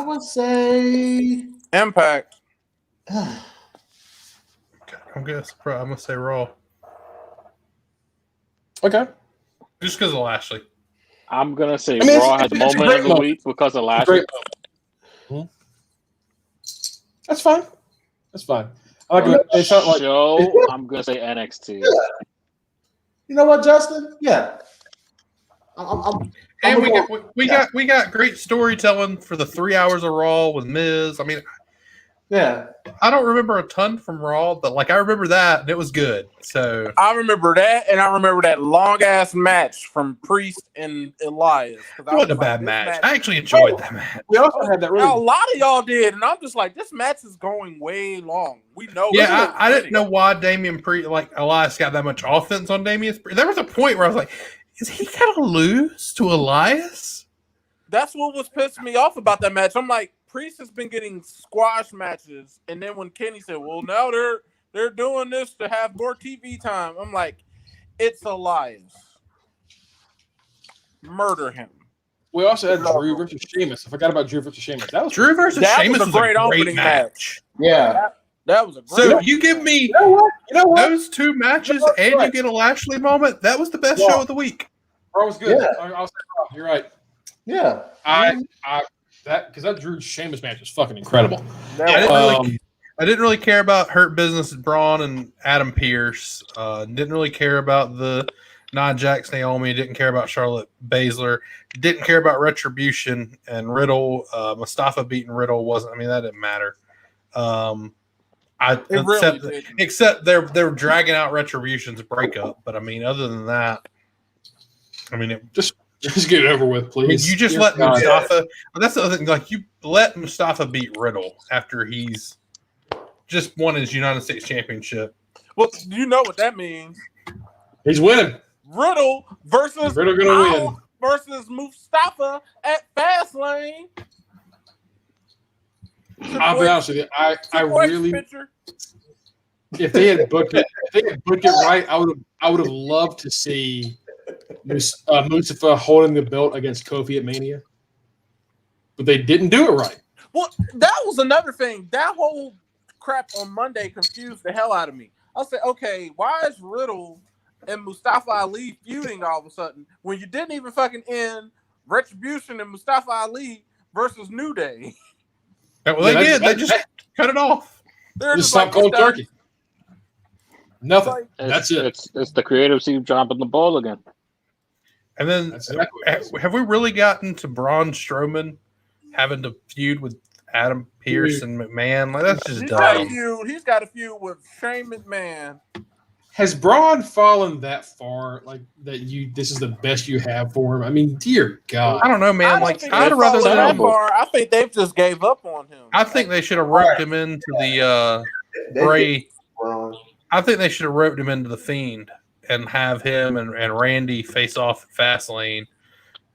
would say Impact. I'm gonna say Raw. Okay. Just because of Lashley. I'm gonna say Raw had the moment of the week because of Lashley. That's fine. That's fine. I like it. It like show. I'm gonna say NXT. Yeah. You know what, Justin? Yeah. And we got great storytelling for the 3 hours of Raw with Miz. I mean, yeah. I don't remember a ton from Raw, but like I remember that and it was good. So I remember that, and I remember that long ass match from Priest and Elias. It wasn't a bad match. I actually enjoyed that match. We also had that. A lot of y'all did, and I'm just like, this match is going way long. We know. Yeah, I didn't know why Elias got that much offense on Damian Priest. There was a point where I was like, is he gonna lose to Elias? That's what was pissing me off about that match. I'm like, Priest has been getting squash matches, and then when Kenny said, "Well, now they're doing this to have more TV time," I'm like, it's Elias. Murder him. We also had Drew versus Sheamus. I forgot about Drew versus Sheamus. That was Drew versus Sheamus was a great opening match. Yeah. That was a great So you give me you know what? those two matches and you get a Lashley moment. That was the best show of the week. That was good. Yeah. I was you're right. Yeah. That Drew Sheamus match was fucking incredible. I didn't really care about Hurt Business Braun and Adam Pearce. Didn't really care about the Nia Jax Naomi. Didn't care about Charlotte Baszler. Didn't care about Retribution and Riddle. Mustafa beating Riddle wasn't. I mean, that didn't matter. Except they're dragging out Retribution's breakup. But I mean, other than that, I mean, just get it over with, please. I mean, you just let Mustafa. That's the other thing. Like you let Mustafa beat Riddle after he's just won his United States Championship. Well, you know what that means. He's winning. Riddle versus Mustafa at Fastlane. I'll be honest with you. I really, if they had booked it right, I would have loved to see Mustafa holding the belt against Kofi at Mania, but they didn't do it right. Well, that was another thing. That whole crap on Monday confused the hell out of me. I'll say, okay, why is Riddle and Mustafa Ali feuding all of a sudden when you didn't even fucking end Retribution and Mustafa Ali versus New Day. Well, they just cut it off. They're just like cold turkey. Nothing. Like, that's it. It's the creative team dropping the ball again. And then have we really gotten to Braun Strowman having to feud with Adam Pearce and McMahon? Like, that's just dumb. He's got a feud with Shane McMahon. Has Braun fallen that far? Like that this is the best you have for him? I mean, dear God. I don't know, man. I'd rather that far. I think they've just gave up on him. I think they should have roped him into the Bray. I think they should have roped him into the Fiend and have him and Randy face off at Fastlane.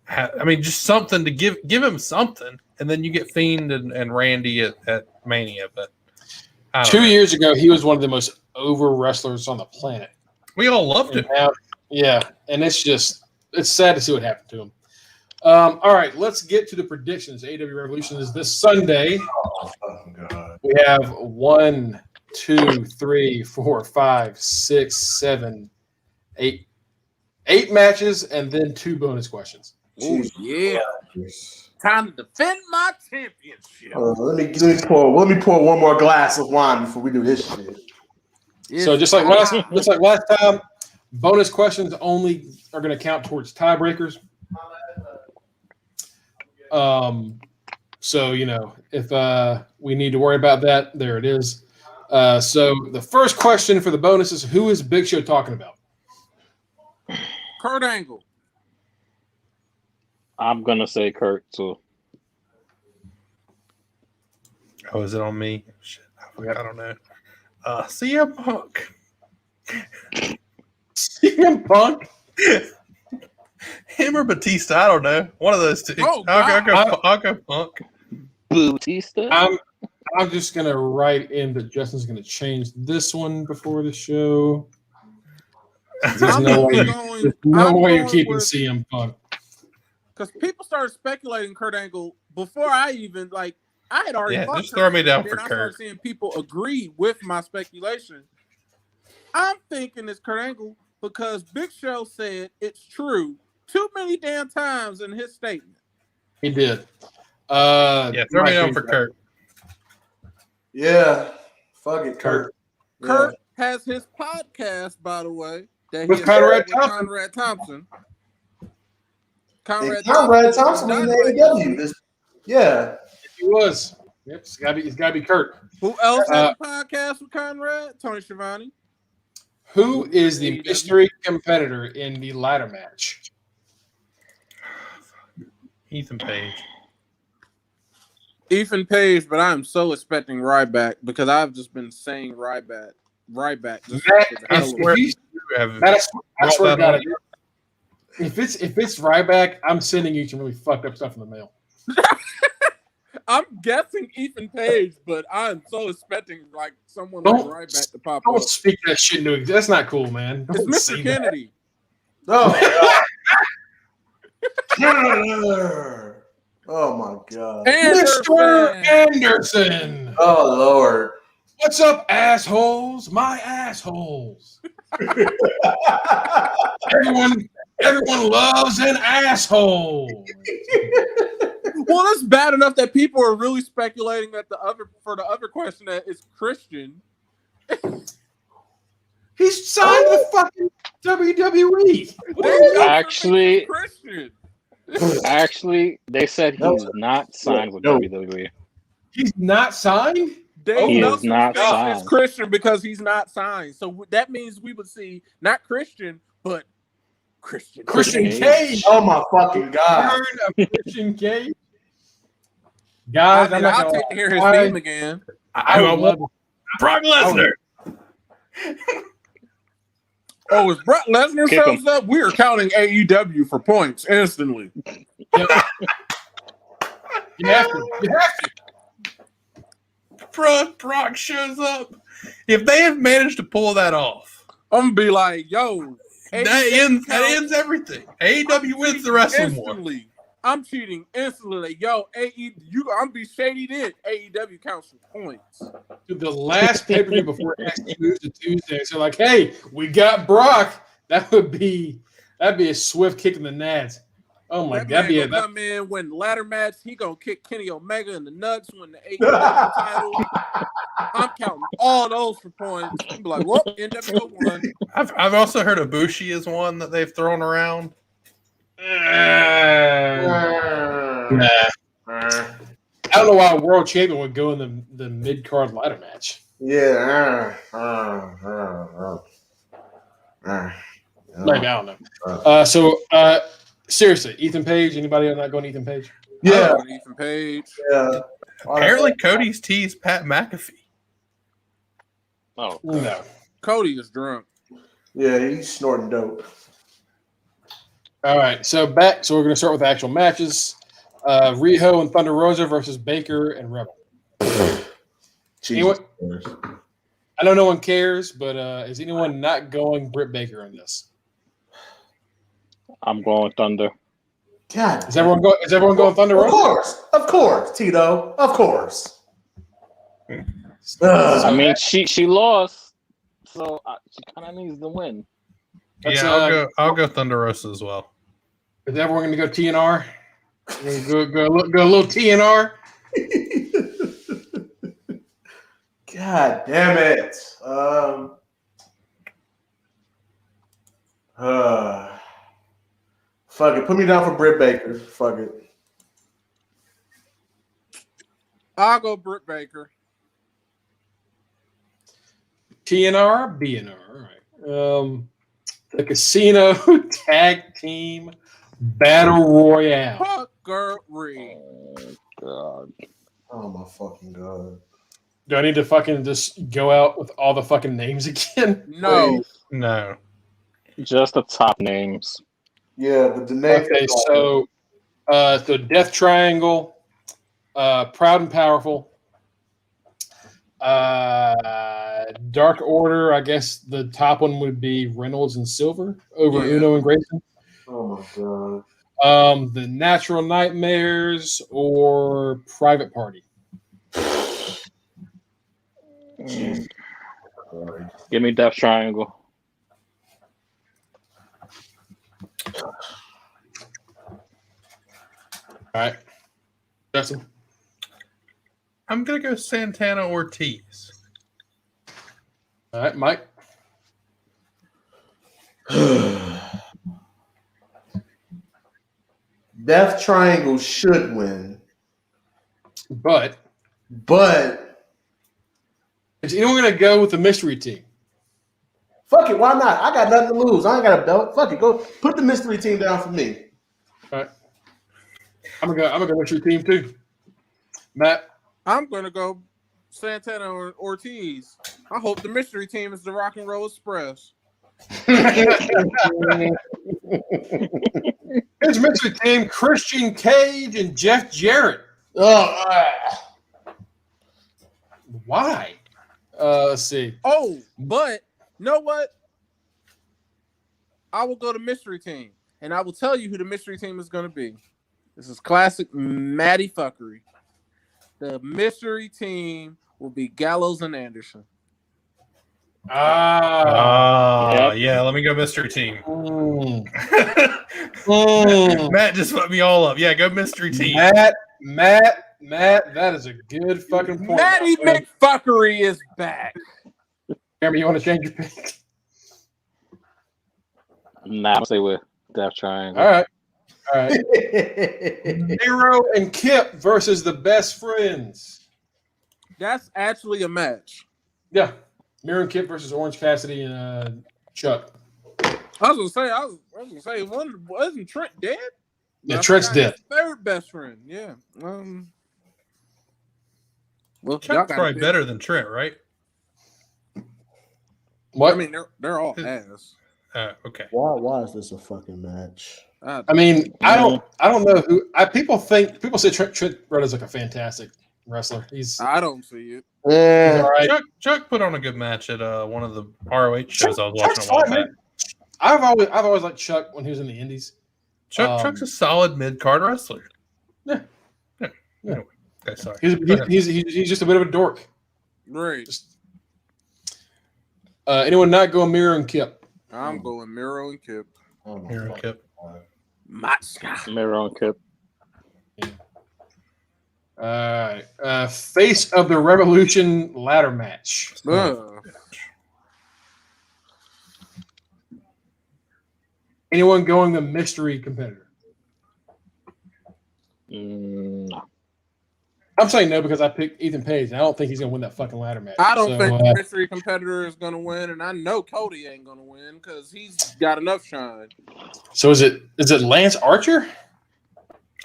I mean, just something to give him something, and then you get Fiend and Randy at Mania. But 2 years ago, he was one of the most over wrestlers on the planet. We all loved him. Yeah, and it's sad to see what happened to him. All right, let's get to the predictions. AEW Revolution is this Sunday. Oh, God. We have 1, 2, 3, 4, 5, 6, 7, 8 matches, and then 2 bonus questions. Oh yeah! Time to defend my championship. Let me pour one more glass of wine before we do this shit. So just like last time, bonus questions only are going to count towards tiebreakers. So if we need to worry about that, there it is. So the first question for the bonus is: who is Big Show talking about? Kurt Angle. I'm gonna say Kurt too. Oh, is it on me? Shit, I don't know. CM Punk. CM Punk. Him or Batista? I don't know. One of those two. I'll go Punk. Batista. I'm just gonna write in that Justin's gonna change this one before the show. There's no way you're keeping CM Punk. Because people started speculating Kurt Angle before I even I had already. Yeah, just throw me down for Kurt. I Kurt. started seeing people agree with my speculation. I'm thinking it's Kurt Angle because Big Show said it's true too many damn times in his statement. He did. Throw me down for Kurt. Yeah, fuck it, Kurt. Kurt has his podcast, by the way, that with Conrad Thompson. Conrad Thompson in AEW. Yeah, he was. Yep, it's gotta be Kurt. Who else has a podcast with Conrad? Tony Schiavone. Who is the mystery competitor in the ladder match? Ethan Page. Ethan Page, but I'm so expecting Ryback because I've just been saying Ryback. I swear to God, if it's Ryback, I'm sending you some really fucked up stuff in the mail. I'm guessing Ethan Page, but I'm so expecting someone like Ryback to pop up. Don't speak that shit into existence. That's not cool, man. It's Mr. Kennedy. Oh my God. Mr. Anderson. Oh Lord. What's up, assholes? My assholes. Everyone loves an asshole. Well, it's bad enough that people are really speculating that the other question that is Christian. He's signed with fucking WWE. Actually, they said he's not signed with WWE. He's not signed? He is not signed. It's Christian because he's not signed. So that means we would see not Christian, but Christian Cage. Oh my fucking God. Christian Cage. Guys, I'll take to hear his name again. I love Brock Lesnar. Oh, if Brock Lesnar shows up, we are counting AEW for points instantly. You have to. Brock shows up. If they have managed to pull that off, I'm gonna be like, yo, that ends everything. AEW wins the wrestling war. I'm cheating instantly. Like, yo, I'm be shady then. AEW counts for points. Dude, the last pay-per-view before next Tuesday, so like, hey, we got Brock. that'd be a swift kick in the nads. Oh my god! That come in when ladder match. He gonna kick Kenny Omega in the nuts when the AEW title. I'm counting all those for points. I'm like, whoop, NWO won. I've also heard Ibushi is one that they've thrown around. Nah. I don't know why a world champion would go in the mid card ladder match. Yeah. Maybe I don't know. So seriously, Ethan Page. Anybody not going Ethan Page? Yeah, Ethan Page. Yeah. Apparently, Cody's teased Pat McAfee. Oh no, Cody is drunk. Yeah, he's snorting dope. All right, so we're going to start with the actual matches. Riho and Thunder Rosa versus Baker and Rebel. Anyone, I know no one cares, but is anyone not going Britt Baker in this? I'm going Thunder. God, Is everyone going Thunder Rosa? Of course, Tito, of course. I mean, she lost, so she kind of needs to win. Yeah, I'll go Thunder Rosa as well. Is everyone going to go TNR? Go a little TNR. God damn it. Fuck it. Put me down for Britt Baker. Fuck it. I'll go Britt Baker. TNR, BNR. All right. The Casino Tag Team Battle Royale. Fuckery. Oh god. Oh my fucking god. Do I need to fucking just go out with all the fucking names again? No. No. Just the top names. Yeah, but the name. Okay, so Death Triangle, Proud and Powerful, Dark Order. I guess the top one would be Reynolds and Silver over Uno and Grayson. Oh my god. The Natural Nightmares or Private Party. Give me Death Triangle. All right, Justin. I'm gonna go Santana Ortiz. All right, Mike. Death Triangle should win, but is anyone going to go with the mystery team? Fuck it, why not? I got nothing to lose. I ain't got a belt. Fuck it, go put the mystery team down for me. All right, I'm gonna go mystery team too. Matt, I'm gonna go Santana or Ortiz. I hope the mystery team is the Rock and Roll Express. His mystery team: Christian Cage and Jeff Jarrett. Why? Let's see. Oh, but you know what? I will go to mystery team, and I will tell you who the mystery team is going to be. This is classic Matty fuckery. The mystery team will be Gallows and Anderson. Yeah, let me go mystery team. Matt just put me all up. Yeah, go mystery team. Matt, that is a good fucking point. Matty McFuckery is back. Jeremy, you want to change your pick? Nah, I'll stay with Death Triangle. All right. Miro and Kip versus the Best Friends. That's actually a match. Yeah. Miro and Kip versus Orange Cassidy and Chuck. I was gonna say, wasn't Trent dead? Yeah, Trent's dead. Third best friend. Yeah. Well, Chuck's probably better than Trent, right? What? I mean, they're all ass. Okay. Why is this a fucking match? I mean, I don't know who. People say Trent Brothers like a fantastic wrestler. I don't see it. Yeah, all right. Chuck put on a good match at one of the ROH shows I was watching a while back. I've always liked Chuck when he was in the Indies. Chuck's a solid mid card wrestler. Yeah. Anyway, okay, sorry. He's just a bit of a dork. Right. Anyone not going Miro and Kip? I'm going Miro and Kip. Miro and Kip. Miro and Kip. All right. Face of the Revolution ladder match. Anyone going the mystery competitor? No. I'm saying no because I picked Ethan Page, and I don't think he's going to win that fucking ladder match. I don't think the mystery competitor is going to win, and I know Cody ain't going to win because he's got enough shine. So is it Lance Archer?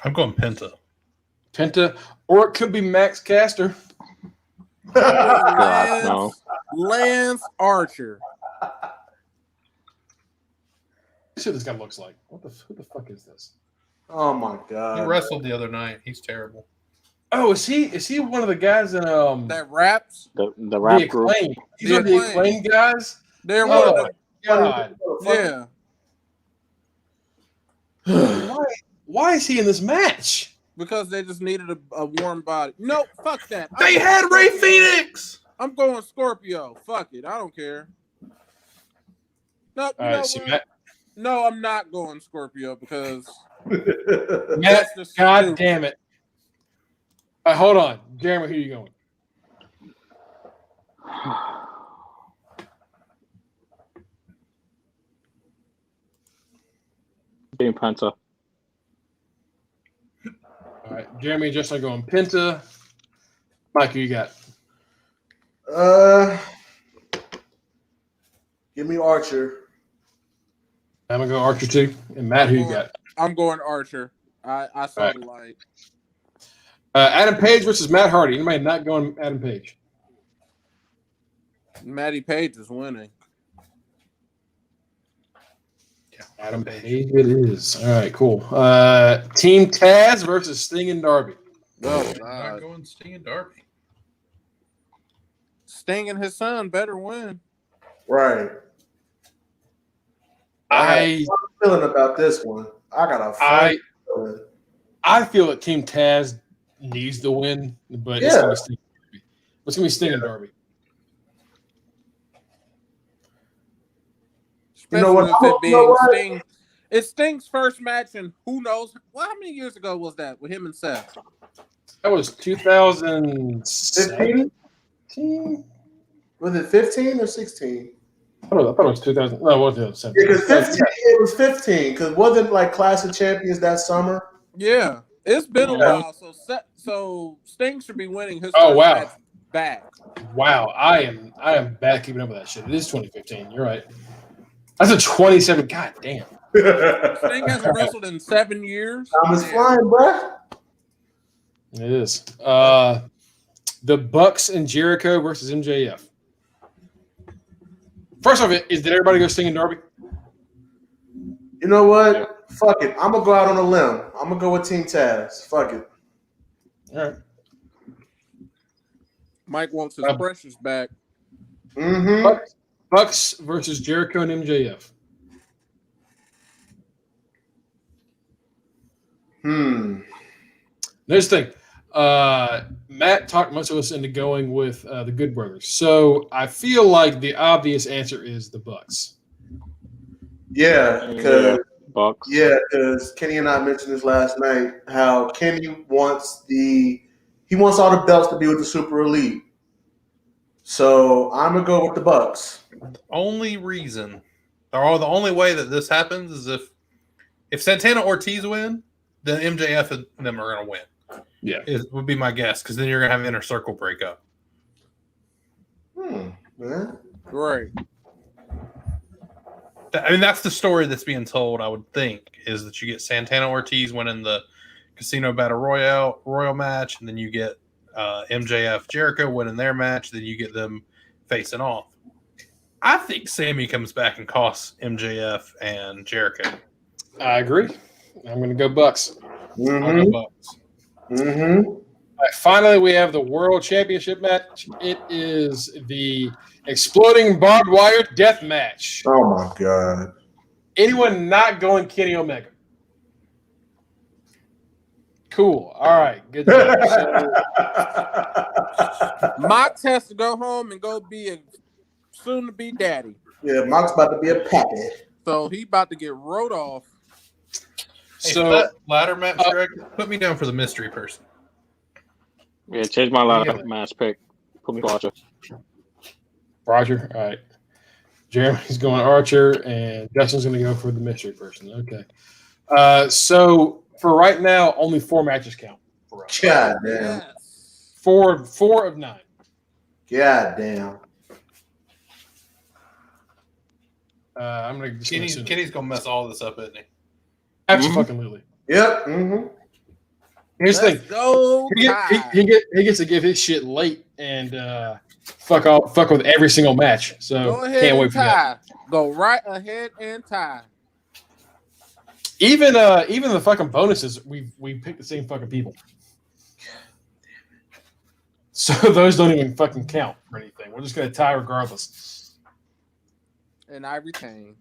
I'm going Penta. Penta, or it could be Max Caster. Lance Archer. Let's see what this guy looks like. Who the fuck is this? Oh my god! He wrestled the other night. He's terrible. Oh, is he one of the guys in that raps? The rap group. He's one of the Acclaim guys. They're one of the God. Yeah. Why is he in this match? Because they just needed a warm body. No, fuck that. They had Ray Phoenix. I'm going Scorpio. Fuck it. I don't care. No, no, I'm not going Scorpio because Matt, God damn it. Hold on. Jeremy, who are you going? Being Penta. All right, Jeremy and Justin are going Penta. Mike, who you got? Give me Archer. I'm gonna go Archer too. And Matt, who you got? I'm going Archer. I saw the light. Adam Page versus Matt Hardy. Anybody not going Adam Page? Matty Page is winning. Yeah, Adam Page it is. All right, cool. Team Taz versus Sting and Darby. Oh, not going Sting and Darby. Sting and his son better win. Right. I'm feeling about this one. I got a feeling. I feel that Team Taz needs the win, but it's going to be Sting and Darby. Especially with it being Sting. It's Sting's first match, and who knows? Well, how many years ago was that with him and Seth? That was 2015. Was it 15 or 16? I thought it was 2000. No, it was 17. Because 15. It was 15. Because wasn't like Clash of Champions that summer? Yeah, it's been a while. So Sting should be winning his first match back. Wow, I am bad keeping up with that shit. It is 2015. You're right. That's a 27. God damn. Sting hasn't wrestled in 7 years. Time is flying, bruh. It is. The Bucks and Jericho versus MJF. First off, did everybody go Sting and Darby? You know what? Fuck it. I'm going to go out on a limb. I'm going to go with Team Taz. Fuck it. All right. Mike wants his precious back. Mm-hmm. Bucks versus Jericho and MJF. There's the thing. Matt talked most of us into going with the Good Brothers. So I feel like the obvious answer is the Bucks. Yeah, because Bucks. Yeah, because Kenny and I mentioned this last night. How Kenny wants all the belts to be with the Super Elite. So I'm gonna go with the Bucks. The only reason, or the only way that this happens is if Santana Ortiz win, then MJF and them are gonna win. Yeah, it would be my guess, because then you're gonna have an inner circle breakup. Right. I mean, that's the story that's being told. I would think is that you get Santana Ortiz winning the Casino Battle Royal match, and then you get MJF Jericho winning their match. Then you get them facing off. I think Sammy comes back and costs MJF and Jericho. I agree. I'm going to go Bucks. I'll go Bucks. Mm-hmm. All right, finally, we have the World Championship match. It is the Exploding Barbed Wire Death Match. Oh, my God. Anyone not going Kenny Omega? Cool. All right. Good job. Mox has to go home and go be a soon-to-be daddy. Yeah, Monk's about to be a pappy. So he about to get wrote off. Hey, So that ladder match, Greg, put me down for the mystery person. Yeah, change my ladder match pick. Put me Archer. Roger, all right. Jeremy's going Archer, and Justin's going to go for the mystery person. Okay. So for right now, only 4 matches count for us. God damn. Yes. 4 of 9. God damn. I'm going to Kenny's gonna mess all this up, isn't he? Absolutely. Yep. Mm-hmm. Here's the thing. Go. He gets to give his shit late and fuck with every single match. So Go ahead can't and wait for that. Go right ahead and tie. Even the fucking bonuses, we picked the same fucking people. So those don't even fucking count for anything. We're just gonna tie regardless. And I retain.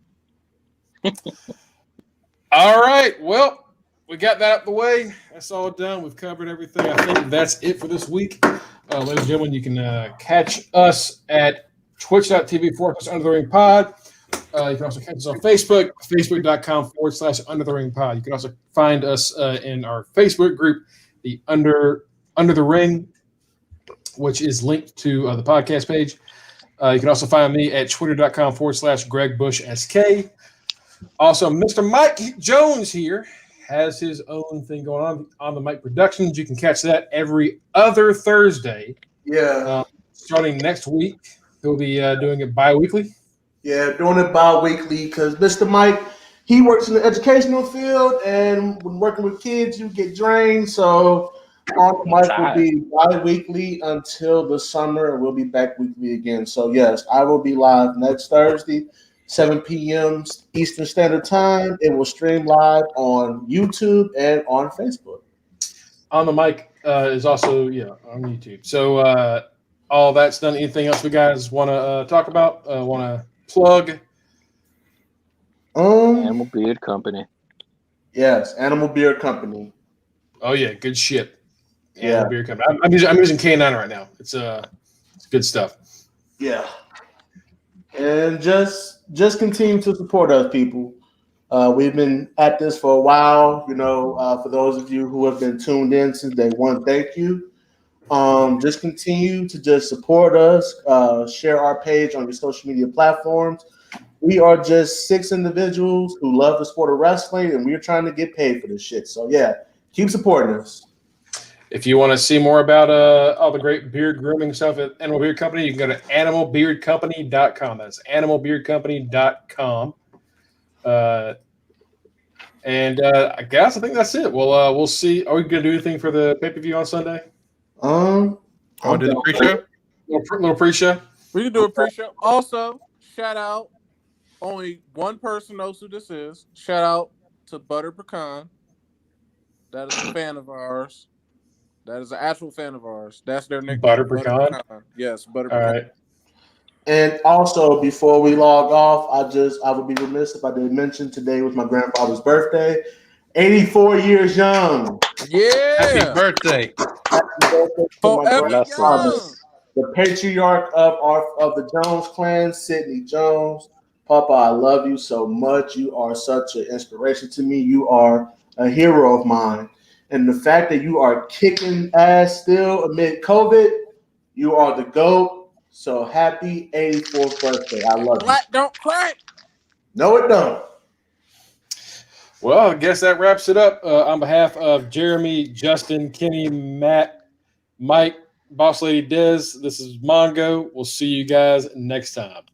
All right. Well, we got that out the way. That's all done. We've covered everything. I think that's it for this week. Ladies and gentlemen, you can catch us at twitch.tv/UnderTheRingPod. You can also catch us on Facebook, facebook.com/UnderTheRingPod. You can also find us in our Facebook group, the Under the Ring, which is linked to the podcast page. You can also find me at twitter.com/GregBushSK. Also, Mr. Mike Jones here has his own thing going on the Mike Productions. You can catch that every other Thursday. Yeah. Starting next week, he'll be doing it bi-weekly. Yeah, doing it bi-weekly because Mr. Mike, he works in the educational field, and when working with kids, you get drained. So Mike will be bi-weekly until the summer, and we'll be back weekly again. So yes, I will be live next Thursday, 7 p.m. Eastern Standard Time. It will stream live on YouTube and on Facebook. On the Mic is also on YouTube. So all that's done. Anything else we guys want to talk about? Want to plug? Animal Beard Company. Yes, Animal Beard Company. Oh yeah, good shit. Yeah, Beard Company. I'm using K9 right now. It's good stuff. Yeah, and just continue to support us, people. We've been at this for a while. For those of you who have been tuned in since day one, thank you. Just continue to just support us. Share our page on your social media platforms. We are just 6 individuals who love the sport of wrestling, and we're trying to get paid for this shit. So yeah, keep supporting us. If you want to see more about all the great beard grooming stuff at Animal Beard Company, you can go to animalbeardcompany.com. That's animalbeardcompany.com. And I think that's it. We'll see. Are we going to do anything for the pay-per-view on Sunday? I'll do the pre-show. Little pre-show. We can do a pre-show. Also, shout out. Only one person knows who this is. Shout out to Butter Pecan. That is a fan of ours. That is an actual fan of ours. That's their nickname. Butter Pecan? Yes, Butter All Pecan. right. And also, before we log off, I would be remiss if I didn't mention today was my grandfather's birthday. 84 years young. Yeah. Happy birthday. Happy birthday to my Forever grandfather, young. the patriarch of the Jones clan, Sidney Jones. Papa, I love you so much. You are such an inspiration to me. You are a hero of mine. And the fact that you are kicking ass still amid COVID, you are the GOAT. So happy 84th birthday. I love you. Black don't crack. No, it don't. Well, I guess that wraps it up. On behalf of Jeremy, Justin, Kenny, Matt, Mike, Boss Lady Dez, this is Mongo. We'll see you guys next time.